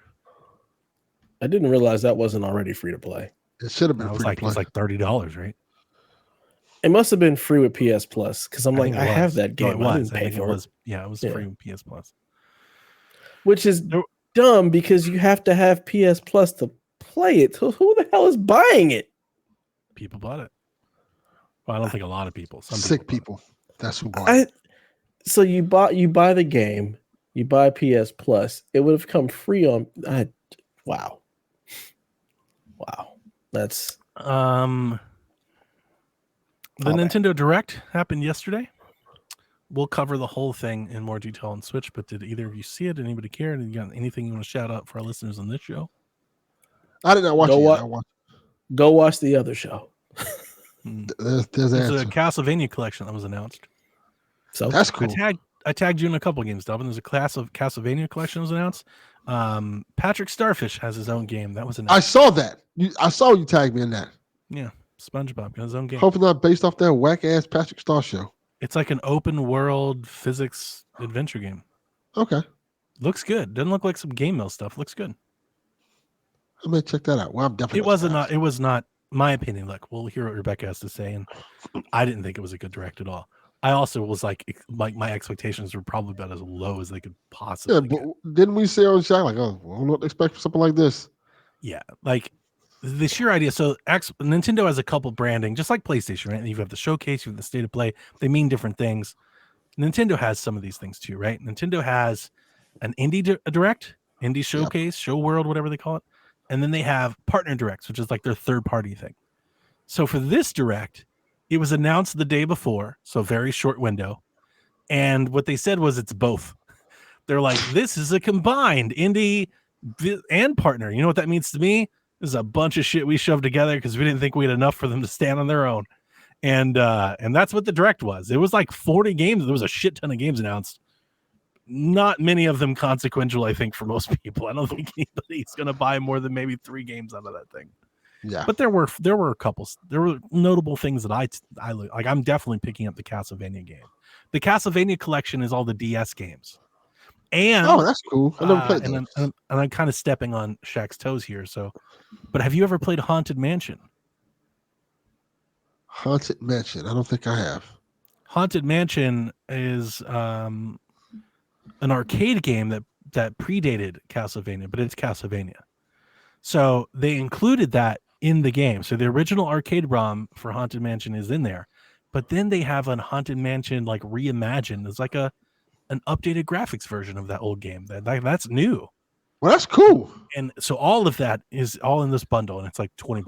I didn't realize that wasn't already free to play. It should have been It was free to like play. $30, right? It must have been free with PS Plus because I'm like, think I it have was. that No, game. it I was. didn't I pay think it for was. Yeah, it was Yeah. free with PS Plus. which is There- dumb because you have to have PS Plus to play it. So who the hell is buying it? People bought it. Well, I don't think a lot of people. Some Sick bought it. people. That's who bought it. So you buy the game, you buy PS Plus. It would have come free on. Wow, that's The Oh, man. Nintendo Direct happened yesterday. We'll cover the whole thing in more detail on Switch, but did either of you see it? Anybody care? Did you got anything you want to shout out for our listeners on this show? I did not watch Go it. wa- Yet. I watched. go watch the other show. There's There's an a answer. Castlevania collection that was announced. So That's cool. I tagged you in a couple games, Dublin. There's a class of Castlevania collection that was announced. Patrick Starfish has his own game. That was announced. I saw that. I saw you tag me in that. Yeah, SpongeBob got his own game. Hopefully not based off that whack ass Patrick Star show. It's like an open world physics adventure game. Okay. Looks good. Doesn't look like some game mill stuff. Looks good. I'm gonna check that out. Well, I'm definitely. It was not my opinion. Like, we'll hear what Rebecca has to say, and I didn't think it was a good direct at all. I also was like my expectations were probably about as low as they could Yeah, possibly but get. didn't we say on Shaq like, oh, I don't know what to expect for something like this? Yeah, like the sheer idea. So Nintendo has a couple branding, just like PlayStation, right? You have the showcase, you have the state of play. They mean different things. Nintendo has some of these things too, right? Nintendo has an indie direct, indie showcase, show world, whatever they call it. And then they have partner directs, which is like their third party thing. So for this direct, it was announced the day before, so very short window. And what they said was it's both. They're like, this is a combined indie and partner. You know what that means to me? This is a bunch of shit we shoved together because we didn't think we had enough for them to stand on their own. And that's what the direct was. It was like 40 games. There was a shit ton of games announced. Not many of them consequential, I think, for most people. I don't think anybody's going to buy more than maybe 3 games out of that thing. Yeah. But there were a couple. There were notable things that I like. I'm definitely picking up the Castlevania game. The Castlevania collection is all the DS games. And that's cool. I never played that. And I'm kind of stepping on Shaq's toes here. So, but have you ever played Haunted Mansion? Haunted Mansion. I don't think I have. Haunted Mansion is an arcade game that predated Castlevania, but it's Castlevania. So they included that in the game. So the original arcade ROM for Haunted Mansion is in there, but then they have a Haunted Mansion like reimagined. It's like an updated graphics version of that old game. That's new. Well, that's cool. And so all of that is all in this bundle, and it's like $20.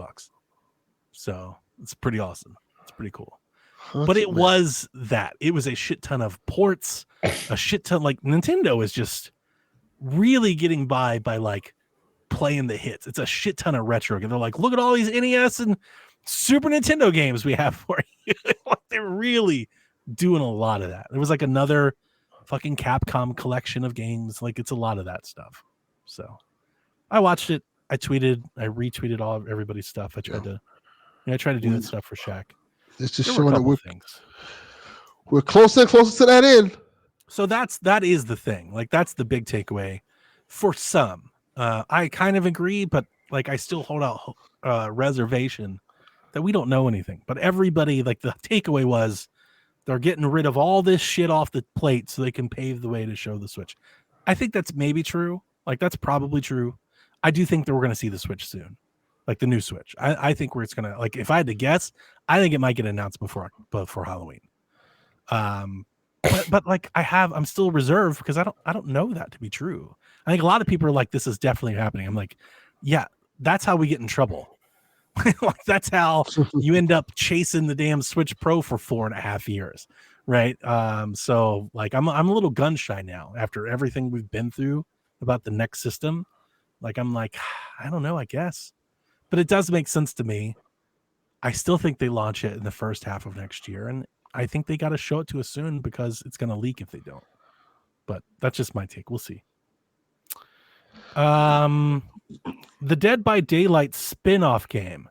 So it's pretty awesome. It's pretty cool. But it was that. It was a shit ton of ports, a shit ton. Like Nintendo is just really getting by like playing the hits. It's a shit ton of retro. And they're like, look at all these NES and Super Nintendo games we have for you. Like they're really doing a lot of that. There was like another fucking Capcom collection of games. Like it's a lot of that stuff. So I watched it. I tweeted. I retweeted all of everybody's stuff. I tried to do that stuff for Shaq. It's just There showing that things. We're closer and closer to that end. So that is the thing. Like that's the big takeaway for some. I kind of agree, but like I still hold out reservation that we don't know anything. But everybody, like the takeaway was they're getting rid of all this shit off the plate so they can pave the way to show the Switch. I think that's maybe true. Like that's probably true. I do think that we're going to see the Switch soon, like the new Switch. I think where it's going to, like, if I had to guess, I think it might get announced before Halloween. But like I'm still reserved because I don't know that to be true. I think a lot of people are like, this is definitely happening. I'm like, yeah, that's how we get in trouble. Like that's how you end up chasing the damn Switch Pro for 4.5 years, right? So like I'm a little gun shy now after everything we've been through about the next system. Like I'm like, I don't know, I guess, but it does make sense to me. I still think they launch it in the first half of next year, and I think they got to show it to us soon because it's going to leak if they don't. But that's just my take. We'll see. The Dead by Daylight spin-off game,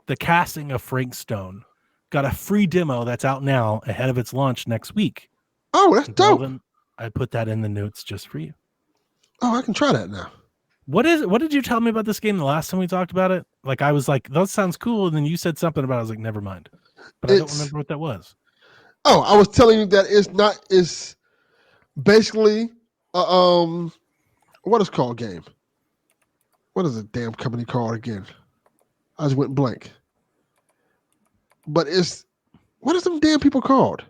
The Casting of Frank Stone, got a free demo that's out now ahead of its launch next week. Oh, that's dope. I put that in the notes just for you. Oh, I can try that now. What did you tell me about this game the last time we talked about it? Like I was like, that sounds cool, and then you said something about it. I was like, never mind. But I don't remember what that was. Oh, I was telling you that it's basically what is called game? What is the damn company called again? I just went blank. But what is them damn people called?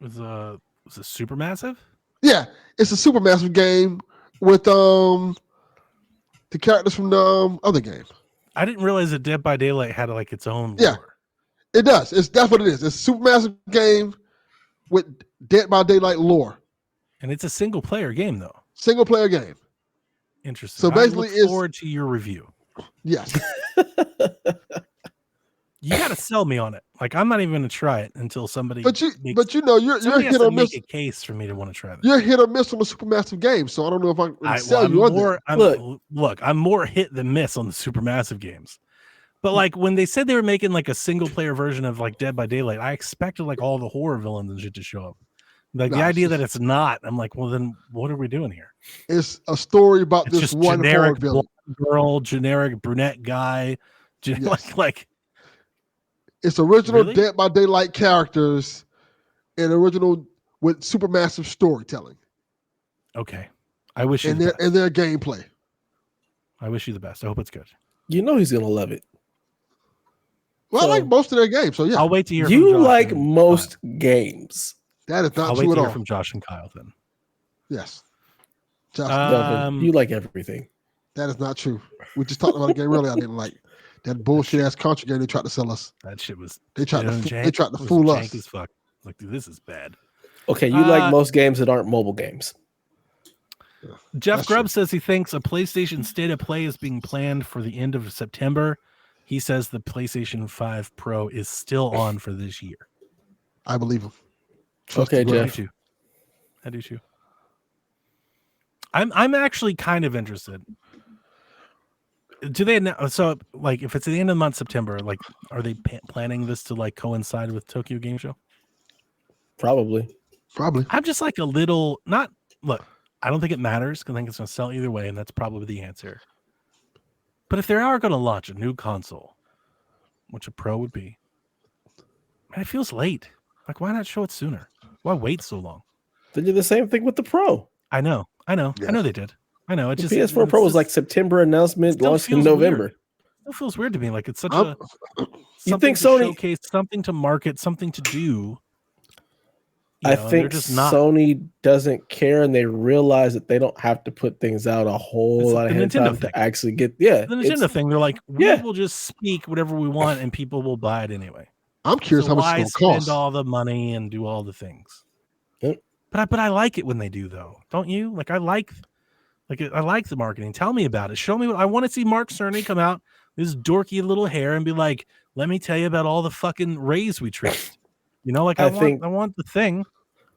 Was it Supermassive? Yeah, it's a Supermassive game with the characters from the other game. I didn't realize that Dead by Daylight had like its own Yeah, lore. It does. That's what it is. It's a Supermassive game with Dead by Daylight lore. And it's a single player game though. Single player game. Interesting. So basically, I look forward to your review. Yes. You got to sell me on it. Like I'm not even going to try it until somebody. But you're hit or miss. Make a case for me to want to try that. You're hit or miss on the Supermassive game, so I don't know if I can sell you on that. Look, I'm more hit than miss on the Supermassive games. But like when they said they were making like a single player version of like Dead by Daylight, I expected like all the horror villains and shit to show up. Like the idea that it's not, I'm like, well then what are we doing here? It's a story about it's this one generic horror villain. Girl, generic brunette guy, like. It's original Really? Dead by Daylight characters and original with Supermassive storytelling. Okay. I wish you and their gameplay. I wish you the best. I hope it's good. You know he's gonna love it. Well, I So- like most of their games, so yeah. I'll wait to hear from You Josh like and most games. That is Kyle. not I'll wait true to at hear all. from Josh and Kyle then. Yes. Josh, Delvin, you like everything. that is not true. We just talked about a game earlier I didn't like. That bullshit ass country game they tried to sell us. That shit was They tried to it was fool jank us. as fuck. Like, dude, this is bad. Okay, you like most games that aren't mobile games. Jeff That's Grubb true. says he thinks a PlayStation State of Play is being planned for the end of September. He says the PlayStation 5 Pro is still on for this year. I believe him. Trust Okay, the Grubb. Jeff. I do too. I'm actually kind of interested. Do they so like if it's at the end of the month September, like are they planning this to like coincide with Tokyo Game Show? Probably. I'm just like a little not look. I don't think it matters because I think it's going to sell either way, and that's probably the answer. But if they are going to launch a new console, which a Pro would be, man, it feels late. Like, why not show it sooner? Why wait so long? They did the same thing with the Pro. I know Yes. they did. I know. It The just PS4 Pro was like September announcement, still launched in feels November. weird. Still feels weird to me. Like it's such I'm- a You think something to Sony- showcase, something to market, something to do. I and they're think just not. Sony doesn't care, and they realize that they don't have to put things out a whole It's lot the ahead of Nintendo time thing. to actually get. Yeah, The it's- Nintendo thing, they're like, we Yeah. will just speak whatever we want, and people will buy it anyway. I'm curious So how much why it's going to spend cost. all the money and do all the things? Yep. But I like it when they do though, don't you? Like I like the marketing. Tell me about it. Show me what I want to see. Mark Cerny come out, his dorky little hair, and be like, "Let me tell you about all the fucking rays we tripped." You know, like I want the thing.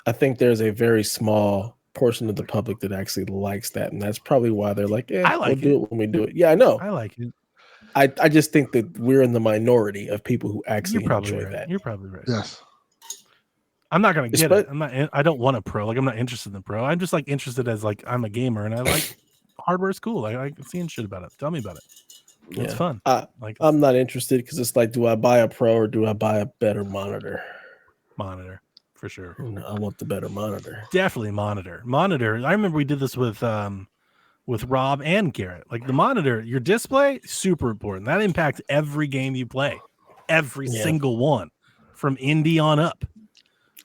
I think there's a very small portion of the public that actually likes that, and that's probably why they're like, I like we'll do it when we do it. Yeah, I know. I like it. I just think that we're in the minority of people who actually You're probably enjoy right. that. You're probably right. Yes. I'm not gonna get it. Espe- I don't want a Pro. Like I'm not interested in the Pro. I'm just like interested as like I'm a gamer and I like hardware is cool. I like seeing shit about it. Tell me about it. It's Yeah. fun. Like I'm not interested because it's like, do I buy a Pro or do I buy a better monitor? monitor for sure. No, I want the better monitor. Definitely monitor. I remember we did this with Rob and Garrett. Like the monitor, your display, super important. That impacts every game you play, every single one, from indie on up.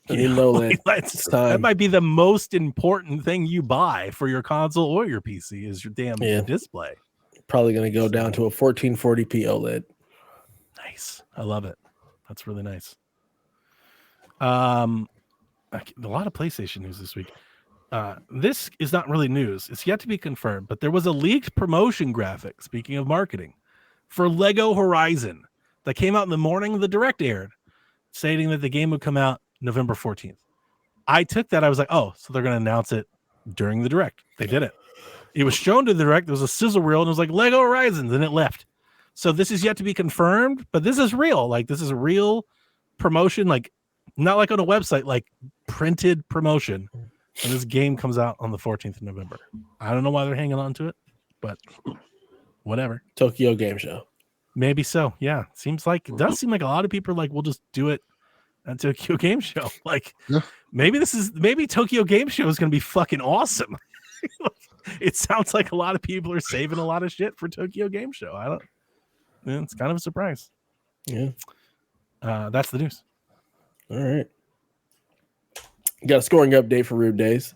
And you know that That's- it's time. that might be the most important thing you buy for your console or your PC is your damn display. Probably going to go down to a 1440p OLED. Nice. I love it. That's really nice. A lot of PlayStation news this week. This is not really news. It's yet to be confirmed, but there was a leaked promotion graphic, speaking of marketing, for Lego Horizon that came out in the morning the Direct aired, stating that the game would come out November 14th. I took that. I was like, oh, so they're going to announce it during the Direct. They did it. It was shown to the Direct. There was a sizzle reel, and it was like Lego Horizons, and it left. So this is yet to be confirmed, but this is real. Like, this is a real promotion, like, not like on a website, like printed promotion. And this game comes out on the 14th of November. I don't know why they're hanging on to it, but whatever. Tokyo Game Show. Maybe so. Yeah. It does seem like a lot of people are like, we'll just do it at Tokyo Game Show. Like, maybe Tokyo Game Show is going to be fucking awesome. It sounds like a lot of people are saving a lot of shit for Tokyo Game Show. It's kind of a surprise. Yeah. That's the news. All right. Got a scoring update for Rude Days.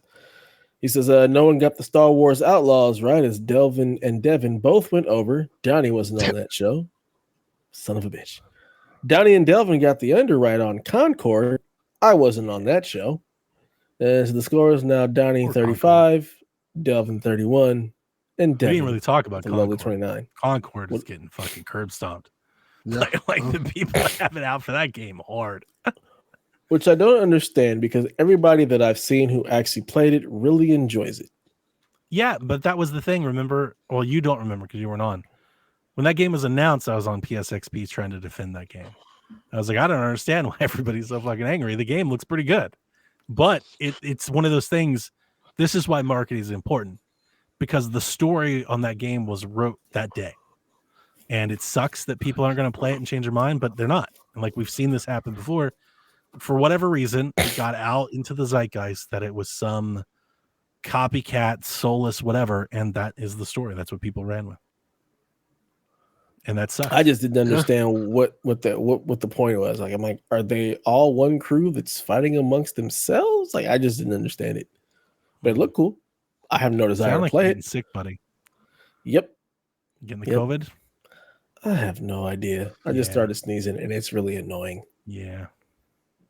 He says, no one got the Star Wars Outlaws right as Delvin and Devin both went over. Downey wasn't on that show. Son of a bitch. Downey and Delvin got the under right on Concord. I wasn't on that show. And so the score is now Downey 35, Delvin 31, and Devin. We didn't really talk about the lovely Concord. 29. Concord is getting fucking curb stomped. Yeah. Like the people have it out for that game hard. Which I don't understand because everybody that I've seen who actually played it really enjoys it. Yeah, but that was the thing. Remember? Well, you don't remember because you weren't on. When that game was announced, I was on PSXP trying to defend that game. I was like, I don't understand why everybody's so fucking angry. The game looks pretty good. But it's one of those things. This is why marketing is important. Because the story on that game was wrote that day. And it sucks that people aren't going to play it and change their mind, but they're not. And like we've seen this happen before. For whatever reason, it got out into the zeitgeist that it was some copycat, soulless, whatever, and that is the story. That's what people ran with. and that sucks. I just didn't understand what the point was. Like, I'm like, are they all one crew that's fighting amongst themselves? Like, I just didn't understand it. But it looked cool. I have no desire Sound to like play you're it. getting sick, buddy. Yep. Getting the COVID. I have no idea. I just started sneezing, and it's really annoying. Yeah.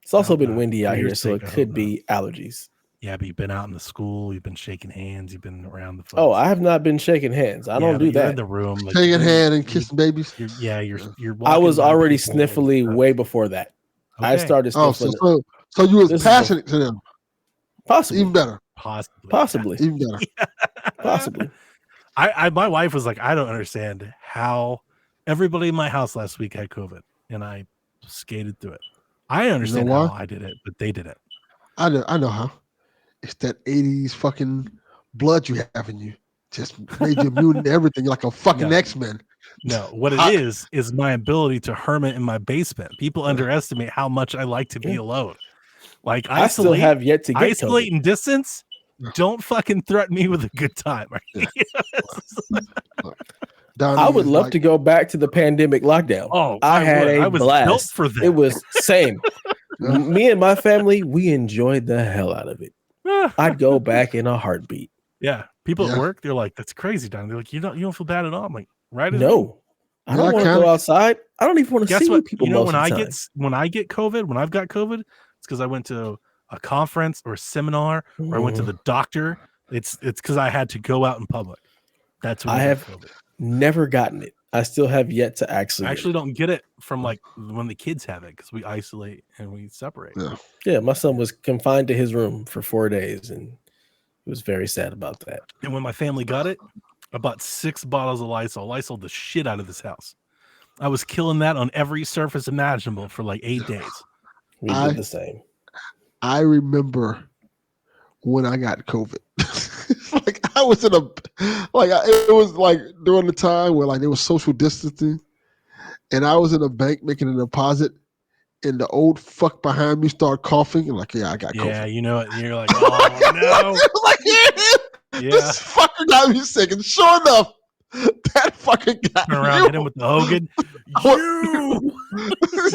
It's also been windy out here, so sake, it could be allergies. Yeah, but you've been out in the school. You've been shaking hands. You've been around the folks. Oh, I have not been shaking hands. I don't do you're that. in the room, like, shaking hand and kissing babies. You're walking. I was by already people sniffly and stuff. way before that. Okay. I started sniffling. So you was This is passionate to them. Possibly. Even better. Possibly. Even better. Possibly. My wife was like, I don't understand how everybody in my house last week had COVID, and I skated through it. I understand how I did it, but they didn't. I know how. It's that 80s fucking blood you have in you. Just made you immune to everything. You're like a fucking X-Men. No, what it is my ability to hermit in my basement. People underestimate how much I like to be alone. Like, I still have yet to get isolate COVID. and distance. Don't fucking threaten me with a good time. I would love to go back to the pandemic lockdown. Oh, I had a I was blast. built for that. It was same. Me and my family, we enjoyed the hell out of it. I'd go back in a heartbeat. Yeah, people at work, they're like, "That's crazy, Don." They're like, "You don't feel bad at all." I'm like, "Right?" No, I don't want to go outside. I don't even want to see people. You know, when I get COVID, when I've got COVID, it's because I went to a conference or a seminar, or I went to the doctor. It's because I had to go out in public. That's when I have COVID. Never gotten it. I still have yet to actually. I actually don't get it from like when the kids have it because we isolate and we separate. Yeah, my son was confined to his room for 4 days, and he was very sad about that. And when my family got it, I bought 6 bottles of Lysol. Lysol the shit out of this house. I was killing that on every surface imaginable for like 8 days. We did the same. I remember when I got COVID. Like I was in it was like during the time where like there was social distancing, and I was in a bank making a deposit, and the old fuck behind me started coughing, and like, yeah, I got COVID. Yeah, you know it. And you're like, oh no. Like, this fucker got me sick, and sure enough, that fucking guy turn around, hit him with the Hogan.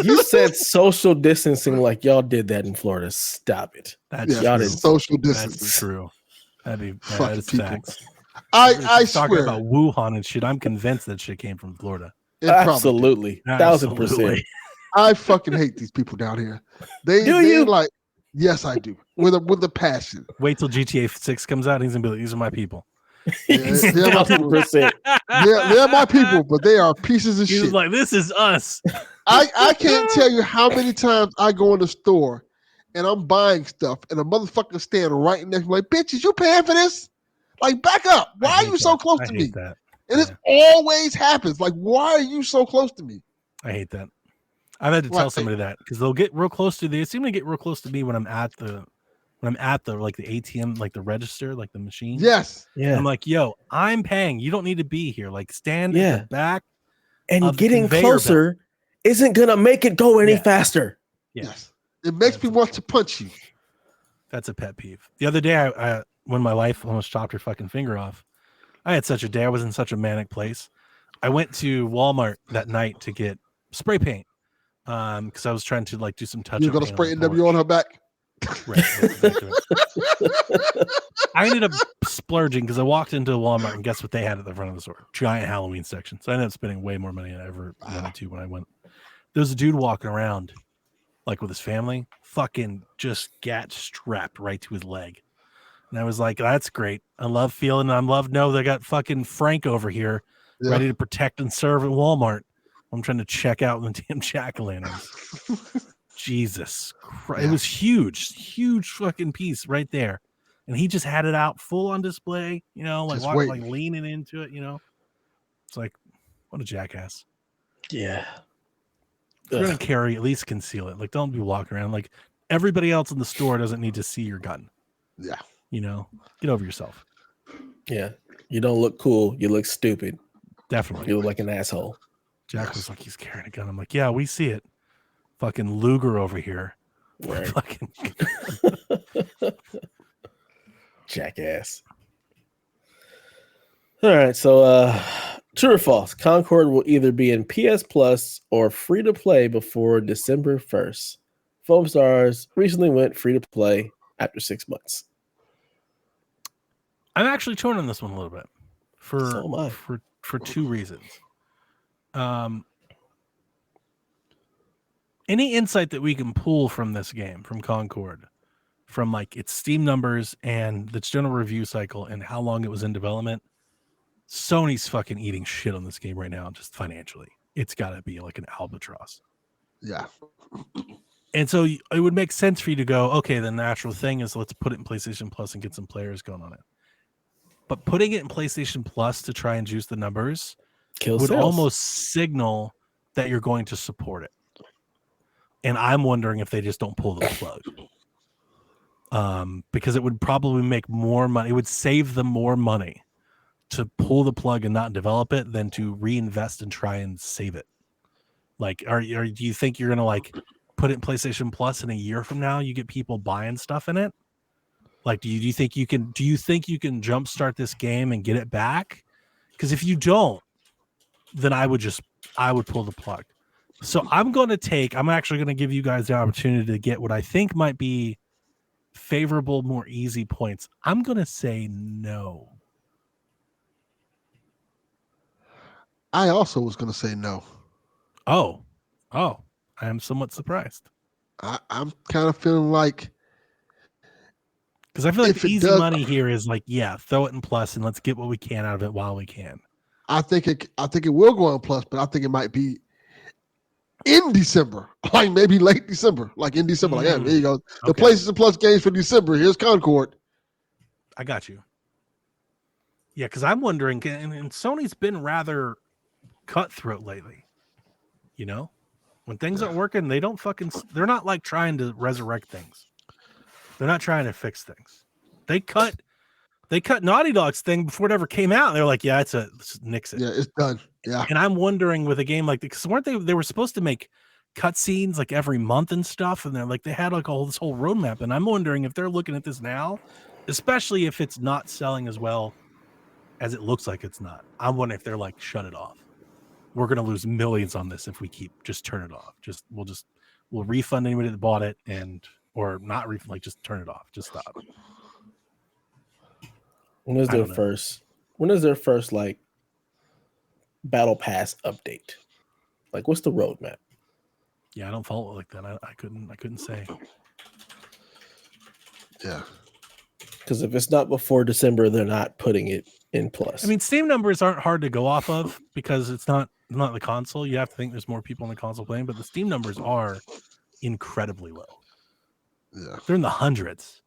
You said social distancing like y'all did that in Florida. Stop it. That's y'all didn't. Social distancing. That's true. That is facts. I talking swear. about Wuhan and shit. I'm convinced that shit came from Florida. Absolutely. 1000%. I fucking hate these people down here. They like, yes, I do. With a passion. Wait till GTA 6 comes out. He's gonna be like, these are my people. Yeah, they're my people. They're my people, but they are pieces of shit. He's like, this is us. I can't tell you how many times I go in the store and I'm buying stuff and a motherfucker standing right next to me like, bitch, is you paying for this? Like, back up. Why are you so close to me? That. And it always happens. Like, why are you so close to me? I hate that. I've had to tell somebody that because they'll get real close to. They seem to get real close to me when I'm at the like the ATM, like the register, like the machine. Yes. Yeah. I'm like, yo, I'm paying. You don't need to be here. Like, stand at the back. And getting closer isn't gonna make it go any faster. Yes. It makes me want to punch you. That's a pet peeve. The other day, I when my wife almost chopped her fucking finger off, I had such a day. I was in such a manic place. I went to Walmart that night to get spray paint because I was trying to like do some touch. You're gonna spray NW on her back. Right. I ended up splurging because I walked into Walmart and guess what they had at the front of the store? Giant Halloween section. So I ended up spending way more money than I ever wanted to when I went. There was a dude walking around like with his family, fucking just gat strapped right to his leg. And I was like, that's great. I love feeling, they got fucking Frank over here ready to protect and serve at Walmart. I'm trying to check out the damn jack-o'-lanterns. Jesus Christ. It was huge fucking piece right there. And he just had it out full on display, you know, like leaning into it, you know. It's like, what a jackass. Yeah. If you're going to carry, at least conceal it. Like, don't be walking around. Like, everybody else in the store doesn't need to see your gun. Yeah. You know, get over yourself. Yeah. You don't look cool. You look stupid. Definitely. You look like an asshole. Jack was like, he's carrying a gun. I'm like, yeah, we see it. Fucking Luger over here. Right. Fucking jackass. All right. So True or false? Concord will either be in PS Plus or free to play before December 1st. Foam Stars recently went free to play after 6 months. I'm actually torn on this one a little bit So am I. for two reasons. Any insight that we can pull from this game, from Concord, from like its Steam numbers and its general review cycle and how long it was in development, Sony's fucking eating shit on this game right now, just financially. It's got to be like an albatross. Yeah. And so it would make sense for you to go, okay, the natural thing is let's put it in PlayStation Plus and get some players going on it. But putting it in PlayStation Plus to try and juice the numbers would almost signal that you're going to support it. And I'm wondering if they just don't pull the plug. Because it would probably make more money. It would save them more money to pull the plug and not develop it than to reinvest and try and save it. Like, do you think you're going to like put it in PlayStation Plus in a year from now, you get people buying stuff in it? Like, do you think you can jumpstart this game and get it back? Because if you don't, then I would pull the plug. So I'm actually going to give you guys the opportunity to get what I think might be favorable, more easy points. I'm going to say no. I also was going to say no. Oh, I am somewhat surprised. I'm kind of feeling like, because I feel like the easy money here is like, yeah, throw it in Plus and let's get what we can out of it while we can. I think it will go on Plus, but I think it might be in December, like maybe late December, like in December. Like, yeah, there you go. The PlayStation Plus games for December. Here's Concord. I got you. Yeah, because I'm wondering, and Sony's been rather cutthroat lately. You know, when things aren't working, they're not like trying to resurrect things. They're not trying to fix things. They cut Naughty Dog's thing before it ever came out. They're like, yeah, let's nix it. Yeah, it's done. Yeah. And I'm wondering with a game like this, because weren't they were supposed to make cutscenes like every month and stuff, and they're like they had like this whole roadmap. And I'm wondering if they're looking at this now, especially if it's not selling as well as it looks like it's not. I'm wondering if they're like, shut it off. We're gonna lose millions on this if we just turn it off. We'll refund anybody that bought it or not refund, like just turn it off. Just stop. When is their first like Battle Pass update? Like, what's the roadmap? Yeah, I don't follow it like that. I couldn't say. Yeah. Because if it's not before December, they're not putting it in Plus. I mean, Steam numbers aren't hard to go off of because it's not the console. You have to think there's more people on the console playing, but the Steam numbers are incredibly low. Yeah. They're in the hundreds.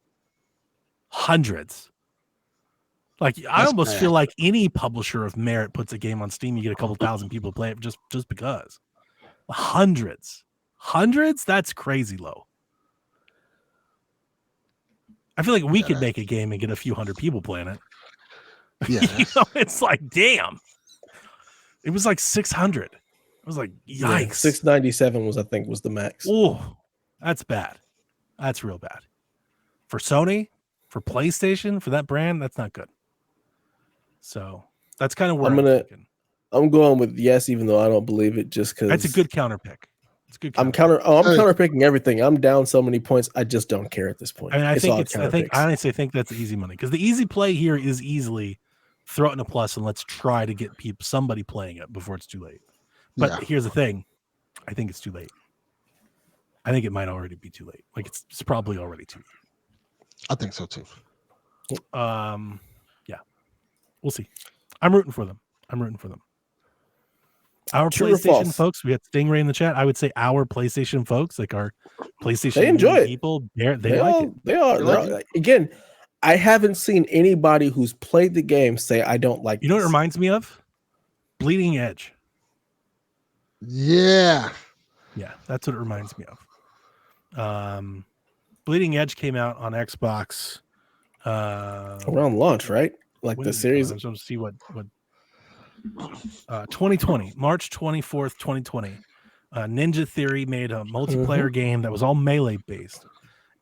Like, I almost feel like any publisher of merit puts a game on Steam, you get a couple thousand people play it just because. Hundreds? That's crazy low. I feel like we could make a game and get a few hundred people playing it. Yeah. It's like, damn. It was like 600. It was like, yikes. Yeah, 697 was the max. Oh, that's bad. That's real bad. For Sony, for PlayStation, for that brand, that's not good. So that's kind of where I'm going with yes, even though I don't believe it, just because that's a good counter pick. It's good. I'm counter picking everything. I'm down so many points. I just don't care at this point. I mean, I honestly think that's easy money because the easy play here is easily throw it in a Plus and let's try to get somebody playing it before it's too late. But here's the thing. I think it's too late. I think it might already be too late. Like it's probably already too late. I think so too. Yeah. We'll see. I'm rooting for them. Our True PlayStation folks, we had Stingray in the chat. I would say our PlayStation folks, like our PlayStation they enjoy it. People, they like it. They are. Again, I haven't seen anybody who's played the game say I don't like. You know what it reminds me of? Bleeding Edge. Yeah, that's what it reminds me of. Bleeding Edge came out on Xbox around launch, right? Like the series. I'm trying to see what 2020, March 24th, 2020. Ninja Theory made a multiplayer game that was all melee based,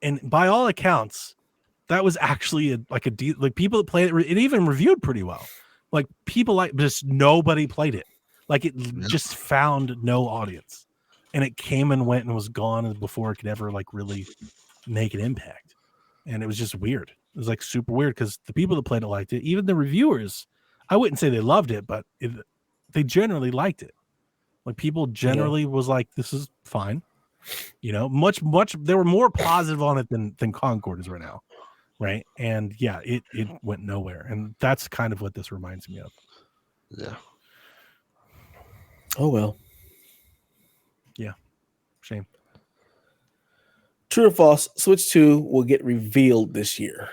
and by all accounts, that was actually like people that played it. It even reviewed pretty well. Like people like just nobody played it. Like it Yep. just found no audience, and it came and went and was gone before it could ever like really make an impact. And it was just weird. It was like super weird because the people that played it liked it. Even the reviewers, I wouldn't say they loved it, but they generally liked it. Like people generally was like, "This is fine." You know, much. They were more positive on it than Concord is right now, right? And yeah, it went nowhere, and that's kind of what this reminds me of. Yeah. Oh well. Shame. True or false? Switch 2 will get revealed this year.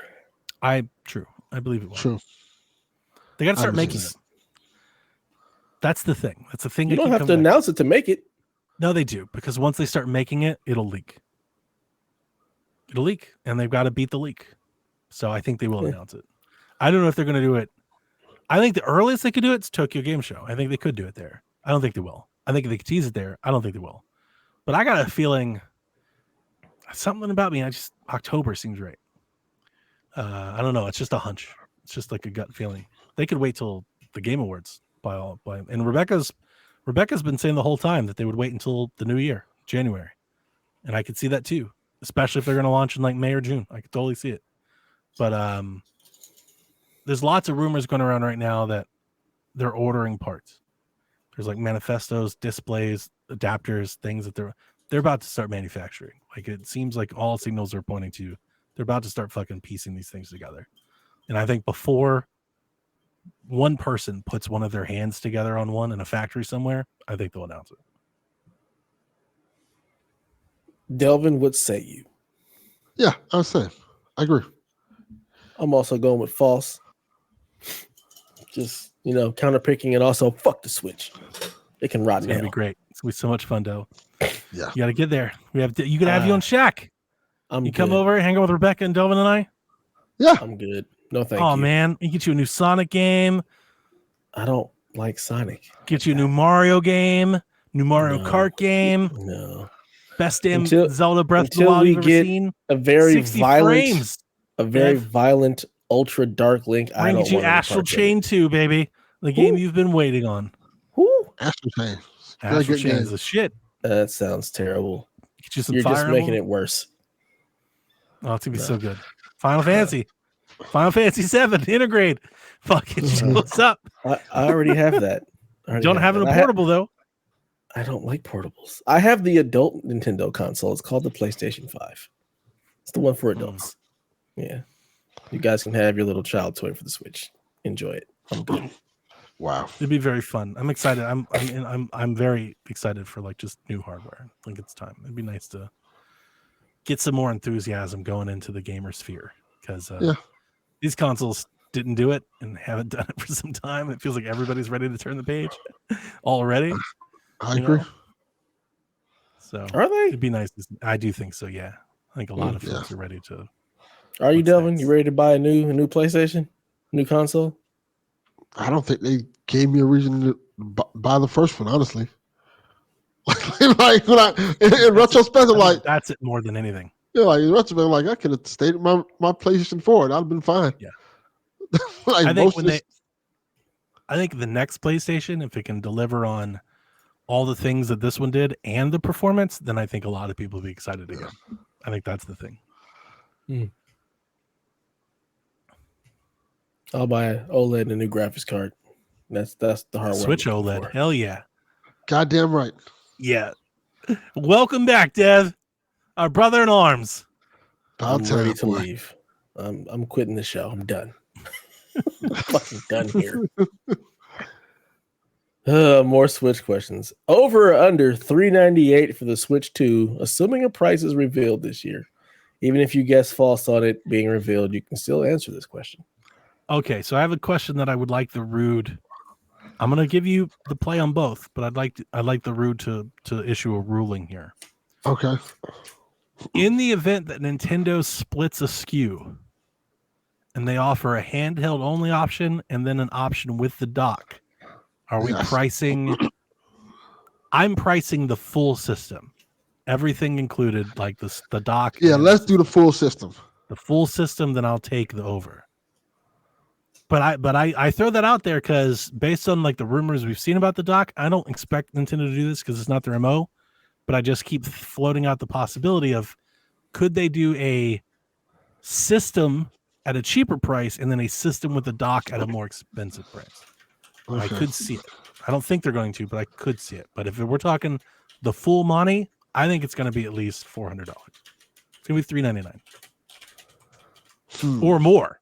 True. I believe it will. True. They got to start 100%. making it. That's the thing. That's the thing. You I don't keep have to coming back announce it to make it. No, they do, because once they start making it, it'll leak. It'll leak, and they've got to beat the leak. So I think they will announce it. I don't know if they're going to do it. I think the earliest they could do it is Tokyo Game Show. I think they could do it there. I don't think they will. I think they could tease it there. I don't think they will. But I got a feeling something about me. October seems right. I don't know. It's just a hunch. It's just like a gut feeling. They could wait till the Game Awards and Rebecca's been saying the whole time that they would wait until the new year, January. And I could see that too, especially if they're going to launch in like May or June. I could totally see it. But there's lots of rumors going around right now that they're ordering parts. There's like manifestos, displays, adapters, things that they're about to start manufacturing. Like it seems like all signals are pointing to they're about to start fucking piecing these things together. And I think before one person puts one of their hands together on one in a factory somewhere, I think they'll announce it. Delvin, what say you? Yeah, I was saying. I agree. I'm also going with false. Just, counter picking and also fuck the Switch. It can rot It's now. gonna be great. It's gonna be so much fun, though. Yeah. You gotta get there. You can have you on Shack. You come over, hang out with Rebecca and Delvin and I. Yeah. I'm good. No, thank you. Oh man, you get you a new Sonic game. I don't like Sonic. Get you a new Mario game, new Mario Kart game. No. Best damn Zelda Breath of the Wild you've ever seen. A very 60 violent, frames. Violent, ultra dark Link. I don't want you Astral Chain 2, baby. The game you've been waiting on. Astral Chain. Astral Chain is the shit. That sounds terrible. Get you some You're Fire just making Emblem. it worse. Oh, it's gonna be so good. Final Fantasy 7 integrate. Fucking what's up? I already have that. Don't have it a portable though. I don't like portables. I have the adult Nintendo console. It's called the PlayStation 5. It's the one for adults. Yeah. You guys can have your little child toy for the Switch. Enjoy it. I'm good. Wow. It'd be very fun. I'm excited. I'm very excited for like just new hardware. I think it's time. It'd be nice to get some more enthusiasm going into the gamer sphere because these consoles didn't do it and haven't done it for some time. It feels like everybody's ready to turn the page already. I agree. So are they? It'd be nice. I do think so. Yeah, I think a lot of folks are ready to. Are you, Delvin? You ready to buy a new PlayStation, new console? I don't think they gave me a reason to buy the first one. Honestly, like when in retrospect, like that's it more than anything. Yeah, like in retrospect, like I could have stayed at my PlayStation 4. I'd have been fine. Yeah. Like I think the next PlayStation, if it can deliver on all the things that this one did and the performance, then I think a lot of people will be excited again. I think that's the thing. I'll buy an OLED and a new graphics card. That's the hardware. Switch OLED. For. Hell yeah. Goddamn right. Yeah. Welcome back, Dev. Our brother in arms. I'm ready to leave. I'm quitting the show. I'm done. I'm fucking done here. More Switch questions. Over or under $398 for the Switch 2, assuming a price is revealed this year. Even if you guess false on it being revealed, you can still answer this question. Okay, so I have a question that I would like the Rude. I'm gonna give you the play on both, but I'd like the Rude to issue a ruling here. Okay. In the event that Nintendo splits a SKU and they offer a handheld only option and then an option with the dock, are we pricing? I'm pricing the full system, everything included, like the dock. Yeah, let's do the full system. The full system, then I'll take the over. But I throw that out there because based on like the rumors we've seen about the dock, I don't expect Nintendo to do this because it's not their MO. But I just keep floating out the possibility of could they do a system at a cheaper price and then a system with the dock at a more expensive price. I could see it. I don't think they're going to, but I could see it. But if we're talking the full money, I think it's going to be at least $400. It's going to be $399 or more.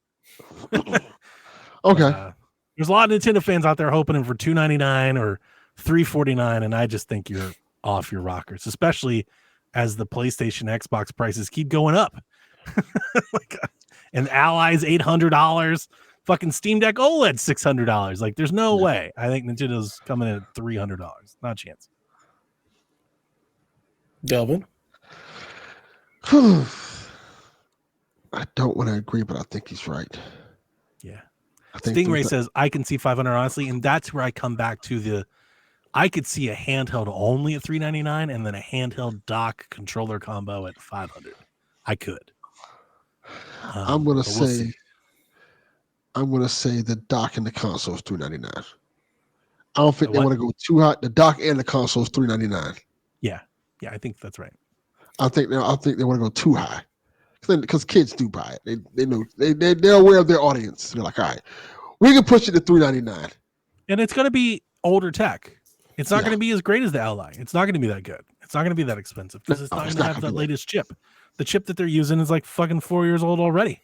Okay. There's a lot of Nintendo fans out there hoping for $299 or $349, and I just think you're off your rockers, especially as the PlayStation, Xbox prices keep going up. And Ally's $800, fucking Steam Deck OLED $600. Like, there's no way. I think Nintendo's coming in at $300. Not a chance. Delvin? I don't want to agree, but I think he's right. Yeah. I think Stingray says, I can see 500 honestly, and that's where I come back to I could see a handheld only at $399 and then a handheld dock controller combo at $500. I could. I'm gonna say the dock and the console is $299. I don't think they want to go too high. The dock and the console is $399. Yeah, I think that's right. I think they want to go too high because kids do buy it. They know they're aware of their audience. They're like, all right, we can push it to $399. And it's going to be older tech. It's not going to be as great as the Ally. It's not going to be that good. It's not going to be that expensive because it's not going to have that latest chip. The chip that they're using is like fucking 4 years old already.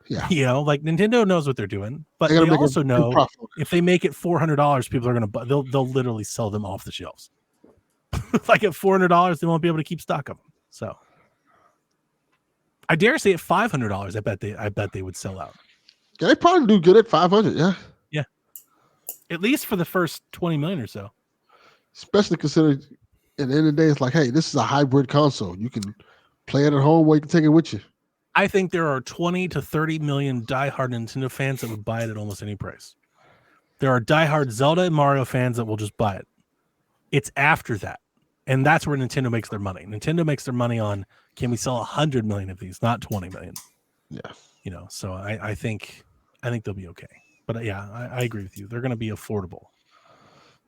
Yeah. You know, like Nintendo knows what they're doing, but they also know if they make it $400, people are going to they'll literally sell them off the shelves. Like at $400, they won't be able to keep stock of them. So I dare say at $500, I bet they would sell out. Yeah, they probably do good at 500. Yeah. Yeah. At least for the first 20 million or so. Especially considering at the end of the day, it's like, hey, this is a hybrid console. You can play it at home or you can take it with you. I think there are 20 to 30 million diehard Nintendo fans that would buy it at almost any price. There are diehard Zelda and Mario fans that will just buy it. It's after that. And that's where Nintendo makes their money. Nintendo makes their money on, can we sell 100 million of these, not 20 million? Yeah. You know, so I think they'll be okay. But yeah, I agree with you. They're going to be affordable.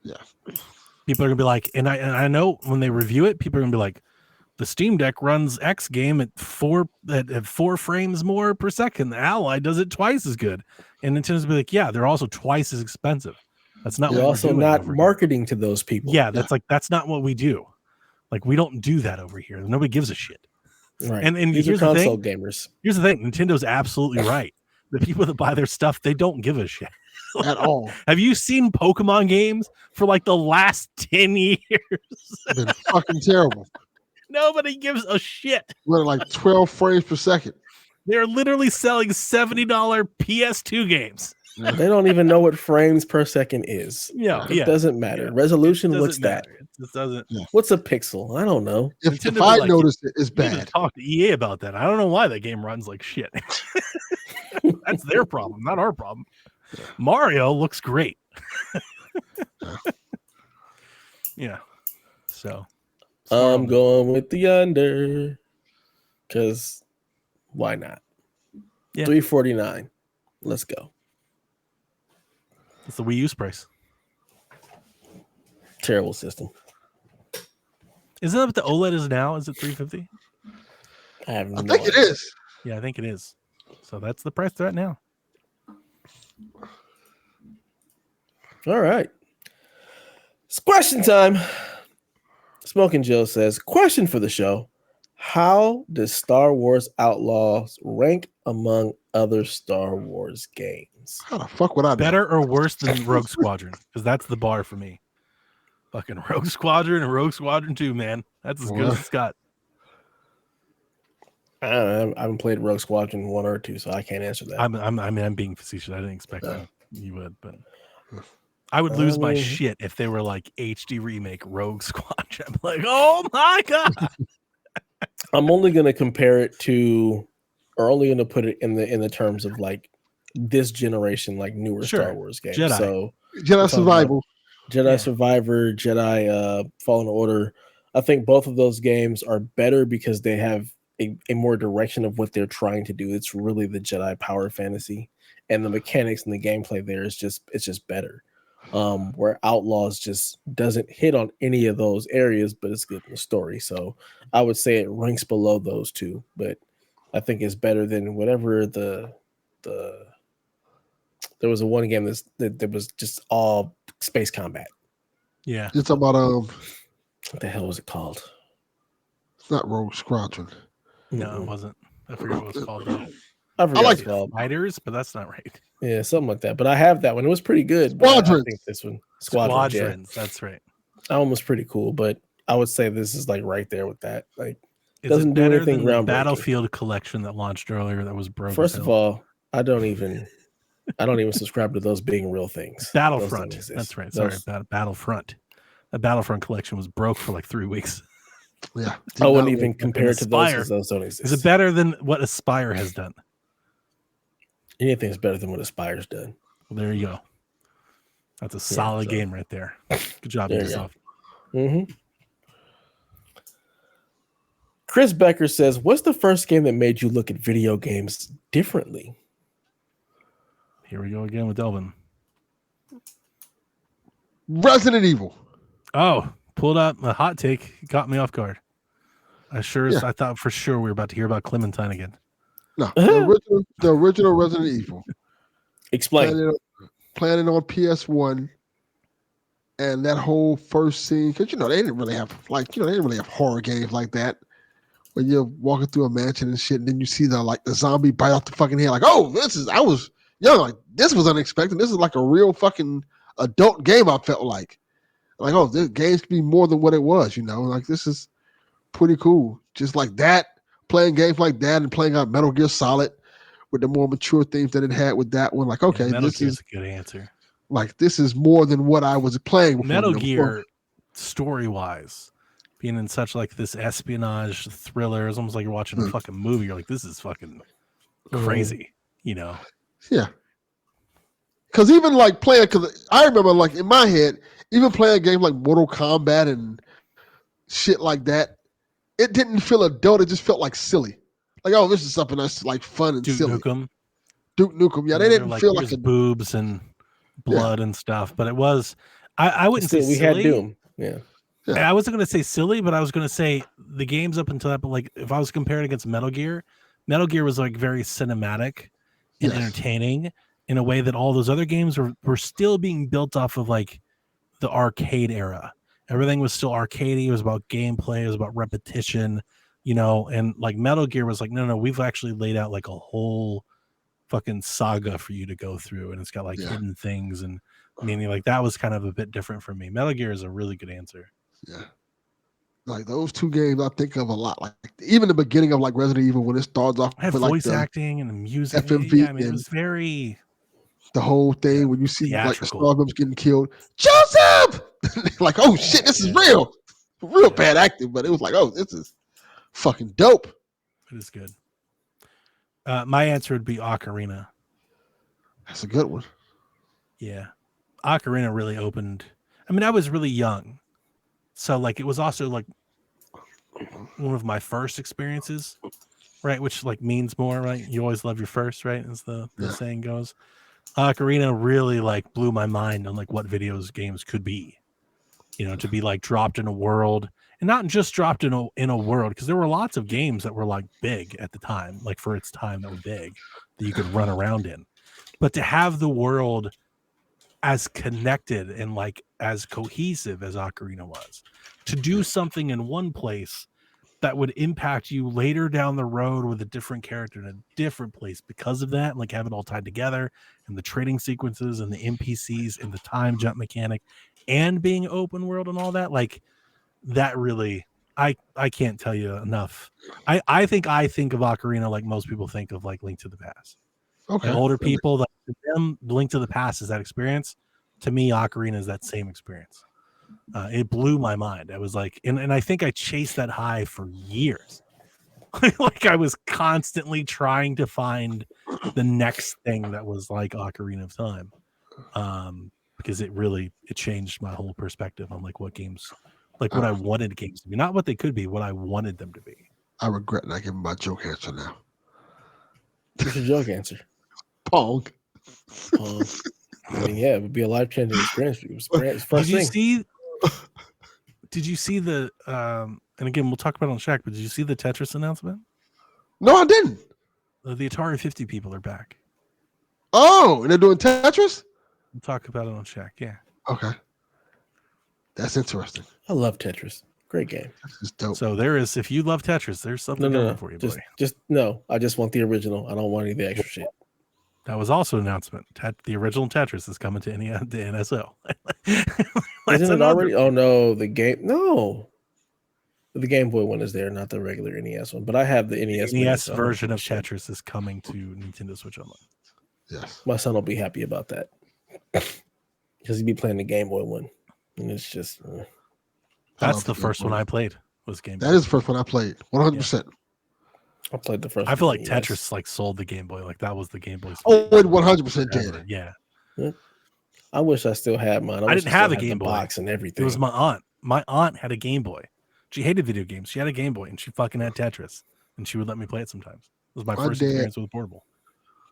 Yeah. People are going to be like, and I know when they review it, people are going to be like, the Steam Deck runs X game at 4 frames more per second. The Ally does it twice as good. And Nintendo's be like, yeah, they're also twice as expensive. That's not You're what also we're doing not marketing to those people. Yeah, that's not what we do. Like, we don't do that over here. Nobody gives a shit. Right. And these here's are the console thing. gamers. Here's the thing. Nintendo's absolutely right. The people that buy their stuff, they don't give a shit. At all. Have you seen Pokemon games for like the last 10 years? It's been fucking terrible. Nobody gives a shit. We're like 12 frames per second. They're literally selling $70 PS2 games. They don't even know what frames per second is. Yeah, it doesn't matter. Resolution, what's that? It just doesn't. Yeah. What's a pixel? I don't know. If I noticed it, it's bad. Talk to EA about that. I don't know why that game runs like shit. That's their problem, not our problem. Mario looks great. Yeah. So I'm going with the under because why not? Yeah. $349. Let's go. It's the Wii U's price. Terrible system. Isn't that what the OLED is now? Is it $350? I think it is. Yeah, I think it is. So that's the price they're at now. All right. It's question time. Smoking Joe says, question for the show. How does Star Wars Outlaws rank among other Star Wars games? How the fuck would I know? Better or worse than Rogue Squadron? Because that's the bar for me. Fucking Rogue Squadron and Rogue Squadron 2, man. That's as good as it's got. I haven't played Rogue Squadron 1 or 2, so I can't answer that. I'm being facetious. I didn't expect that you would, but I would lose my shit if they were like HD remake Rogue Squadron. I'm like, oh my god! I'm only going to compare it to, or only going to put it in the terms of like this generation, like newer Star Wars games. Jedi. So Jedi Survival, Jedi Survivor, Jedi Fallen Order. I think both of those games are better because they have a more direction of what they're trying to do. It's really the Jedi power fantasy. and the mechanics and the gameplay there is just better. Where Outlaws just doesn't hit on any of those areas, but it's good in the story. So I would say it ranks below those two, but I think it's better than whatever there was a one game that was just all space combat. Yeah. You're talking about What the hell was it called? it's not Rogue Squadron. No, it wasn't. I forget what it was called though. I forgot like what it's called. Fighters, but that's not right. Yeah, something like that. But I have that one. It was pretty good. But I Squadrons. think this one, Squadrons. That's right. That one was pretty cool. But I would say this is like right there with that. Like, Is doesn't it do better anything than the groundbreaking. Battlefield collection that launched earlier that was broken? First of all, I don't even subscribe to those being real things. Battlefront. Those don't That's right. exist. Sorry, Battlefront. The Battlefront collection was broke for like 3 weeks. Yeah. I wouldn't even compare it to those Aspire. because those don't exist. Is it better than what Aspire has done? Anything's better than what Aspire's done. Well, there you go. That's a solid game right there. Good job, There you Ubisoft. Mm-hmm. Chris Becker says, "What's the first game that made you look at video games differently?" Here we go again with Delvin. Resident Evil. Oh, pulled up a hot take. Got me off guard. I thought for sure we were about to hear about Clementine again. No, the original Resident Evil. Explain. Playing it on PS1, and that whole first scene, because they didn't really have horror games like that, where you're walking through a mansion and shit, and then you see the zombie bite off the fucking head, like, oh, I was young, like this was unexpected. This is like a real fucking adult game. I felt like, oh, this games can be more than what it was, like this is pretty cool. Just like that, playing games like that and playing out Metal Gear Solid with the more mature themes that it had with that one. Like, okay, Metal this Gear's is a good answer. like, this is more than what I was playing before. Metal Gear, story-wise, being in such like this espionage thriller, is almost like you're watching a fucking movie. You're like, this is fucking crazy, Yeah. Because even like because I remember like in my head, even playing games like Mortal Kombat and shit like that, it didn't feel adult. It just felt like silly. Like, oh, this is something that's like fun and Duke silly. Duke Nukem. Yeah, they didn't feel like boobs and blood and stuff, but it was. I wouldn't say we silly. had Doom. Yeah. I wasn't going to say silly, but I was going to say the games up until that. But like, if I was comparing against Metal Gear was like very cinematic and entertaining in a way that all those other games were still being built off of like the arcade era. Everything was still arcadey. It was about gameplay. It was about repetition, and like Metal Gear was like, no, we've actually laid out like a whole fucking saga for you to go through. And it's got like hidden things and meaning like that was kind of a bit different for me. Metal Gear is a really good answer. Yeah. Like those two games I think of a lot. Like even the beginning of like Resident Evil when it starts off I had with voice like acting and the music. FMV Yeah, I mean, it was very the whole thing when you see theatrical. like the Starbucks getting killed. Joseph! Like, oh shit, this is real. Real bad acting, but it was like, oh, this is fucking dope. It is good. My answer would be Ocarina. That's a good one. Yeah. Ocarina really opened. I mean, I was really young. So like it was also like one of my first experiences, right? Which like means more, right? You always love your first, right? As the saying goes. Ocarina really like blew my mind on like what games could be, to be like dropped in a world and not just dropped in a world, because there were lots of games that were like big at the time, like for its time that were big that you could run around in, but to have the world as connected and like as cohesive as Ocarina was, to do something in one place that would impact you later down the road with a different character in a different place because of that, like have it all tied together and the trading sequences and the NPCs and the time jump mechanic and being open world and all that, like that really, I can't tell you enough. I think of Ocarina like most people think of like Link to the Past. Okay. Like older people, like them, Link to the Past is that experience. To me, Ocarina is that same experience. It blew my mind. I was like, and I think I chased that high for years. Like I was constantly trying to find the next thing that was like Ocarina of Time, because it changed my whole perspective on like what games, like what I wanted games to be, not what they could be, what I wanted them to be. I regret not giving my joke answer now. What's your joke answer? Pong. I mean, yeah, it would be a life-changing experience for you. It's first Did you thing. see? Did you see the? And again, we'll talk about it on Shaq. But did you see the Tetris announcement? No, I didn't. The Atari 50 people are back. Oh, and they're doing Tetris? We'll talk about it on Shaq. Yeah. Okay. That's interesting. I love Tetris. Great game. This is dope. So there is, if you love Tetris, there's something coming for you, boy. No. I just want the original. I don't want any of the extra shit. That was also an announcement. The original Tetris is coming to the NSO. Isn't it already? Oh no, the game. No, the Game Boy one is there, not the regular NES one. But I have the NES. The NES version of Tetris is coming to Nintendo Switch Online. Yes, my son will be happy about that because he'd be playing the Game Boy one, and it's just. That's the first one I played. Was Game Boy. That is the first one I played. 100%. I played the first. I feel like Tetris like sold the Game Boy. Like that was the Game Boy. Oh, it 100% did. Yeah. I wish I still had mine. I didn't have a Game Boy box and everything. It was my aunt. My aunt had a Game Boy. She hated video games. She had a Game Boy and she fucking had Tetris, and she would let me play it sometimes. It was my first experience with a portable.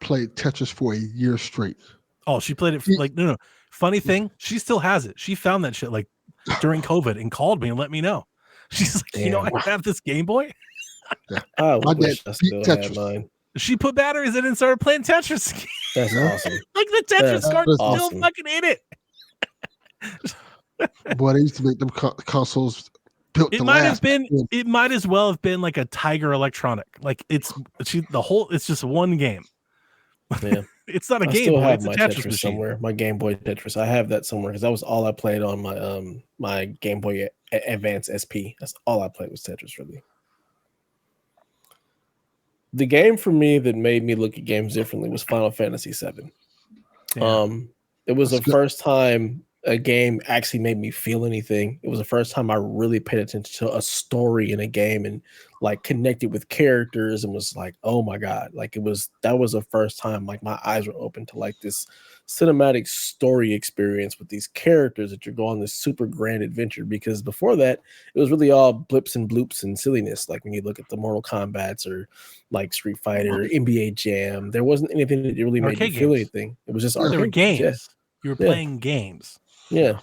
Played Tetris for a year straight. Oh, she played it for, like no. Funny thing, she still has it. She found that shit like during COVID and called me and let me know. She's like, Damn. you know, I have this Game Boy. Yeah. I wish I still had Tetris. mine. She put batteries in and started playing Tetris. That's awesome. Like the Tetris card still awesome. fucking in it. Boy, they used to make them consoles built It to might last. have been. It might as well have been like a Tiger Electronic. Like it's just one game. Yeah. It's not a I Game still Boy. have It's a my Tetris Tetris machine. somewhere. My Game Boy Tetris. I have that somewhere because that was all I played on my my Game Boy Advance SP. That's all I played was Tetris, really. The game for me that made me look at games differently was Final Fantasy VII. Yeah. It was That's the good. first time a game actually made me feel anything. It was the first time I really paid attention to a story in a game and like connected with characters and was like, oh my God. Like that was the first time like my eyes were open to like this cinematic story experience with these characters that you're going on this super grand adventure, because before that it was really all blips and bloops and silliness. Like when you look at the Mortal Kombats or like Street Fighter, NBA Jam, there wasn't anything that really made you Arcade feel games. anything. It was just There were arcade games. Yeah. You were Yeah. playing games. Yeah.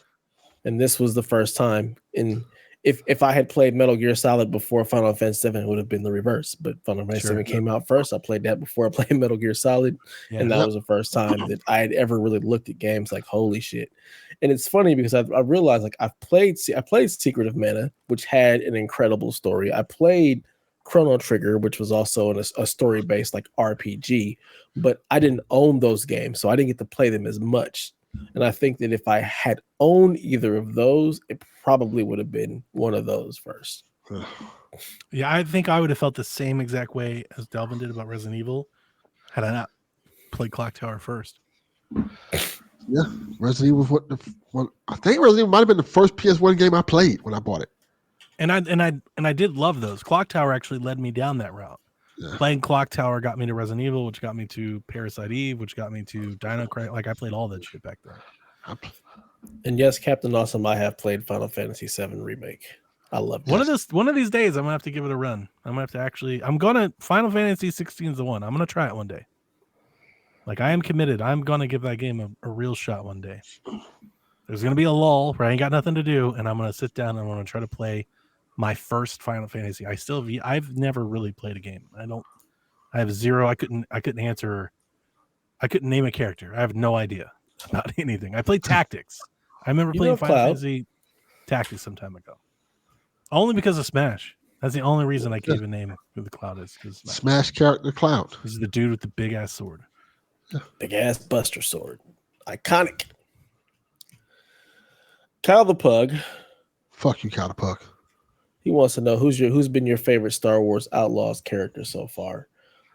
And this was the first time. And if I had played Metal Gear Solid before Final Fantasy VII, it would have been the reverse. But Final Fantasy Sure. VII came out first. I played that before I played Metal Gear Solid. Yeah. And that was the first time that I had ever really looked at games like, holy shit. And it's funny because I realized like I played Secret of Mana, which had an incredible story. I played Chrono Trigger, which was also a story-based like RPG, but I didn't own those games, so I didn't get to play them as much. And I think that if I had owned either of those, it probably would have been one of those first. Yeah, I think I would have felt the same exact way as Delvin did about Resident Evil had I not played Clock Tower first. Yeah, Resident Evil was I think Resident Evil might have been the first PS1 game I played when I bought it. And I did love those. Clock Tower actually led me down that route. Yeah. Playing Clock Tower got me to Resident Evil, which got me to Parasite Eve, which got me to Dino Crisis. Like I played all that shit back then. And yes, Captain Awesome, I have played Final Fantasy VII Remake. I love it. One of these days, I'm gonna have to give it a run. I'm gonna have to Final Fantasy 16 is the one. I'm gonna try it one day. Like I am committed. I'm gonna give that game a real shot one day. There's gonna be a lull where I ain't got nothing to do, and I'm gonna sit down and I'm gonna try to play my first Final Fantasy. I've never really played a game. I have zero. I couldn't answer. I couldn't name a character. I have no idea about anything. I played Tactics. I remember playing Final Fantasy Tactics some time ago. Only because of Smash. That's the only reason I can even name who the Cloud is. Smash character Cloud. He's the dude with the big ass sword. Big ass Buster Sword. Iconic. Kyle the Pug. Fuck you, Kyle the Pug. He wants to know who's been your favorite Star Wars Outlaws character so far.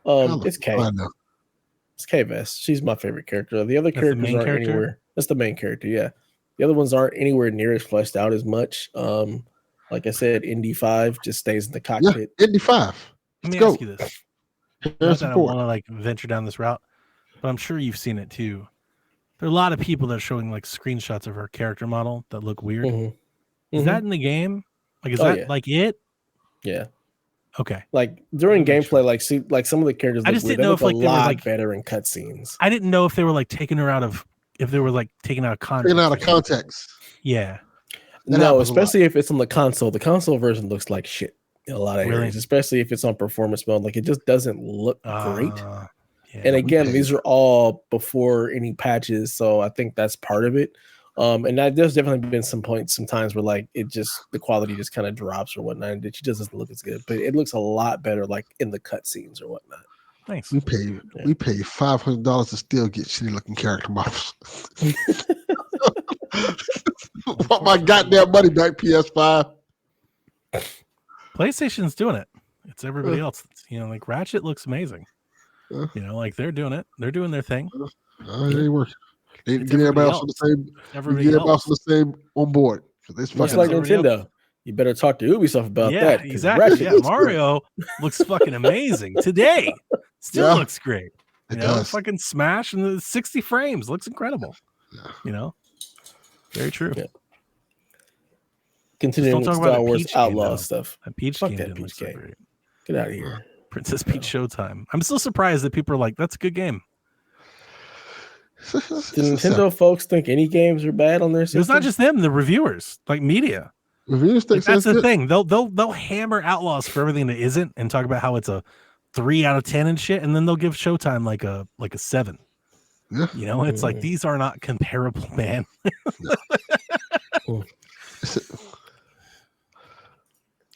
It's Kay. I know. It's Kay Vess. She's my favorite character. The other That's the characters main aren't character? anywhere. That's the main character, yeah. The other ones aren't anywhere near as fleshed out as much. Like I said, Indy 5 just stays in the Yeah, cockpit. Indy 5. Let me Let's ask go. you this. Not Harrison that I Ford. want to like venture down this route, but I'm sure you've seen it too. There are a lot of people that are showing like screenshots of her character model that look weird. Mhm. Is Mhm. that in the game? Like, is Oh, that yeah. like it? Yeah. Okay. Like during Make gameplay, like some of the characters I look just weird. didn't know They if look like a they were lot like better in cutscenes. I didn't know if they were like taking her out of if they were like taken out of context. Taken out of context. Yeah. That No, happens a lot. especially if it's on the console. The console version looks like shit in a lot of Really? areas, especially if it's on performance mode. Like it just doesn't look great. Yeah. And we again, paid. these are all before any patches, so I think that's part of it. And there's definitely been some times where like the quality just kind of drops or whatnot, and it just doesn't look as good. But it looks a lot better like in the cutscenes or whatnot. Nice. We paid $500 to still get shitty looking character models. Want my goddamn money back, PS5. PlayStation's doing it. It's everybody else. Like Ratchet looks amazing. Like they're doing it. They're doing their thing. It ain't working. They It's get everybody else everybody on the else. same. Everybody Get everybody else. else on the same on board. It's Much fucking like up. Nintendo, you better talk to Ubisoft about Yeah, that. 'cause exactly. Ratchet Yeah, looks great. Mario looks fucking amazing today. Still Yeah. looks great. It does. Fucking Smash and the 60 frames looks incredible. Yeah. Very true. Yeah. Continuing Just don't with talk about Star that Wars Peach game, Outlaws though. stuff. That Peach Fuck game that didn't look Peach so game. great. Get out of here. Princess Peach Showtime. I'm still surprised that people are like, that's a good game. Do Nintendo folks think any games are bad on their system? It's not just them, the reviewers, like media. Reviews think That's the good. thing. They'll hammer Outlaws for everything that isn't and talk about how it's a 3 out of 10 and shit, and then they'll give Showtime like a 7. Yeah. It's like these are not comparable, man.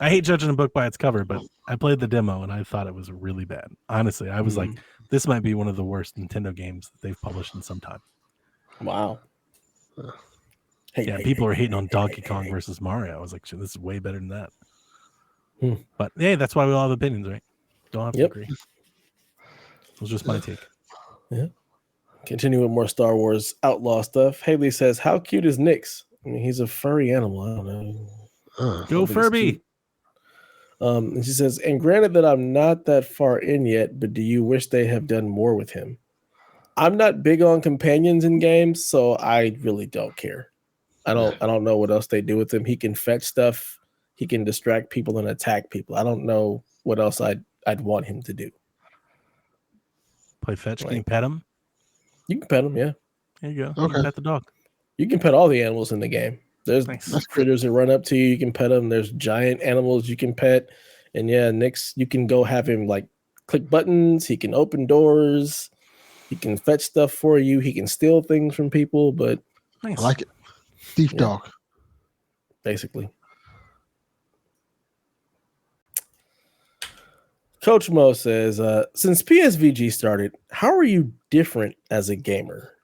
I hate judging a book by its cover, but I played the demo and I thought it was really bad. Honestly, I was like, this might be one of the worst Nintendo games that they've published in some time. Wow. People are hating on Donkey Kong versus Mario. I was like, shit, this is way better than that. But hey, that's why we all have opinions, right? Don't have to agree. It was just my take. Yeah. Continue with more Star Wars Outlaw stuff. Haley says, how cute is Nyx? I mean, he's a furry animal. I don't know. Go Furby. And she says, and granted that I'm not that far in yet, but do you wish they have done more with him? I'm not big on companions in games, so I really don't care. I don't know what else they do with him. He can fetch stuff. He can distract people and attack people. I don't know what else I'd want him to do. Play fetch. Can you pet him? You can pet him, yeah. There you go. Okay. You can pet the dog. You can pet all the animals in the game. There's critters that run up to you. You can pet them. There's giant animals you can pet. And yeah, Nyx, you can go have him like click buttons. He can open doors. He can fetch stuff for you. He can steal things from people, but I like it. Thief dog. Basically. Coach Mo says, since PSVG started, how are you different as a gamer?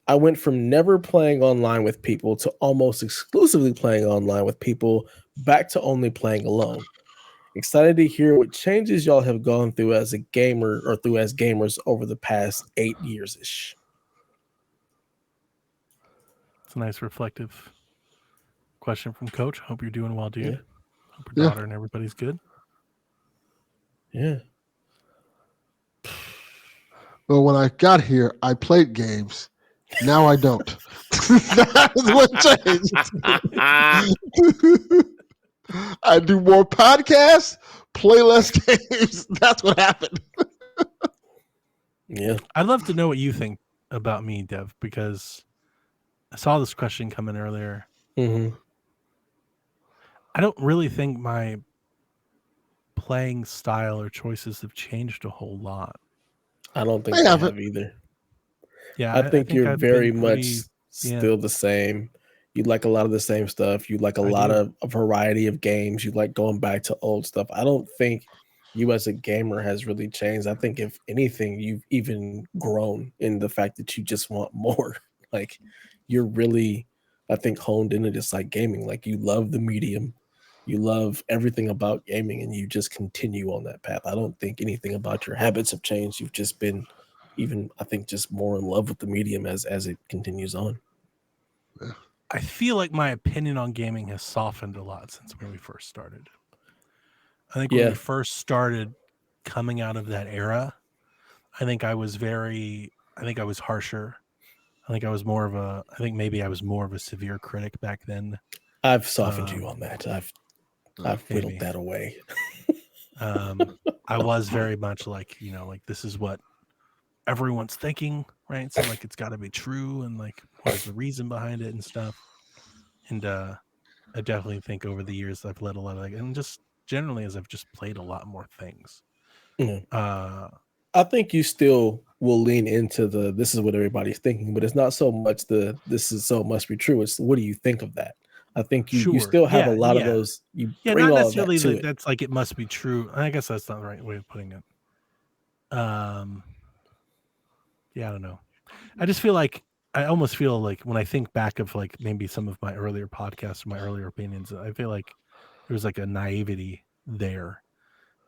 I went from never playing online with people to almost exclusively playing online with people back to only playing alone. Excited to hear what changes y'all have gone through as a gamer or through as gamers over the past 8 years-ish. It's a nice reflective question from Coach. Hope you're doing well, dude. Hope your daughter and everybody's good. Yeah. Well, when I got here, I played games. Now I don't. That is what changed. I do more podcasts, play less games. That's what happened. Yeah. I'd love to know what you think about me, Dev, because I saw this question come in earlier. Mm-hmm. I don't really think my playing style or choices have changed a whole lot. I don't think they have either. Yeah, I think you're I've very been much pretty- still the same. You like a lot of the same stuff. You like a variety of games. You like going back to old stuff. I don't think you as a gamer has really changed. I think if anything, you've even grown in the fact that you just want more. Like you're really, I think, honed into just like gaming. Like you love the medium. You love everything about gaming and you just continue on that path. I don't think anything about your habits have changed. You've just been even, I think, just more in love with the medium as it continues on. I feel like my opinion on gaming has softened a lot since when we first started. I think when we first started coming out of that era, I think I was harsher. I think maybe I was more of a severe critic back then. I've softened you on that. I've whittled that away. I was very much like, like this is what everyone's thinking, right? So like it's got to be true, and like what is the reason behind it and stuff. And I definitely think over the years I've led a lot of like, and just generally as I've just played a lot more things. Mhm. Uh, I think you still will lean into this is what everybody's thinking, but it's not so much this is so must be true. It's what do you think of that? I think you sure, still have a yeah, lot of those. You yeah, bring not all of that necessarily to that. it. That's like it must be true. I guess that's not the right way of putting it. Yeah, I don't know. I just feel like I almost feel like when I think back of like maybe some of my earlier podcasts or my earlier opinions, I feel like there was like a naivety there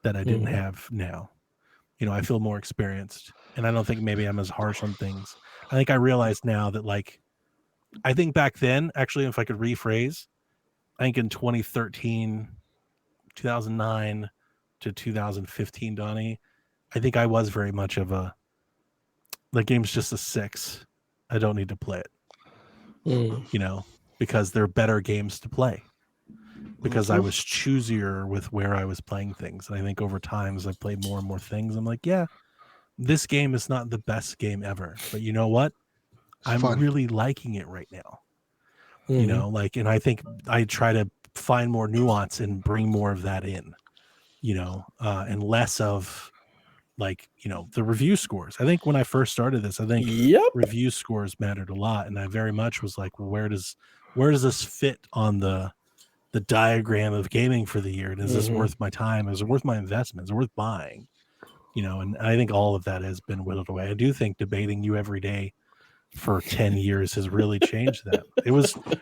that I didn't Mhm. have now. I feel more experienced, and I don't think maybe I'm as harsh on things. I think I realize now that like I think back then, actually, if I could rephrase, I think in 2013, 2009 to 2015, Donnie, I think I was very much of the game's just a 6. I don't need to play it, Mm. because they're better games to play. Because I Mhm. was choosier with where I was playing things. And I think over time, as I played more and more things, I'm like, yeah, this game is not the best game ever. But you know what? It's I'm fun. really liking it right now. Mhm. And I think I try to find more nuance and bring more of that in, and less of like, the review scores. I think when I first started this, I think Yep. review scores mattered a lot. And I very much was like, well, where does this fit on the diagram of gaming for the year? And is this Mhm. worth my time? Is it worth my investment? Is it worth buying? And I think all of that has been whittled away. I do think debating you every day for 10 years has really changed that.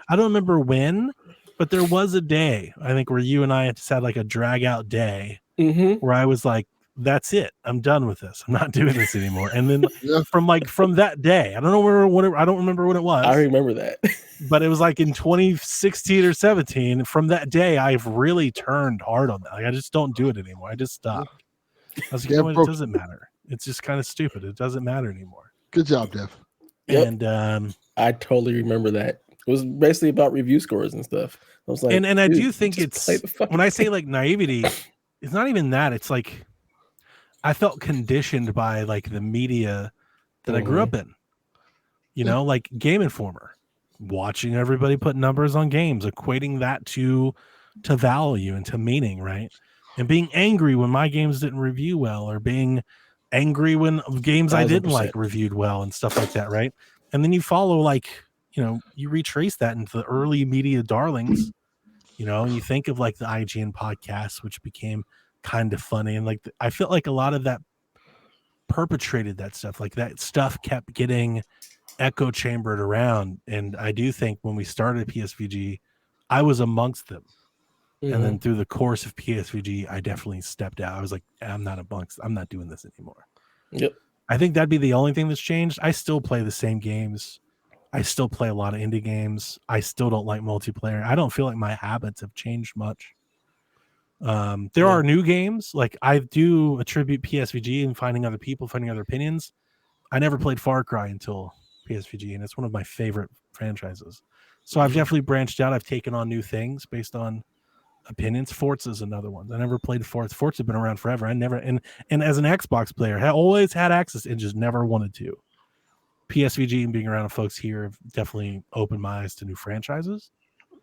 I don't remember when, but there was a day, I think, where you and I just had like a drag out day Mhm. where I was like, that's it. I'm done with this. I'm not doing this anymore. And then Yeah, from that day, I don't know I don't remember when it I was, remember that. but it was like in 2016 or 17. From that day, I've really turned hard on that. Like I just don't do it anymore. I just stopped. I was like, Dev what? It broke. doesn't matter. It's just kind of stupid. It doesn't matter anymore. Good job, Dev. Yep. And I totally remember that. It was basically about review scores and stuff. I was like, and I dude, do think just play it's, the when fucking I say game. like naivety, it's not even that. It's like I felt conditioned by like the media that I grew Mhm. up in. Yeah. Like Game Informer, watching everybody put numbers on games, equating that to value and to meaning, right? And being angry when my games didn't review well, or being angry when games I didn't 1000%. like reviewed well and stuff like that, right? And then you follow like, you retrace that into the early media darlings, and you think of like the IGN podcast, which became kind of funny. And like, I felt like a lot of that perpetrated that stuff. Like that stuff kept getting echo chambered around. And I do think when we started PSVG, I was amongst them. And then Mhm. through the course of PSVG, I definitely stepped out. I was like, I'm not doing this anymore. Yep. I think that'd be the only thing that's changed. I still play the same games. I still play a lot of indie games. I still don't like multiplayer. I don't feel like my habits have changed much. There Yeah. are new games. Like I do attribute PSVG and finding other people, finding other opinions. I never played Far Cry until PSVG, and it's one of my favorite franchises. So I've definitely branched out. I've taken on new things based on opinions. Forza is another one. I never played Forza. Forza has been around forever. I never, and as an Xbox player, I always had access and just never wanted to. PSVG and being around folks here have definitely opened my eyes to new franchises.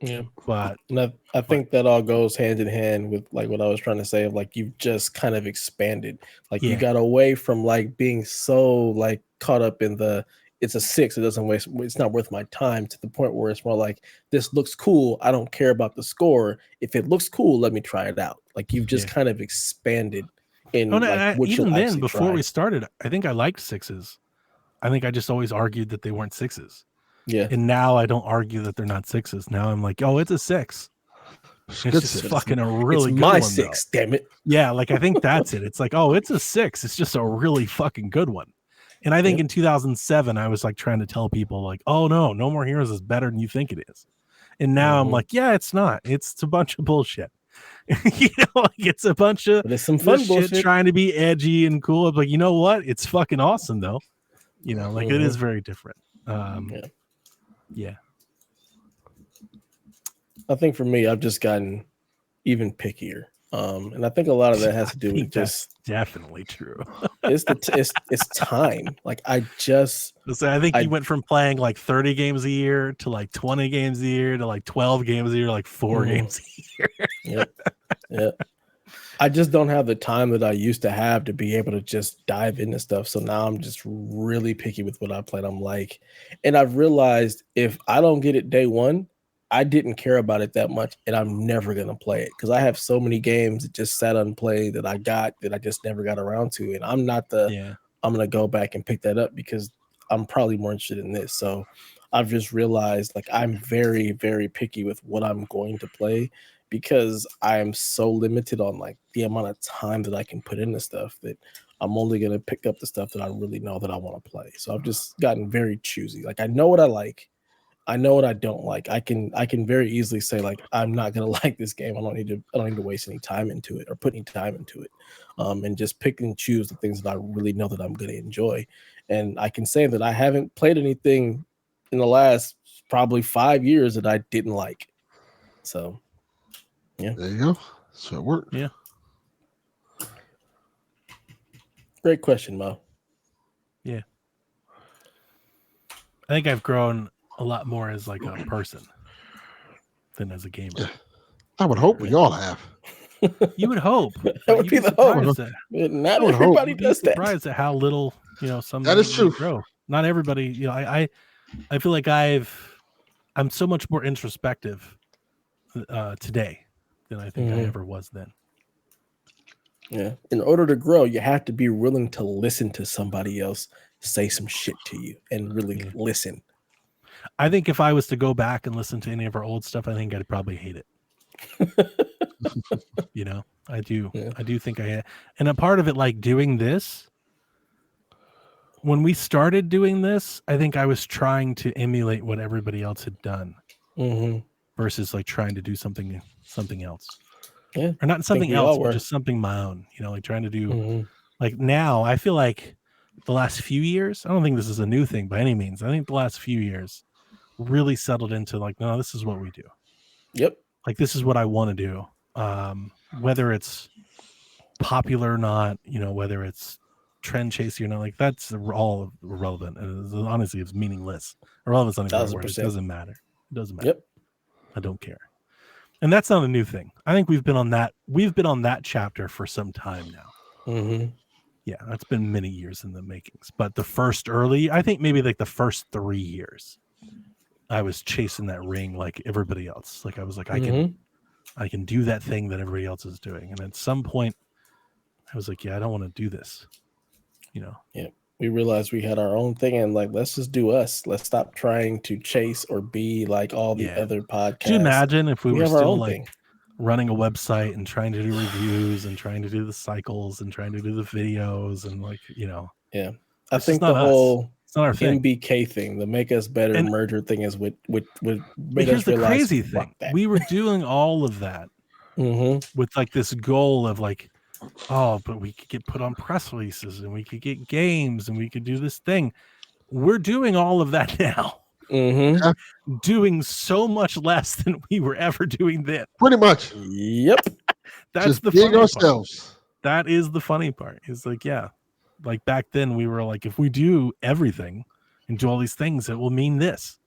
Yeah. But And I think that all goes hand in hand with like what I was trying to say of like you've just kind of expanded. Like you yeah, got away from like being so like caught up in it's a 6, it's not worth my time, to the point where it's more like this looks cool. I don't care about the score. If it looks cool, let me try it out. Like you've just yeah. kind of expanded Oh, in and like what you'll even then, actually before we try. started, I think I liked 6s. I think I just always argued that they weren't 6s. Yeah. And now I don't argue that they're not 6s. Now I'm like, oh, it's a 6. It's It's good just But six. fucking a it's really good my one, though. 6, damn it. Yeah, like I think that's it. It's like, oh, it's a 6. It's just a really fucking good one. And I think Yep. in 2007, I was like trying to tell people, like, oh, no, No More Heroes is better than you think it is. And now I'm Mhm. like, yeah, it's not. It's a bunch of bullshit. Like it's a bunch of But it's some this fun shit bullshit. trying to be edgy and cool. I'm like, you know what? It's fucking awesome, though. Like it is Mhm. very different. Yeah. Yeah. I think for me, I've just gotten even pickier. And I think a lot of that has to do with that's just definitely true. it's time. Like I think you went from playing like 30 games a year to like 20 games a year to like 12 games a year, like 4 games a year. Yep. I just don't have the time that I used to have to be able to just dive into stuff. So now I'm just really picky with what I play. I'm like, and I've realized if I don't get it day one, I didn't care about it that much, and I'm never gonna play it because I have so many games that just sat unplayed that I just never got around to, and I'm not I'm gonna go back and pick that up because I'm probably more interested in this. So I've just realized like I'm very, very picky with what I'm going to play because I am so limited on like the amount of time that I can put into stuff that I'm only going to pick up the stuff that I really know that I want to play. So I've just gotten very choosy. Like I know what I like. I know what I don't like. I can very easily say like I'm not going to like this game. I don't need to waste any time into it or put any time into it. And just pick and choose the things that I really know that I'm going to enjoy. And I can say that I haven't played anything in the last probably 5 years that I didn't like. So yeah. There you go. So it worked. Yeah. Great question, Mo. Yeah. I think I've grown a lot more as like a person than as a gamer. Yeah. I would hope we all have. You would hope. That would be the hope. Not everybody does that. Surprised at how little, some that is true. Grow. Not everybody, I feel like I'm so much more introspective today than I think I ever was then. Yeah. In order to grow, you have to be willing to listen to somebody else say some shit to you and really listen. I think if I was to go back and listen to any of our old stuff, I think I'd probably hate it. I do. Yeah. I do think and a part of it, like doing this, when we started doing this, I think I was trying to emulate what everybody else had done versus like trying to do something else. Yeah. Or not something else, but just something my own, like trying to do like now I feel like the last few years, I don't think this is a new thing by any means. I think the last few years really settled into like, no, this is what we do. Yep. Like, this is what I want to do. Whether it's popular or not, whether it's trend chasing or not, like that's all irrelevant. And honestly, it's meaningless. Irrelevant's not even the word. It doesn't matter. It doesn't matter. Yep. I don't care. And that's not a new thing. I think we've been on that chapter for some time now. Yeah, that's been many years in the makings. But I think maybe like the first 3 years, I was chasing that ring like everybody else. Like I was like, I can do that thing that everybody else is doing. And at some point, I was like, yeah, I don't want to do this. Yeah. We realized we had our own thing and like, let's just do us. Let's stop trying to chase or be like all the other podcasts. Could you imagine if we were still like running a website and trying to do reviews and trying to do the cycles and trying to do the videos and like, Yeah. I think the whole it's not our thing. MBK thing, the Make Us Better merger thing is what made us realize the crazy thing. We were doing all of that with like this goal of like, oh, but we could get put on press releases and we could get games and we could do this thing. We're doing all of that now. Doing so much less than we were ever doing then. Pretty much. Yep. That's just the funny ourselves. Part. That is the funny part. It's like, like back then we were like, if we do everything and do all these things, it will mean this.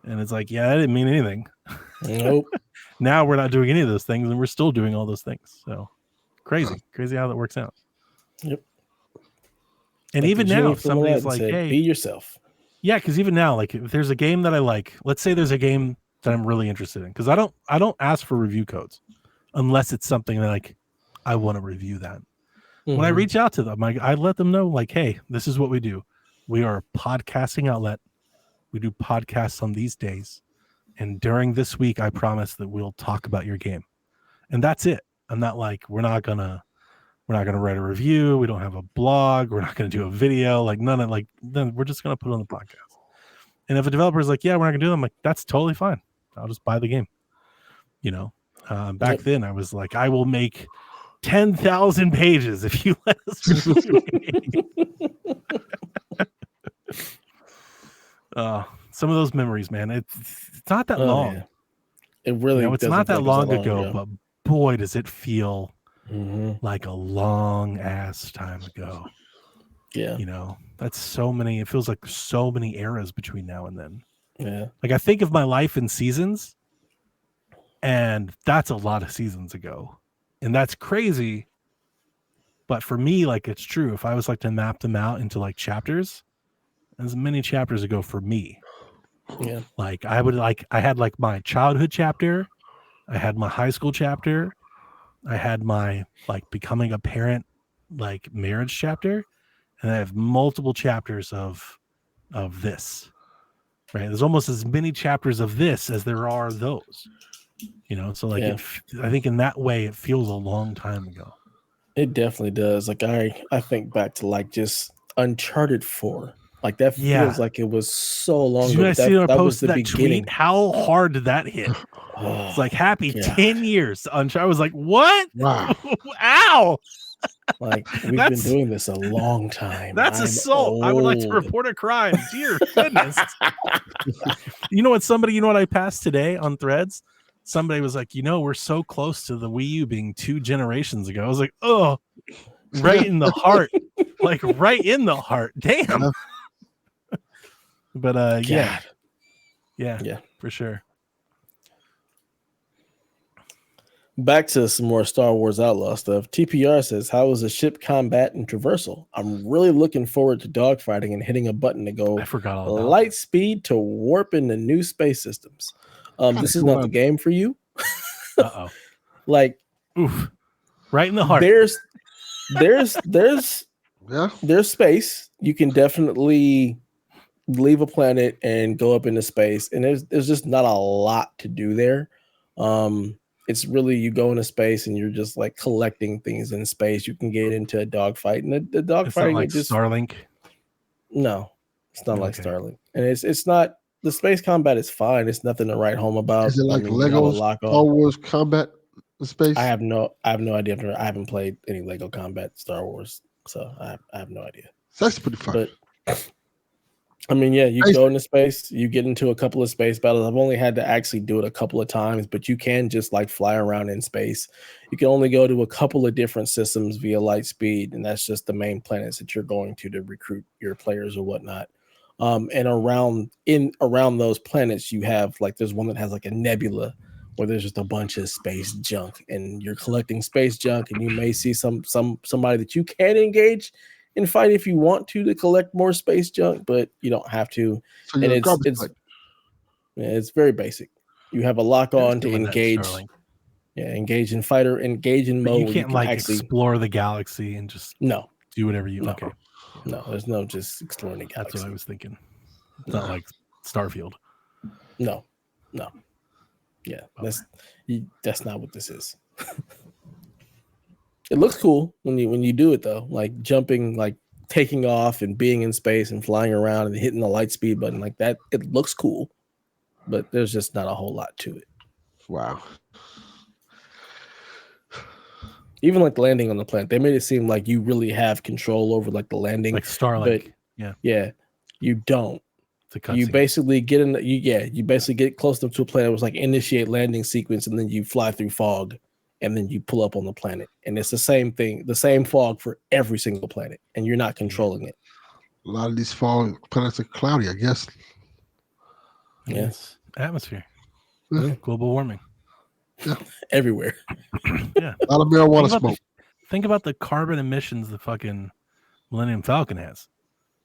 And it's like, that didn't mean anything. Nope. Now we're not doing any of those things and we're still doing all those things. So crazy how that works out. Yep. And like even now, if somebody's like, hey, be yourself. Yeah, because even now, like if there's a game that I like, let's say there's a game that I'm really interested in, because I don't ask for review codes unless it's something that like I want to review that. When I reach out to them, I let them know like, hey, this is what we do. We are a podcasting outlet. We do podcasts on these days. And during this week, I promise that we'll talk about your game. And that's it. I'm not like, we're not gonna write a review. We don't have a blog. We're not gonna do a video. Like none of like. Then we're just gonna put it on the podcast. And if a developer is like, yeah, we're not gonna do them, I'm like, that's totally fine. I'll just buy the game. Back then I was like, I will make 10,000 pages if you let us review the game. Some of those memories, man. It's not that long. Yeah. It really it's not that long ago, but boy, does it feel Mhm. like a long ass time ago. Yeah. You know, that's so many. It feels like so many eras between now and then. Yeah. Like I think of my life in seasons, and that's a lot of seasons ago, and that's crazy. But for me, like it's true. If I was like to map them out into like chapters, as many chapters ago for me. Yeah. Like I had like my childhood chapter, I had my high school chapter, I had my like becoming a parent, like marriage chapter, and I have multiple chapters of this. Right? There's almost as many chapters of this as there are those. You know, so like Yeah. I think in that way it feels a long time ago. It definitely does. Like I think back to like just Uncharted 4. Like that Yeah. feels like it was so long Did you ago. guys see when I That was posted the that beginning. tweet? How hard did that hit? Oh, It's like happy God. 10 years to Uncharted. I was like, what? Wow. Ow! Like we've been That's- doing this a long time. That's I'm assault. I would like to old. report a crime. Dear goodness. You know what I passed today on Threads? Somebody was like, we're so close to the Wii U being 2 generations ago. I was like, oh, right in the heart. Like right in the heart. Damn. Yeah. But yeah, Yeah. for sure. Back to some more Star Wars Outlaw stuff. TPR says, how was the ship combat and traversal? I'm really looking forward to dogfighting and hitting a button to go I forgot all about light speed to warp into new space systems. This is not the game for you. Uh-oh. Like, oof. Right in the heart. There's Yeah. there's space. You can definitely leave a planet and go up into space, and there's just not a lot to do there. It's really you go into space and you're just like collecting things in space. You can get into a dogfight, and the dogfighting like Starlink. No, it's not like Okay. Starlink, and it's not. The space combat is fine. It's nothing to write home about. Is it like you have a Lego lock Star on. Wars Combat Space? I have no idea. I haven't played any Lego Combat Star Wars, so I have no idea. So that's pretty fun. But I mean, yeah, you go into space, you get into a couple of space battles. I've only had to actually do it a couple of times, but you can just like fly around in space. You can only go to a couple of different systems via light speed, and that's just the main planets that you're going to recruit your players or whatnot. And around those planets, you have like there's one that has like a nebula where there's just a bunch of space junk, and you're collecting space junk, and you may see somebody that you can engage and fight if you want to collect more space junk, but you don't have to. So And it's very basic. You have a lock on to engage. Yeah, engage in fighter, engage in mode. You can't explore the galaxy and just do whatever you. Okay. No, there's no just exploring the galaxy. That's what I was thinking. It's not like Starfield. No. Yeah, that's not what this is. It looks cool when you do it though, like jumping, like taking off and being in space and flying around and hitting the light speed button like that. It looks cool, but there's just not a whole lot to it. Wow. Even like landing on the planet, they made it seem like you really have control over like the landing, like Starlink. Yeah, you don't. You scene. basically get in. You basically get close enough to a planet. It was like initiate landing sequence, and then you fly through fog, and then you pull up on the planet, and it's the same thing, the same fog for every single planet, and you're not controlling it. A lot of these fall planets are cloudy, I guess. Yes, atmosphere, global warming, everywhere. Yeah, a lot of marijuana smoke. Think about the carbon emissions the fucking Millennium Falcon has.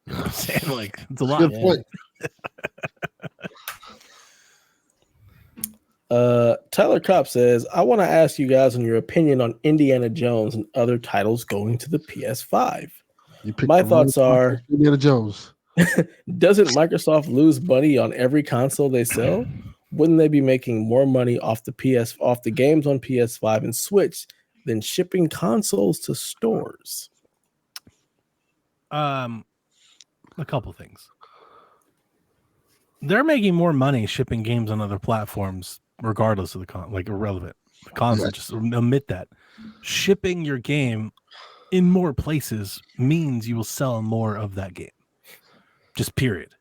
You know what I'm saying? Like, it's a lot. Good point. Tyler Kopp says, I want to ask you guys on your opinion on Indiana Jones and other titles going to the PS5. My thoughts are Indiana Jones. Doesn't Microsoft lose money on every console they sell? Wouldn't they be making more money off the games on PS5 and Switch than shipping consoles to stores? A couple things. They're making more money shipping games on other platforms, regardless of irrelevant. The console, just omit that. Shipping your game in more places means you will sell more of that game. Just period.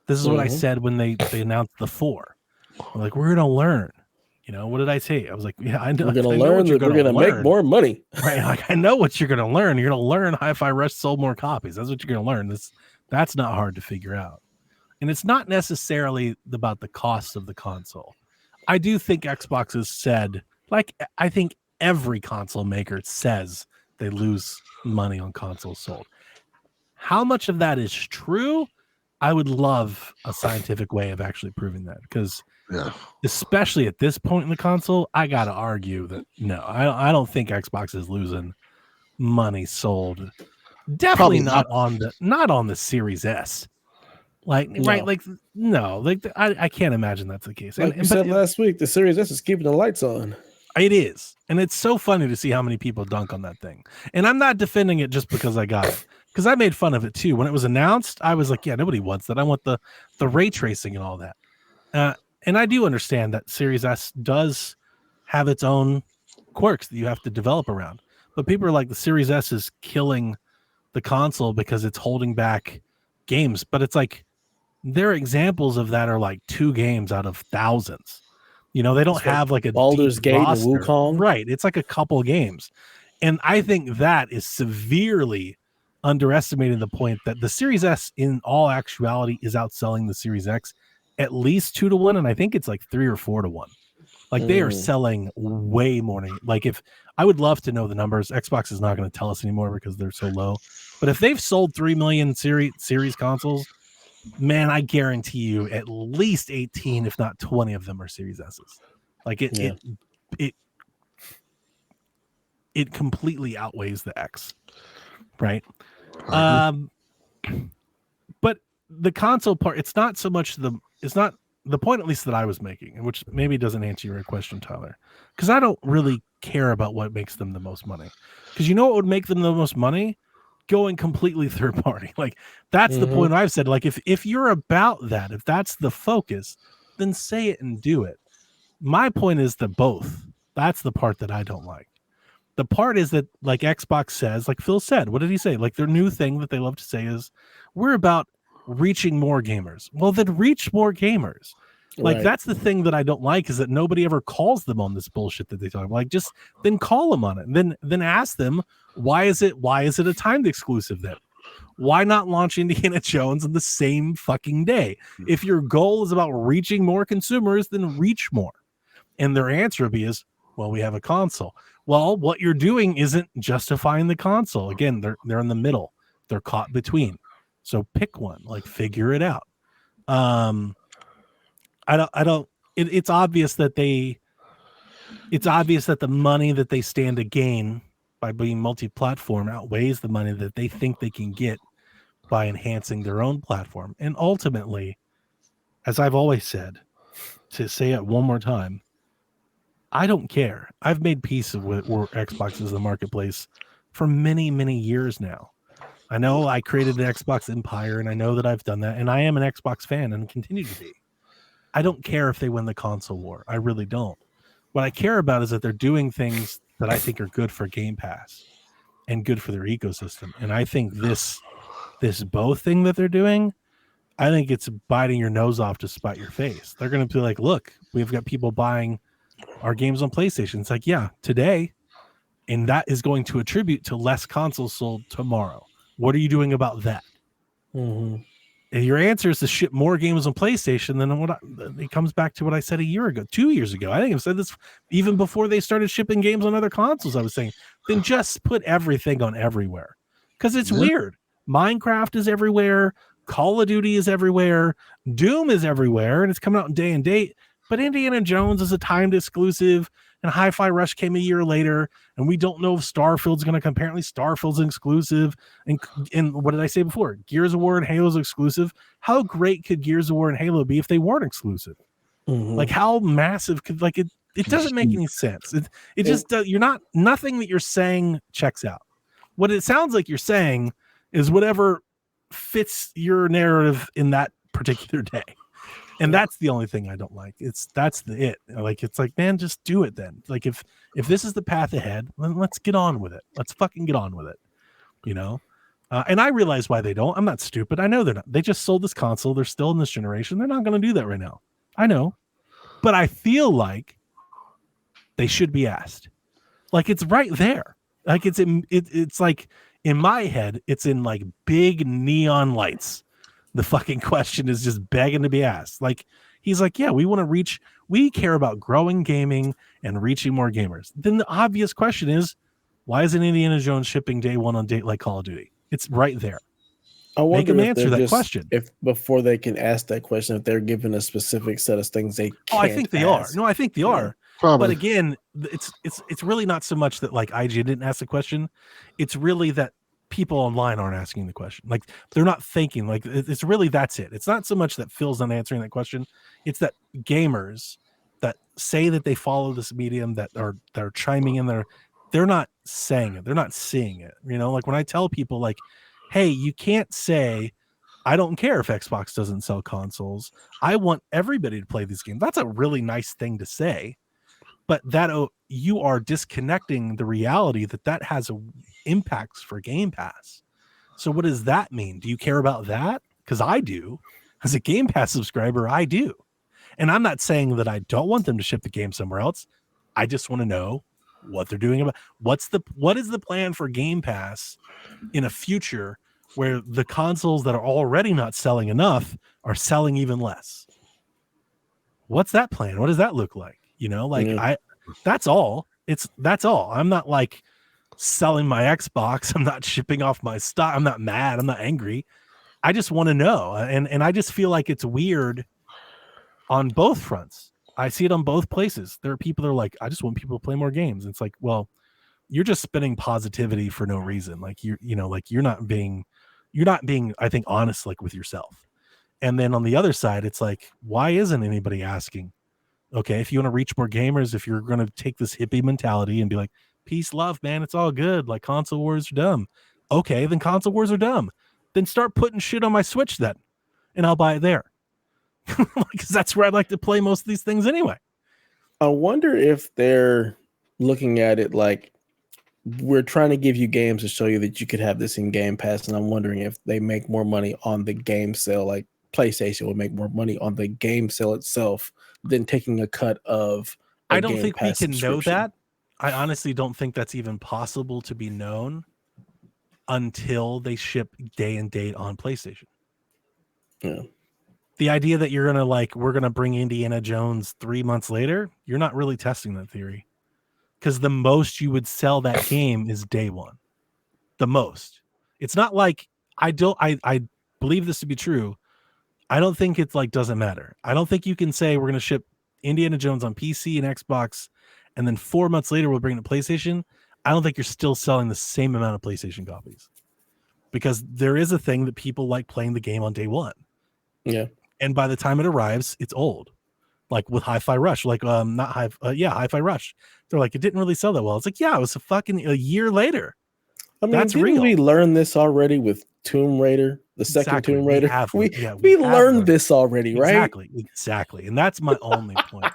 This is what I said when they announced the 4. Like, we're gonna learn. What did I say? I was like, yeah, I know. We're gonna I know learn what you're that we're gonna gonna make learn. more money. Right? Like I know what you're gonna learn. You're gonna learn Hi-Fi Rush sold more copies. That's what you're gonna learn. That's not hard to figure out. And it's not necessarily about the cost of the console. I do think Xbox has said, like I think every console maker says they lose money on consoles sold. How much of that is true? I would love a scientific way of actually proving that, because especially at this point in the console, I gotta argue that no, I don't think Xbox is losing money sold. Definitely not on the Series S. Like right, like no, like I can't imagine that's the case. Like you said last week, the Series S is keeping the lights on. It is, and it's so funny to see how many people dunk on that thing. And I'm not defending it just because I got it, because I made fun of it too when it was announced. I was like, yeah, nobody wants that. I want the ray tracing and all that. And I do understand that Series S does have its own quirks that you have to develop around. But people are like, the Series S is killing the console because it's holding back games. But it's like, their examples of that are like 2 games out of thousands. They don't have like a Baldur's Gate and Wukong. Right. It's like a couple games. And I think that is severely underestimating the point that the Series S in all actuality is outselling the Series X at least 2-1, and I think it's like 3 or 4-1. Like they are selling way more. Like if I would love to know the numbers. Xbox is not going to tell us anymore because they're so low. But if they've sold 3 million series consoles, man, I guarantee you at least 18, if not 20 of them are Series S's. Like it completely outweighs the X, right? But the console part, it's not so much it's not the point, at least that I was making, and which maybe doesn't answer your question, Tyler, because I don't really care about what makes them the most money. Because you know what would make them the most money? Going completely third party. Like that's the point I've said. Like if you're about that, if that's the focus, then say it and do it. My point is that both. That's the part that I don't like. The part is that, like Xbox says, like Phil said, what did he say? Like their new thing that they love to say is, we're about reaching more gamers. Well, then reach more gamers. Like that's the thing that I don't like, is that nobody ever calls them on this bullshit that they talk about. Like just then call them on it. And then ask them, why is it a timed exclusive then? Why not launch Indiana Jones on the same fucking day? If your goal is about reaching more consumers, then reach more. And their answer would be well, we have a console. Well, what you're doing isn't justifying the console. Again, they're in the middle. They're caught between. So pick one, like figure it out. It's obvious that the money that they stand to gain by being multi-platform outweighs the money that they think they can get by enhancing their own platform. And ultimately, as I've always said, to say it one more time, I don't care. I've made peace with where Xbox is the marketplace for many, many years now. I know I created the Xbox empire, and I know that I've done that, and I am an Xbox fan and continue to be. I don't care if they win the console war. I really don't. What I care about is that they're doing things that I think are good for Game Pass and good for their ecosystem. And I think this both thing that they're doing, I think it's biting your nose off to spite your face. They're going to be like, look, we've got people buying our games on PlayStation. It's like, yeah, today, and that is going to attribute to less consoles sold tomorrow. What are you doing about that? And your answer is to ship more games on PlayStation. Then it comes back to what I said 2 years ago. I think I've said this even before they started shipping games on other consoles. I was saying, then just put everything on everywhere, because it's weird. Minecraft is everywhere. Call of Duty is everywhere. Doom is everywhere, and it's coming out in day and date. But Indiana Jones is a timed exclusive, and Hi-Fi Rush came a year later, and we don't know if Starfield's going to come. Apparently, Starfield's an exclusive. And what did I say before? Gears of War and Halo's exclusive. How great could Gears of War and Halo be if they weren't exclusive? Like, how massive could, like, it doesn't make any sense. It just does. Nothing that you're saying checks out. What it sounds like you're saying is whatever fits your narrative in that particular day. And that's the only thing I don't like. It's like, man, just do it then. Like if this is the path ahead, then let's get on with it. Let's fucking get on with it. And I realize why they don't. I'm not stupid. I know they're not. They just sold this console. They're still in this generation. They're not going to do that right now. I know. But I feel like they should be asked. Like it's right there. Like it's like in my head, it's in like big neon lights. The fucking question is just begging to be asked. Like he's like, yeah, we care about growing gaming and reaching more gamers. Then the obvious question is, why isn't Indiana Jones shipping day one on date like Call of Duty? It's right there. I Make wonder them if answer they're that just question. if before they can ask that question, if they're given a specific set of things they can't. Oh, I think they ask. are. No, I think they are. Probably. But again, it's really not so much that like IGN didn't ask the question. It's really that people online aren't asking the question. Like they're not thinking. Like it's really that's it. It's not so much that Phil's not answering that question. It's that gamers that say that they follow this medium that are chiming in there. They're not saying it. They're not seeing it. You know, like when I tell people like, hey, you can't say, I don't care if Xbox doesn't sell consoles. I want everybody to play these games. That's a really nice thing to say. But that you are disconnecting the reality that has impacts for Game Pass. So what does that mean? Do you care about that? Because I do. As a Game Pass subscriber, I do. And I'm not saying that I don't want them to ship the game somewhere else. I just want to know what they're doing about what is the plan for Game Pass in a future where the consoles that are already not selling enough are selling even less. What's that plan? What does that look like? You know, like that's all. That's all. I'm not like selling my Xbox. I'm not shipping off my stock. I'm not mad. I'm not angry. I just want to know. And I just feel like it's weird on both fronts. I see it on both places. There are people that are like, I just want people to play more games. It's like, well, you're just spinning positivity for no reason. Like you're not being, I think, honest, like with yourself. And then on the other side, it's like, why isn't anybody asking? Okay, if you want to reach more gamers, if you're going to take this hippie mentality and be like, peace, love, man, it's all good. Like console wars are dumb. Okay, then console wars are dumb. Then start putting shit on my Switch then, and I'll buy it there. Because that's where I'd like to play most of these things anyway. I wonder if they're looking at it like, we're trying to give you games to show you that you could have this in Game Pass, and I'm wondering if they make more money on the game sale, like PlayStation would make more money on the game sale itself than taking a cut of I don't think we can know that. I honestly don't think that's even possible to be known until they ship day and date on PlayStation. Yeah. The idea that you're gonna we're gonna bring Indiana Jones 3 months later, you're not really testing that theory. Because the most you would sell that game is day one. The most. It's not like I believe this to be true. I don't think it's like doesn't matter. I don't think you can say we're going to ship Indiana Jones on PC and Xbox, and then 4 months later we'll bring it to PlayStation. I don't think you're still selling the same amount of PlayStation copies. Because there is a thing that people like playing the game on day one. Yeah. And by the time it arrives, it's old. Like with Hi-Fi Rush, Hi-Fi Rush. They're like, it didn't really sell that well. It's like, yeah, it was a year later. I mean, that's didn't real. We learned this already with Tomb Raider, the second Tomb Raider. We learned this already, right? Exactly. And that's my only point.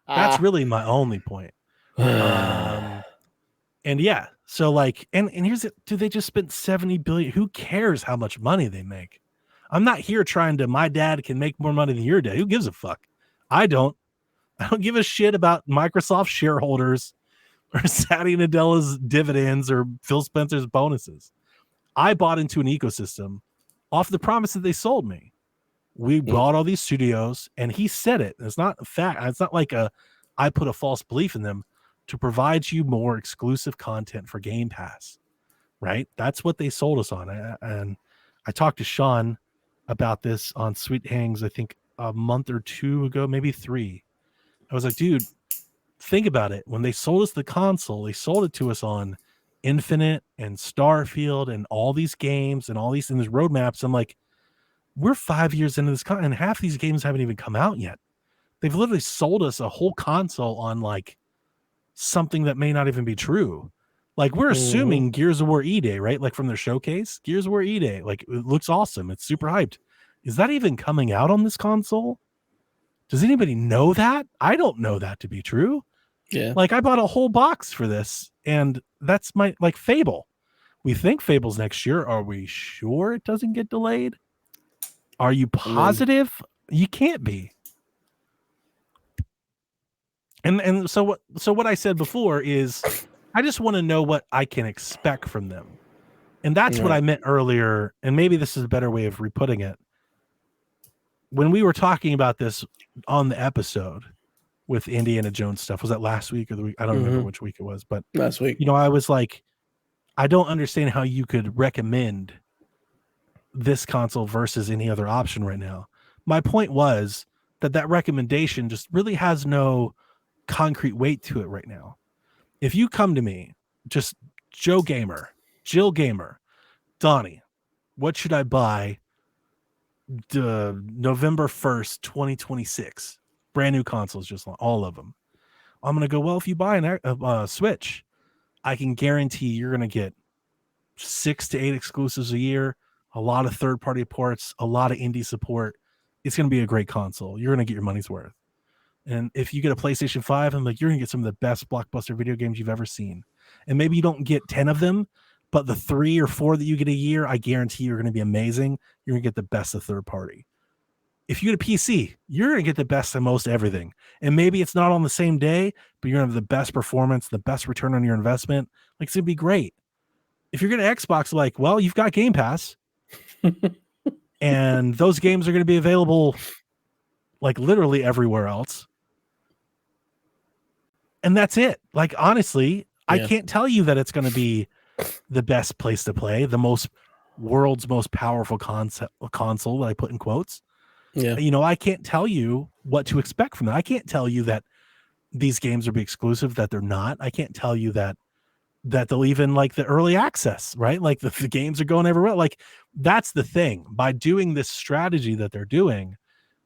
That's really my only point. And yeah, so like, and here's it. Do they just spend $70 billion? Who cares how much money they make? I'm not here trying to. My dad can make more money than your dad. Who gives a fuck? I don't give a shit about Microsoft shareholders or Satya Nadella's dividends or Phil Spencer's bonuses. I bought into an ecosystem off the promise that they sold me. We bought all these studios, and he said it. It's not a fact. It's not like I put a false belief in them to provide you more exclusive content for Game Pass, right? That's what they sold us on. And I talked to Sean about this on Sweet Hangs, I think a month or two ago, maybe 3. I was like, dude, think about it. When they sold us the console, they sold it to us on Infinite and Starfield and all these games and all these things, roadmaps. I'm like, we're 5 years into this and half these games haven't even come out yet. They've literally sold us a whole console on like something that may not even be true. Like we're assuming Gears of War E-Day, right? Like from their showcase, Gears of War E-Day, like it looks awesome. It's super hyped. Is that even coming out on this console? Does anybody know that? I don't know that to be true. Yeah. Like I bought a whole box for this, and that's my like Fable. We think Fable's next year. Are we sure it doesn't get delayed? Are you positive? You can't be. And so what I said before is I just want to know what I can expect from them. And that's what I meant earlier, and maybe this is a better way of reputting it. When we were talking about this on the episode with Indiana Jones stuff, was that last week or the week? I don't remember which week it was, but last week. I was like, I don't understand how you could recommend this console versus any other option right now. My point was that recommendation just really has no concrete weight to it right now. If you come to me, just Joe Gamer, Jill Gamer, Donnie, what should I buy November 1st, 2026? Brand new consoles, just all of them. I'm going to go, well, if you buy a Switch, I can guarantee you're going to get 6 to 8 exclusives a year, a lot of third-party ports, a lot of indie support. It's going to be a great console. You're going to get your money's worth. And if you get a PlayStation 5, I'm like, you're going to get some of the best blockbuster video games you've ever seen. And maybe you don't get 10 of them, but the 3 or 4 that you get a year, I guarantee you're going to be amazing. You're going to get the best of third party. If you get a PC, you're going to get the best of most everything. And maybe it's not on the same day, but you're going to have the best performance, the best return on your investment. Like, it's going to be great. If you're going to Xbox, like, well, you've got Game Pass. And those games are going to be available like literally everywhere else. And that's it. Like, honestly, I can't tell you that it's going to be the best place to play, the world's most powerful console that I put in quotes. Yeah. I can't tell you what to expect from that. I can't tell you that these games will be exclusive, that they're not. I can't tell you that they'll even like the early access, right? Like the games are going everywhere. Like, that's the thing. By doing this strategy that they're doing,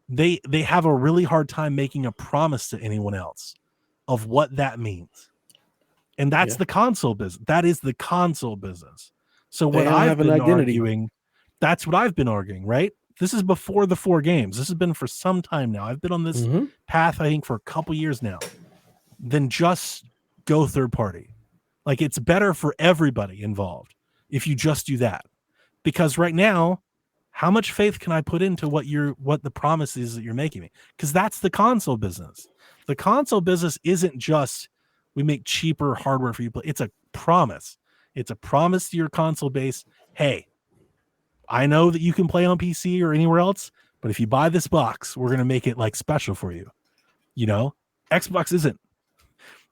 they have a really hard time making a promise to anyone else of what that means. And that's the console business. That is the console business. So what I've been arguing, that's what I've been arguing, right? This is before the 4 games. This has been for some time now. I've been on this path, I think, for a couple years now. Then just go third party. Like, it's better for everybody involved if you just do that. Because right now, how much faith can I put into what the promise is that you're making me? Because that's the console business. The console business isn't just we make cheaper hardware for you. It's a promise. It's a promise to your console base. Hey, I know that you can play on PC or anywhere else, but if you buy this box, we're going to make it like special for you. Xbox isn't.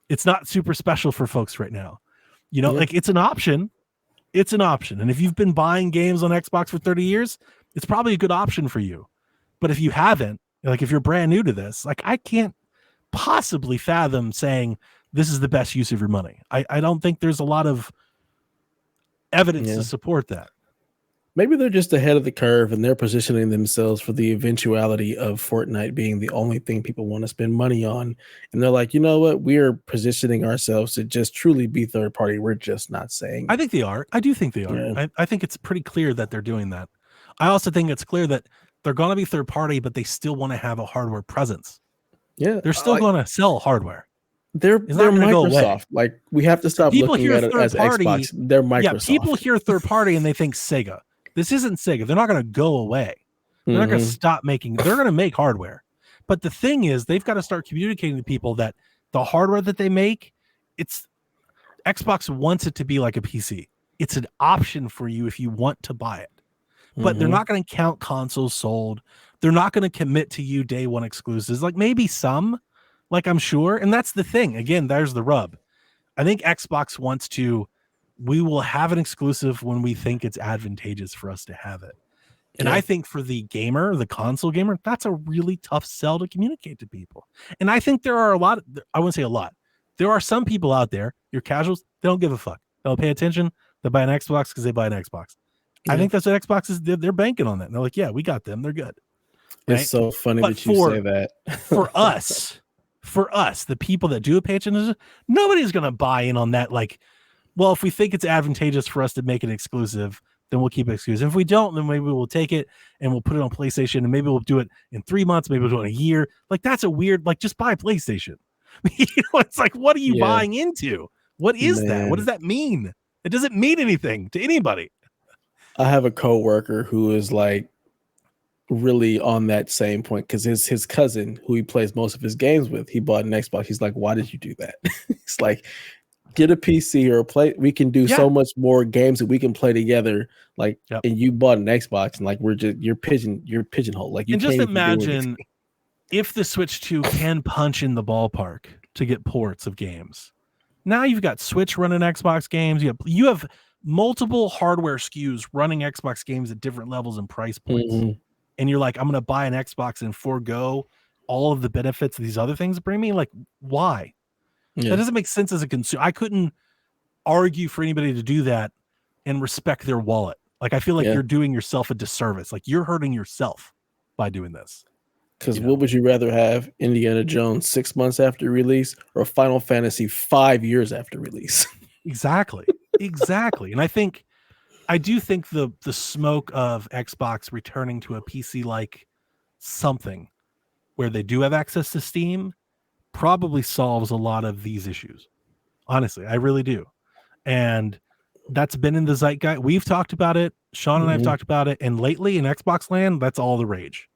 It's not super special for folks right now. Like, it's an option. It's an option. And if you've been buying games on Xbox for 30 years, it's probably a good option for you. But if you haven't, like, if you're brand new to this, like, I can't possibly fathom saying this is the best use of your money. I don't think there's a lot of evidence to support that. Maybe they're just ahead of the curve and they're positioning themselves for the eventuality of Fortnite being the only thing people want to spend money on. And they're like, you know what? We're positioning ourselves to just truly be third party. We're just not saying. I think they are. I do think they are. Yeah. I think it's pretty clear that they're doing that. I also think it's clear that they're going to be third party, but they still want to have a hardware presence. Yeah. They're still going to sell hardware. They're Microsoft. Like, we have to stop looking at it as Xbox. They're Microsoft. Yeah, people hear third party and they think Sega. This isn't Sega. They're not going to go away. They're not going to stop making. They're going to make hardware. But the thing is, they've got to start communicating to people that the hardware that they make, Xbox wants it to be like a PC. It's an option for you if you want to buy it. But they're not going to count consoles sold. They're not going to commit to you day one exclusives. Like, maybe some, like, I'm sure. And that's the thing. Again, there's the rub. I think Xbox wants to, we will have an exclusive when we think it's advantageous for us to have it. And I think for the gamer, the console gamer, that's a really tough sell to communicate to people. And I think there are I wouldn't say a lot. There are some people out there, your casuals, they don't give a fuck. They'll pay attention. They'll buy an Xbox because they buy an Xbox. I think that's what Xbox is. They're banking on that. And they're like, yeah, we got them. They're good. Right? It's so funny that you say that. for us, the people that do pay attention, nobody's going to buy in on that. Like, well, if we think it's advantageous for us to make it exclusive, then we'll keep it exclusive. If we don't, then maybe we'll take it and we'll put it on PlayStation, and maybe we'll do it in 3 months, maybe we'll do it in a year. Like, that's a weird, like, just buy a PlayStation. It's like, what are you buying into? What is that? What does that mean? It doesn't mean anything to anybody. I have a coworker who is like, really on that same point because his cousin, who he plays most of his games with, he bought an Xbox. He's like, why did you do that? It's like, get a PC or play. We can do so much more games that we can play together. Like, and you bought an Xbox, and like you're pigeonholed. Like, you and can't just even do imagine if the Switch 2 can punch in the ballpark to get ports of games. Now you've got Switch running Xbox games. You have multiple hardware SKUs running Xbox games at different levels and price points. Mhm. And you're like, I'm going to buy an Xbox and forego all of the benefits these other things bring me. Like, why? Yeah. That doesn't make sense as a consumer. I couldn't argue for anybody to do that and respect their wallet. Like, I feel like you're doing yourself a disservice. Like, you're hurting yourself by doing this. Because what would you rather have, Indiana Jones 6 months after release or Final Fantasy 5 years after release? Exactly. And I do think the smoke of Xbox returning to a PC like something where they do have access to Steam probably solves a lot of these issues. Honestly, I really do. And that's been in the zeitgeist. We've talked about it. Sean and I have talked about it. And lately in Xbox land, that's all the rage.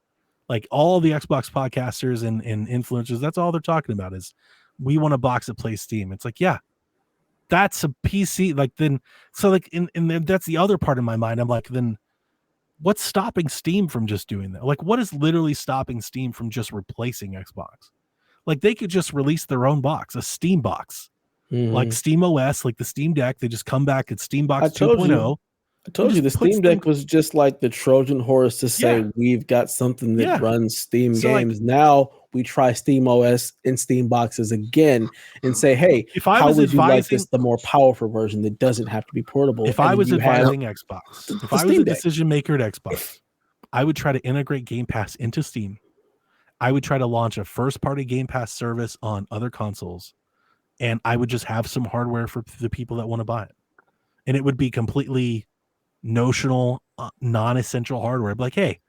Like all the Xbox podcasters and influencers, that's all they're talking about is we want a box that plays Steam. It's like, yeah, that's a PC. Like then, so like that's the other part of my mind. I'm like, then what's stopping Steam from just doing that? Like, what is literally stopping Steam from just replacing Xbox? Like they could just release their own box, a Steam box, like Steam OS, like the Steam Deck. They just come back at Steam Box 2.0. I told you the Steam Deck was just like the Trojan horse to say we've got something that runs Steam games. Like, now we try Steam OS and Steam boxes again and say, hey, how would you like this, the more powerful version that doesn't have to be portable? If I was advising Xbox, if I was a decision maker at Xbox, I would try to integrate Game Pass into Steam. I would try to launch a first-party Game Pass service on other consoles, and I would just have some hardware for the people that want to buy it. And it would be completely notional, non-essential hardware. I'd be like, hey,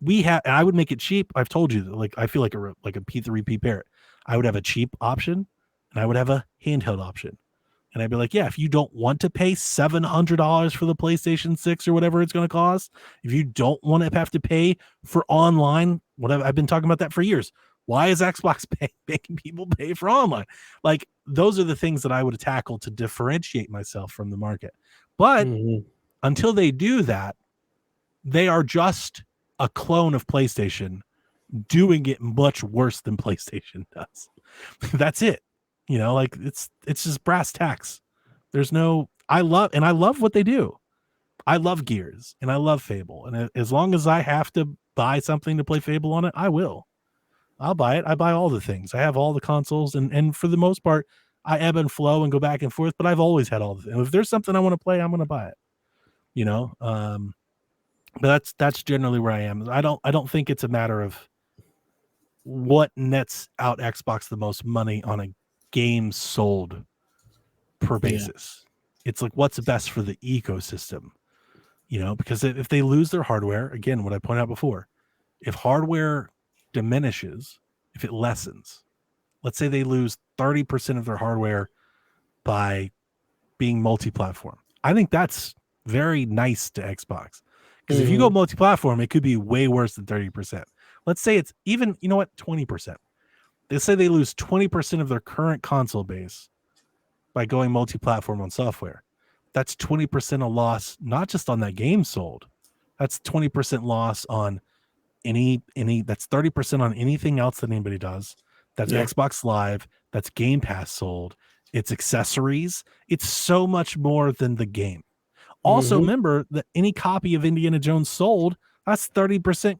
we have, and I would make it cheap. I've told you, like, I feel like a P3P parrot. I would have a cheap option, and I would have a handheld option. And I'd be like, yeah, if you don't want to pay $700 for the PlayStation 6 or whatever it's going to cost, if you don't want to have to pay for online, whatever, I've been talking about that for years. Why is Xbox making people pay for online? Like, those are the things that I would tackle to differentiate myself from the market. But until they do that, they are just a clone of PlayStation doing it much worse than PlayStation does. That's it. You know, like it's just brass tacks. There's no, I love what they do. I love Gears and I love Fable. And as long as I have to buy something to play Fable on it, I will. I'll buy it. I buy all the things. I have all the consoles, and for the most part, I ebb and flow and go back and forth, but I've always had all the things. If there's something I want to play, I'm going to buy it. You know? But that's generally where I am. I don't think it's a matter of what nets out Xbox the most money on a game sold per basis. It's like what's best for the ecosystem, you know, because if they lose their hardware, again, what I pointed out before, if hardware diminishes, if it lessens, let's say they lose 30% of their hardware by being multi-platform, I think that's very nice to Xbox, because if you go multi-platform, it could be way worse than 30%. Let's say it's even, you know what, 20%. They say they lose 20% of their current console base by going multi-platform on software. That's 20% a loss, not just on that game sold. That's 20% loss on any that's 30% on anything else that anybody does. That's Xbox Live, that's Game Pass sold, it's accessories. It's so much more than the game. Also, remember that any copy of Indiana Jones sold, that's 30%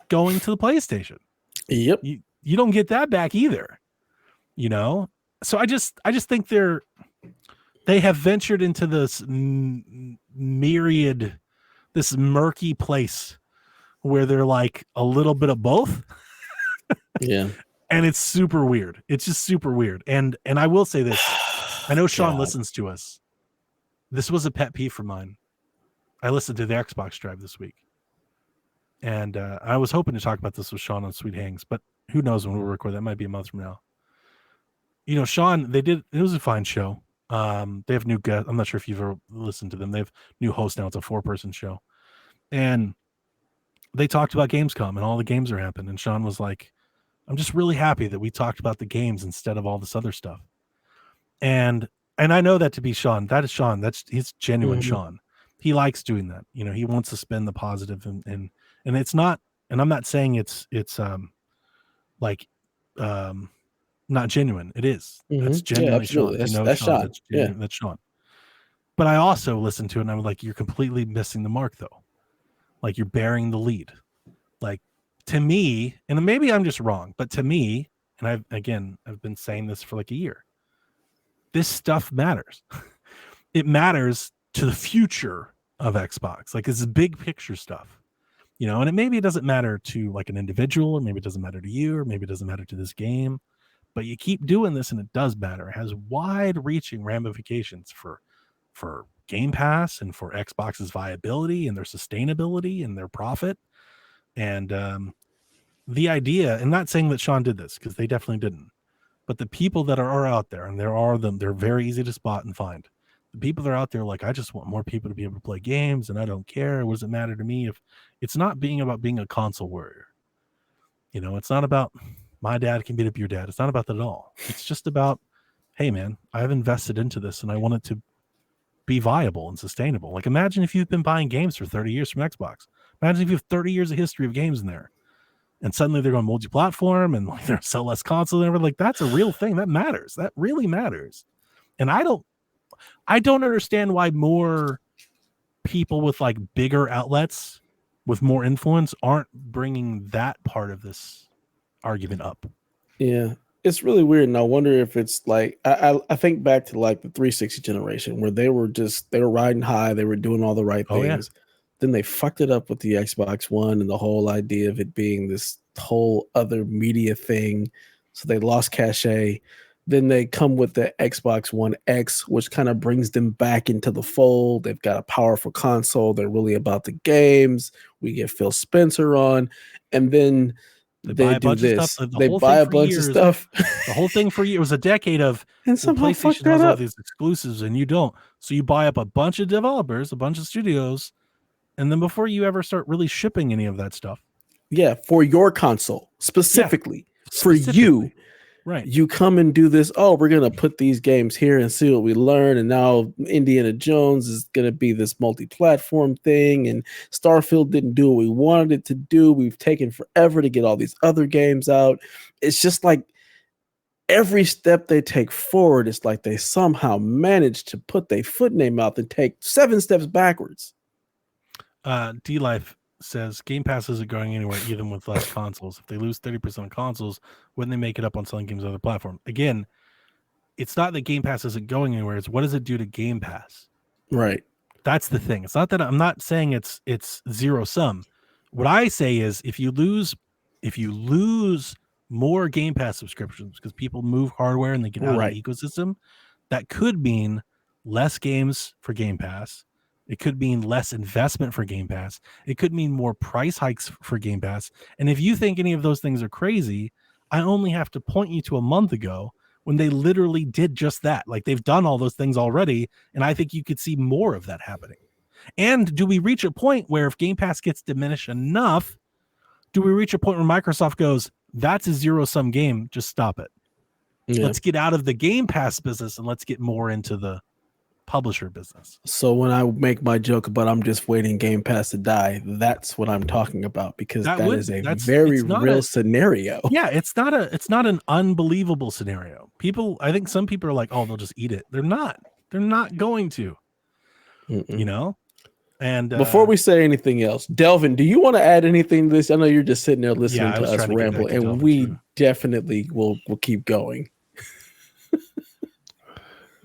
going to the PlayStation. Yep. You don't get that back either, you know? So I just think they have ventured into this myriad, this murky place where they're like a little bit of both. Yeah. And it's super weird. It's just super weird. And I will say this. I know Sean listens to us. This was a pet peeve for mine. I listened to the Xbox Drive this week. And I was hoping to talk about this with Sean on Sweet Hangs, but who knows when we'll record. That might be a month from now. You know, Sean, it was a fine show. They have new guests. I'm not sure if you've ever listened to them. They have new hosts now. It's a 4-person show. And they talked about Gamescom and all the games are happening. And Sean was like, I'm just really happy that we talked about the games instead of all this other stuff. And I know that to be Sean. That is Sean. That's he's genuine Sean. He likes doing that. You know, he wants to spin the positive and it's not, and I'm not saying it's like not genuine. It is. That's genuinely Sean. That's, You know, that's Sean. Sean. That's genuine, that's Sean. But I also listened to it and I'm like, you're completely missing the mark though. Like you're bearing the lead. Like to me, and maybe I'm just wrong, but to me, and I've been saying this for like a year. This stuff matters. It matters to the future of Xbox. Like it's big picture stuff, you know, and it doesn't matter to like an individual, or maybe it doesn't matter to you, or maybe it doesn't matter to this game, but you keep doing this and it does matter. It has wide reaching ramifications for Game Pass and for Xbox's viability and their sustainability and their profit. And the idea, and not saying that Sean did this, because they definitely didn't, but the people that are out there, and there are them, they're very easy to spot and find. The people that are out there like, I just want more people to be able to play games and I don't care. What does it matter to me if it's not about being a console warrior? You know, it's not about my dad can beat up your dad. It's not about that at all. It's just about, hey man, I've invested into this and I want it to be viable and sustainable. Like imagine if you've been buying games for 30 years from Xbox. Imagine if you have 30 years of history of games in there. And suddenly they're going multi-platform and like they're sell less consoles and everything. Like that's a real thing that matters. That really matters. And I don't understand why more people with like bigger outlets with more influence aren't bringing that part of this argument up. Yeah, it's really weird. And I wonder if it's like, I think back to like the 360 generation where they were riding high. They were doing all the right things. Yeah. Then they fucked it up with the Xbox One and the whole idea of it being this whole other media thing. So they lost cachet. Then they come with the Xbox One X, which kind of brings them back into the fold. They've got a powerful console. They're really about the games. We get Phil Spencer on. And then they do this. They buy a bunch of stuff. The whole thing for you was a decade of and somehow PlayStation has all these exclusives and you don't. So you buy up a bunch of developers, a bunch of studios, and then before you ever start really shipping any of that stuff. Yeah, for your console, specifically. For you. Right. You come and do this. Oh, we're going to put these games here and see what we learn. And now Indiana Jones is going to be this multi-platform thing. And Starfield didn't do what we wanted it to do. We've taken forever to get all these other games out. It's just like every step they take forward, it's like they somehow managed to put their foot in their mouth and take 7 steps backwards. D-Life says Game Pass isn't going anywhere even with less consoles. If they lose 30% of consoles, wouldn't they make it up on selling games on other platforms? Again, it's not that Game Pass isn't going anywhere. It's what does it do to Game Pass? Right. That's the thing. It's not that I'm not saying it's zero sum. What I say is if you lose more Game Pass subscriptions because people move hardware and they get out of the ecosystem, that could mean less games for Game Pass. It could mean less investment for Game Pass. It could mean more price hikes for Game Pass. And if you think any of those things are crazy, I only have to point you to a month ago when they literally did just that. Like they've done all those things already. And I think you could see more of that happening. And do we reach a point where if Game Pass gets diminished enough, do we reach a point where Microsoft goes, that's a zero-sum game, just stop it. Yeah. Let's get out of the Game Pass business and let's get more into the publisher business. So when I make my joke about I'm just waiting Game Pass to die, that's what I'm talking about because that is a very real scenario. Yeah, it's not an unbelievable scenario. I think some people are like, oh, they'll just eat it. They're not going to. You know? And before we say anything else, Delvin, do you want to add anything to this? I know you're just sitting there listening to us ramble, and we definitely will keep going.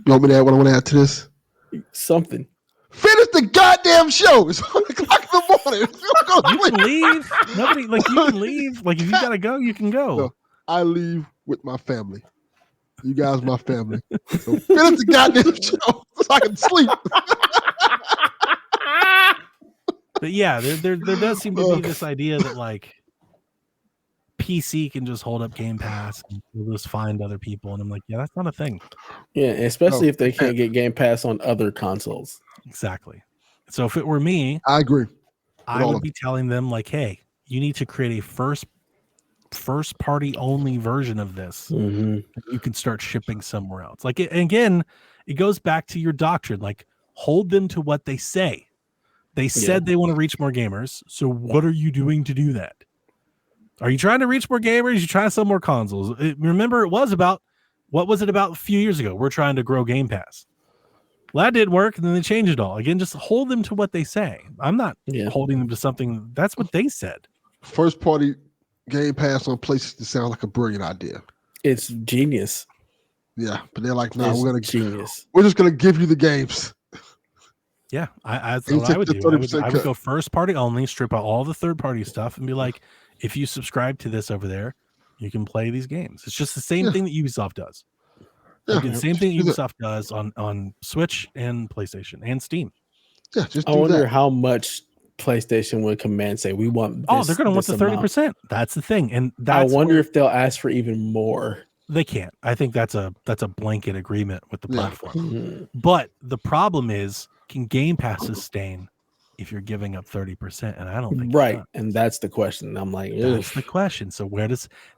You want me to add what I want to add to this? Something. Finish the goddamn show. It's 1 o'clock in the morning. You can leave. Nobody you can leave. Like if you gotta go, you can go. No, I leave with my family. You guys, my family. So finish the goddamn show so I can sleep. But yeah, there does seem to be this idea that like PC can just hold up Game Pass and we'll just find other people. And I'm like, yeah, that's not a thing. Yeah, especially if they can't get Game Pass on other consoles. Exactly. So if it were me, I agree. I would be telling them like, hey, you need to create a first party only version of this. Mm-hmm. You can start shipping somewhere else. Like again, it goes back to your doctrine. Like, hold them to what they say. They said they want to reach more gamers. So what are you doing to do that? Are you trying to reach more gamers? You trying to sell more consoles? Remember, what was it about a few years ago? We're trying to grow Game Pass. Well, that didn't work, and then they changed it all. Again, just hold them to what they say. I'm not holding them to something. That's what they said. First party Game Pass on PlayStation sounds like a brilliant idea. It's genius. Yeah, but they're like, no, we're just gonna give you the games. Yeah, that's what I would do. I would go first party only, strip out all the third party stuff, and be like, if you subscribe to this over there, you can play these games. It's just the same thing that Ubisoft does. Like the same thing Ubisoft does on Switch and PlayStation and Steam. Yeah, just I wonder how much PlayStation would command say we want. They're going to want the 30%. That's the thing, and I wonder if they'll ask for even more. They can't. I think that's a blanket agreement with the platform. Mm-hmm. But the problem is, can Game Pass sustain if you're giving up 30%? And I don't think and that's the question. I'm like, that's the question. So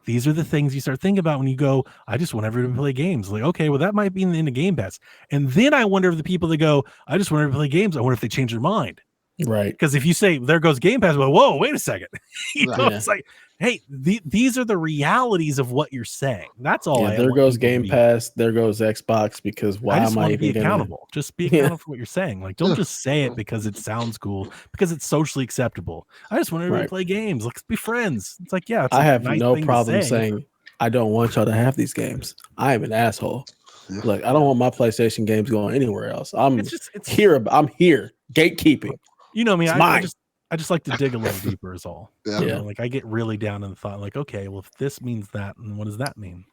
these are the things you start thinking about when you go, I just want everyone to play games. Like, okay, well, that might be in the Game Pass. And then I wonder if the people that go, I just want everyone to play games, I wonder if they change their mind. Right. Because if you say there goes Game Pass, well, whoa, wait a second. It's like, hey, these are the realities of what you're saying. That's all. There goes Game Pass. There goes Xbox. Because why am I even accountable? Just be accountable for what you're saying. Like, don't just say it because it sounds cool, because it's socially acceptable. I just want everyone to play games. Let's be friends. It's like, yeah, I have no problem saying I don't want y'all to have these games. I am an asshole. Look, I don't want my PlayStation games going anywhere else. I'm here. Gatekeeping. You know me. I just like to dig a little deeper is all. You know, like I get really down in the thought, like, okay, well, if this means that, then what does that mean?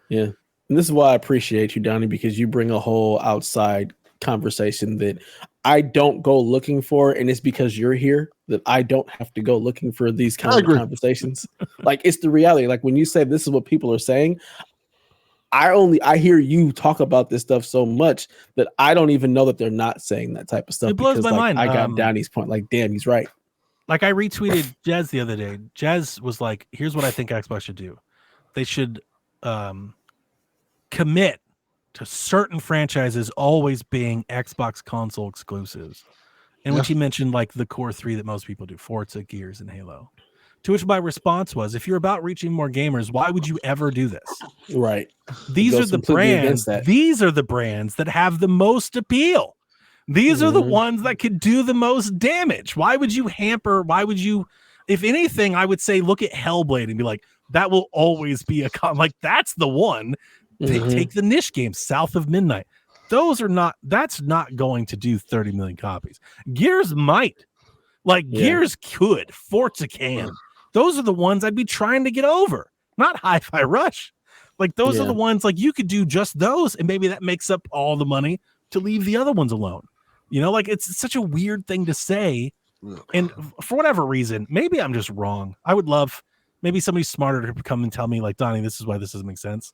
Yeah. And this is why I appreciate you, Donnie, because you bring a whole outside conversation that I don't go looking for. And it's because you're here that I don't have to go looking for these kind of conversations. Like, it's the reality. Like when you say this is what people are saying, I hear you talk about this stuff so much that I don't even know that they're not saying that type of stuff. It blows my mind. I got Donnie's point. Like, damn, he's right. Like I retweeted Jez the other day. Jez was like, here's what I think Xbox should do. They should commit to certain franchises always being Xbox console exclusives. And which he mentioned like the core three that most people do, Forza, Gears, and Halo. To which my response was, if you're about reaching more gamers, why would you ever do this? Right. These are the brands. These are the brands that have the most appeal. These are the ones that could do the most damage. Why would you hamper? Why would you, if anything, I would say, look at Hellblade and be like, that will always be like, that's the one. Take the niche games, South of Midnight. That's not going to do 30 million copies. Gears might. Gears could. Forza can. Those are the ones I'd be trying to get over, not Hi-Fi Rush. Like those are the ones like you could do just those, and maybe that makes up all the money to leave the other ones alone. You know, like it's such a weird thing to say. And for whatever reason, maybe I'm just wrong. I would love maybe somebody smarter to come and tell me, like, Donnie, this is why this doesn't make sense.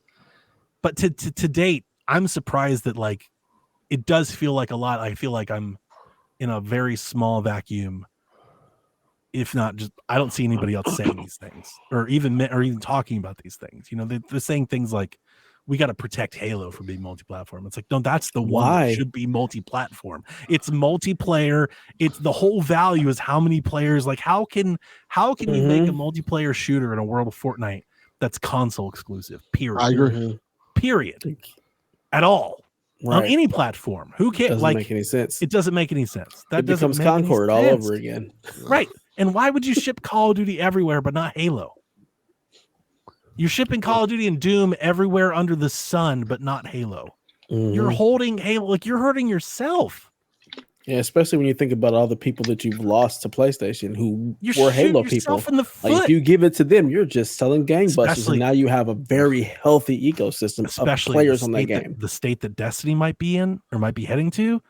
But to date, I'm surprised that like it does feel like a lot. I feel like I'm in a very small vacuum. If not, just I don't see anybody else saying these things, or even talking about these things. You know, they're saying things like, "We got to protect Halo from being multi-platform." It's like, no, that's the one that should be multi-platform. It's multiplayer. It's the whole value is how many players. Like, how can you make a multiplayer shooter in a world of Fortnite that's console exclusive? Period. I agree. Period. At all. On any platform. Who cares? Doesn't make any sense. It doesn't make any sense. That it becomes Concord all over again. Right. And why would you ship Call of Duty everywhere but not Halo? You're shipping Call of Duty and Doom everywhere under the sun but not Halo. You're holding Halo, like you're hurting yourself. Yeah, especially when you think about all the people that you've lost to PlayStation who were Halo people. In the foot. Like if you give it to them, you're just selling gangbusters, and now you have a very healthy ecosystem of players on that game. The state that Destiny might be in or might be heading to,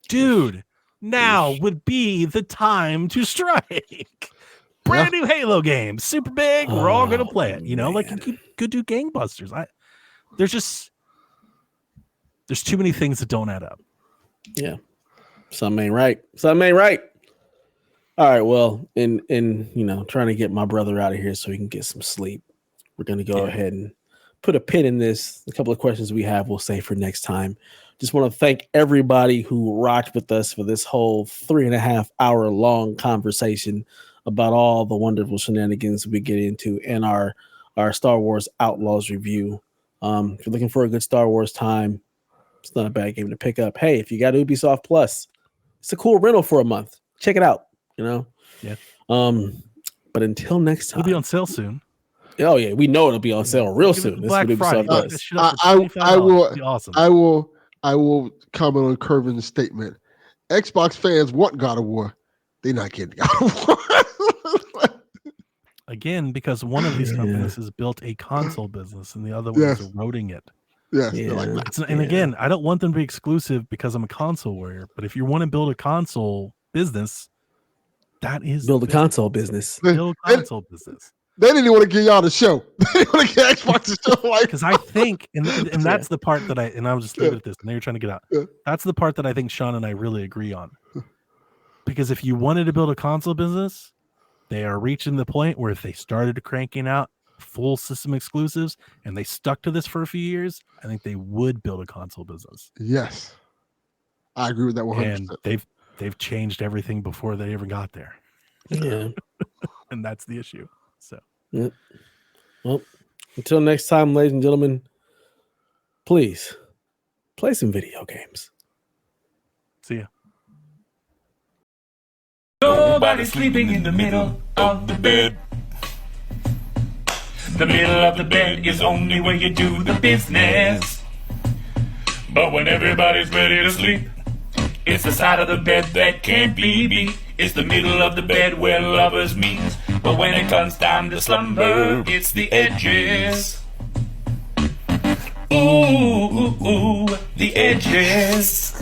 dude. Now would be the time to strike. Brand new Halo game, super big. We're all gonna play it. You know, like you could do gangbusters. There's too many things that don't add up. Yeah. Something ain't right. Something ain't right. All right. Well, in trying to get my brother out of here so he can get some sleep, we're gonna go ahead and put a pin in this. A couple of questions we have, we'll save for next time. Just want to thank everybody who rocked with us for this whole 3.5 hour long conversation about all the wonderful shenanigans we get into in our Star Wars Outlaws review. If you're looking for a good Star Wars time, it's not a bad game to pick up. Hey, if you got Ubisoft Plus, it's a cool rental for a month. Check it out. Yeah. But until next time, It'll be on sale soon. Oh yeah, we know it'll be on sale real soon. Black Friday. I will. Be awesome. I will comment on Kervin's statement. Xbox fans want God of War. They're not getting God of War. Again, because one of these companies has built a console business and the other one is eroding it. Yes. And again, I don't want them to be exclusive because I'm a console warrior. But if you want to build a console business, that is build a console business. Build a console business. They didn't even want to give y'all the show. They didn't want to get Xbox the show. Because I think, and that's the part that I'll just leave it at this. And now you're trying to get out. Yeah. That's the part that I think Sean and I really agree on. Because if you wanted to build a console business, they are reaching the point where if they started cranking out full system exclusives and they stuck to this for a few years, I think they would build a console business. Yes. I agree with that 100%. And they've changed everything before they ever got there. Yeah. And that's the issue. So, well, until next time, ladies and gentlemen, please play some video games. See ya. Nobody's sleeping in the middle of the bed. The middle of the bed is only where you do the business. But when everybody's ready to sleep, it's the side of the bed that can't be beat. It's the middle of the bed where lovers meet. But when it comes time to slumber, it's the edges. Ooh, the edges.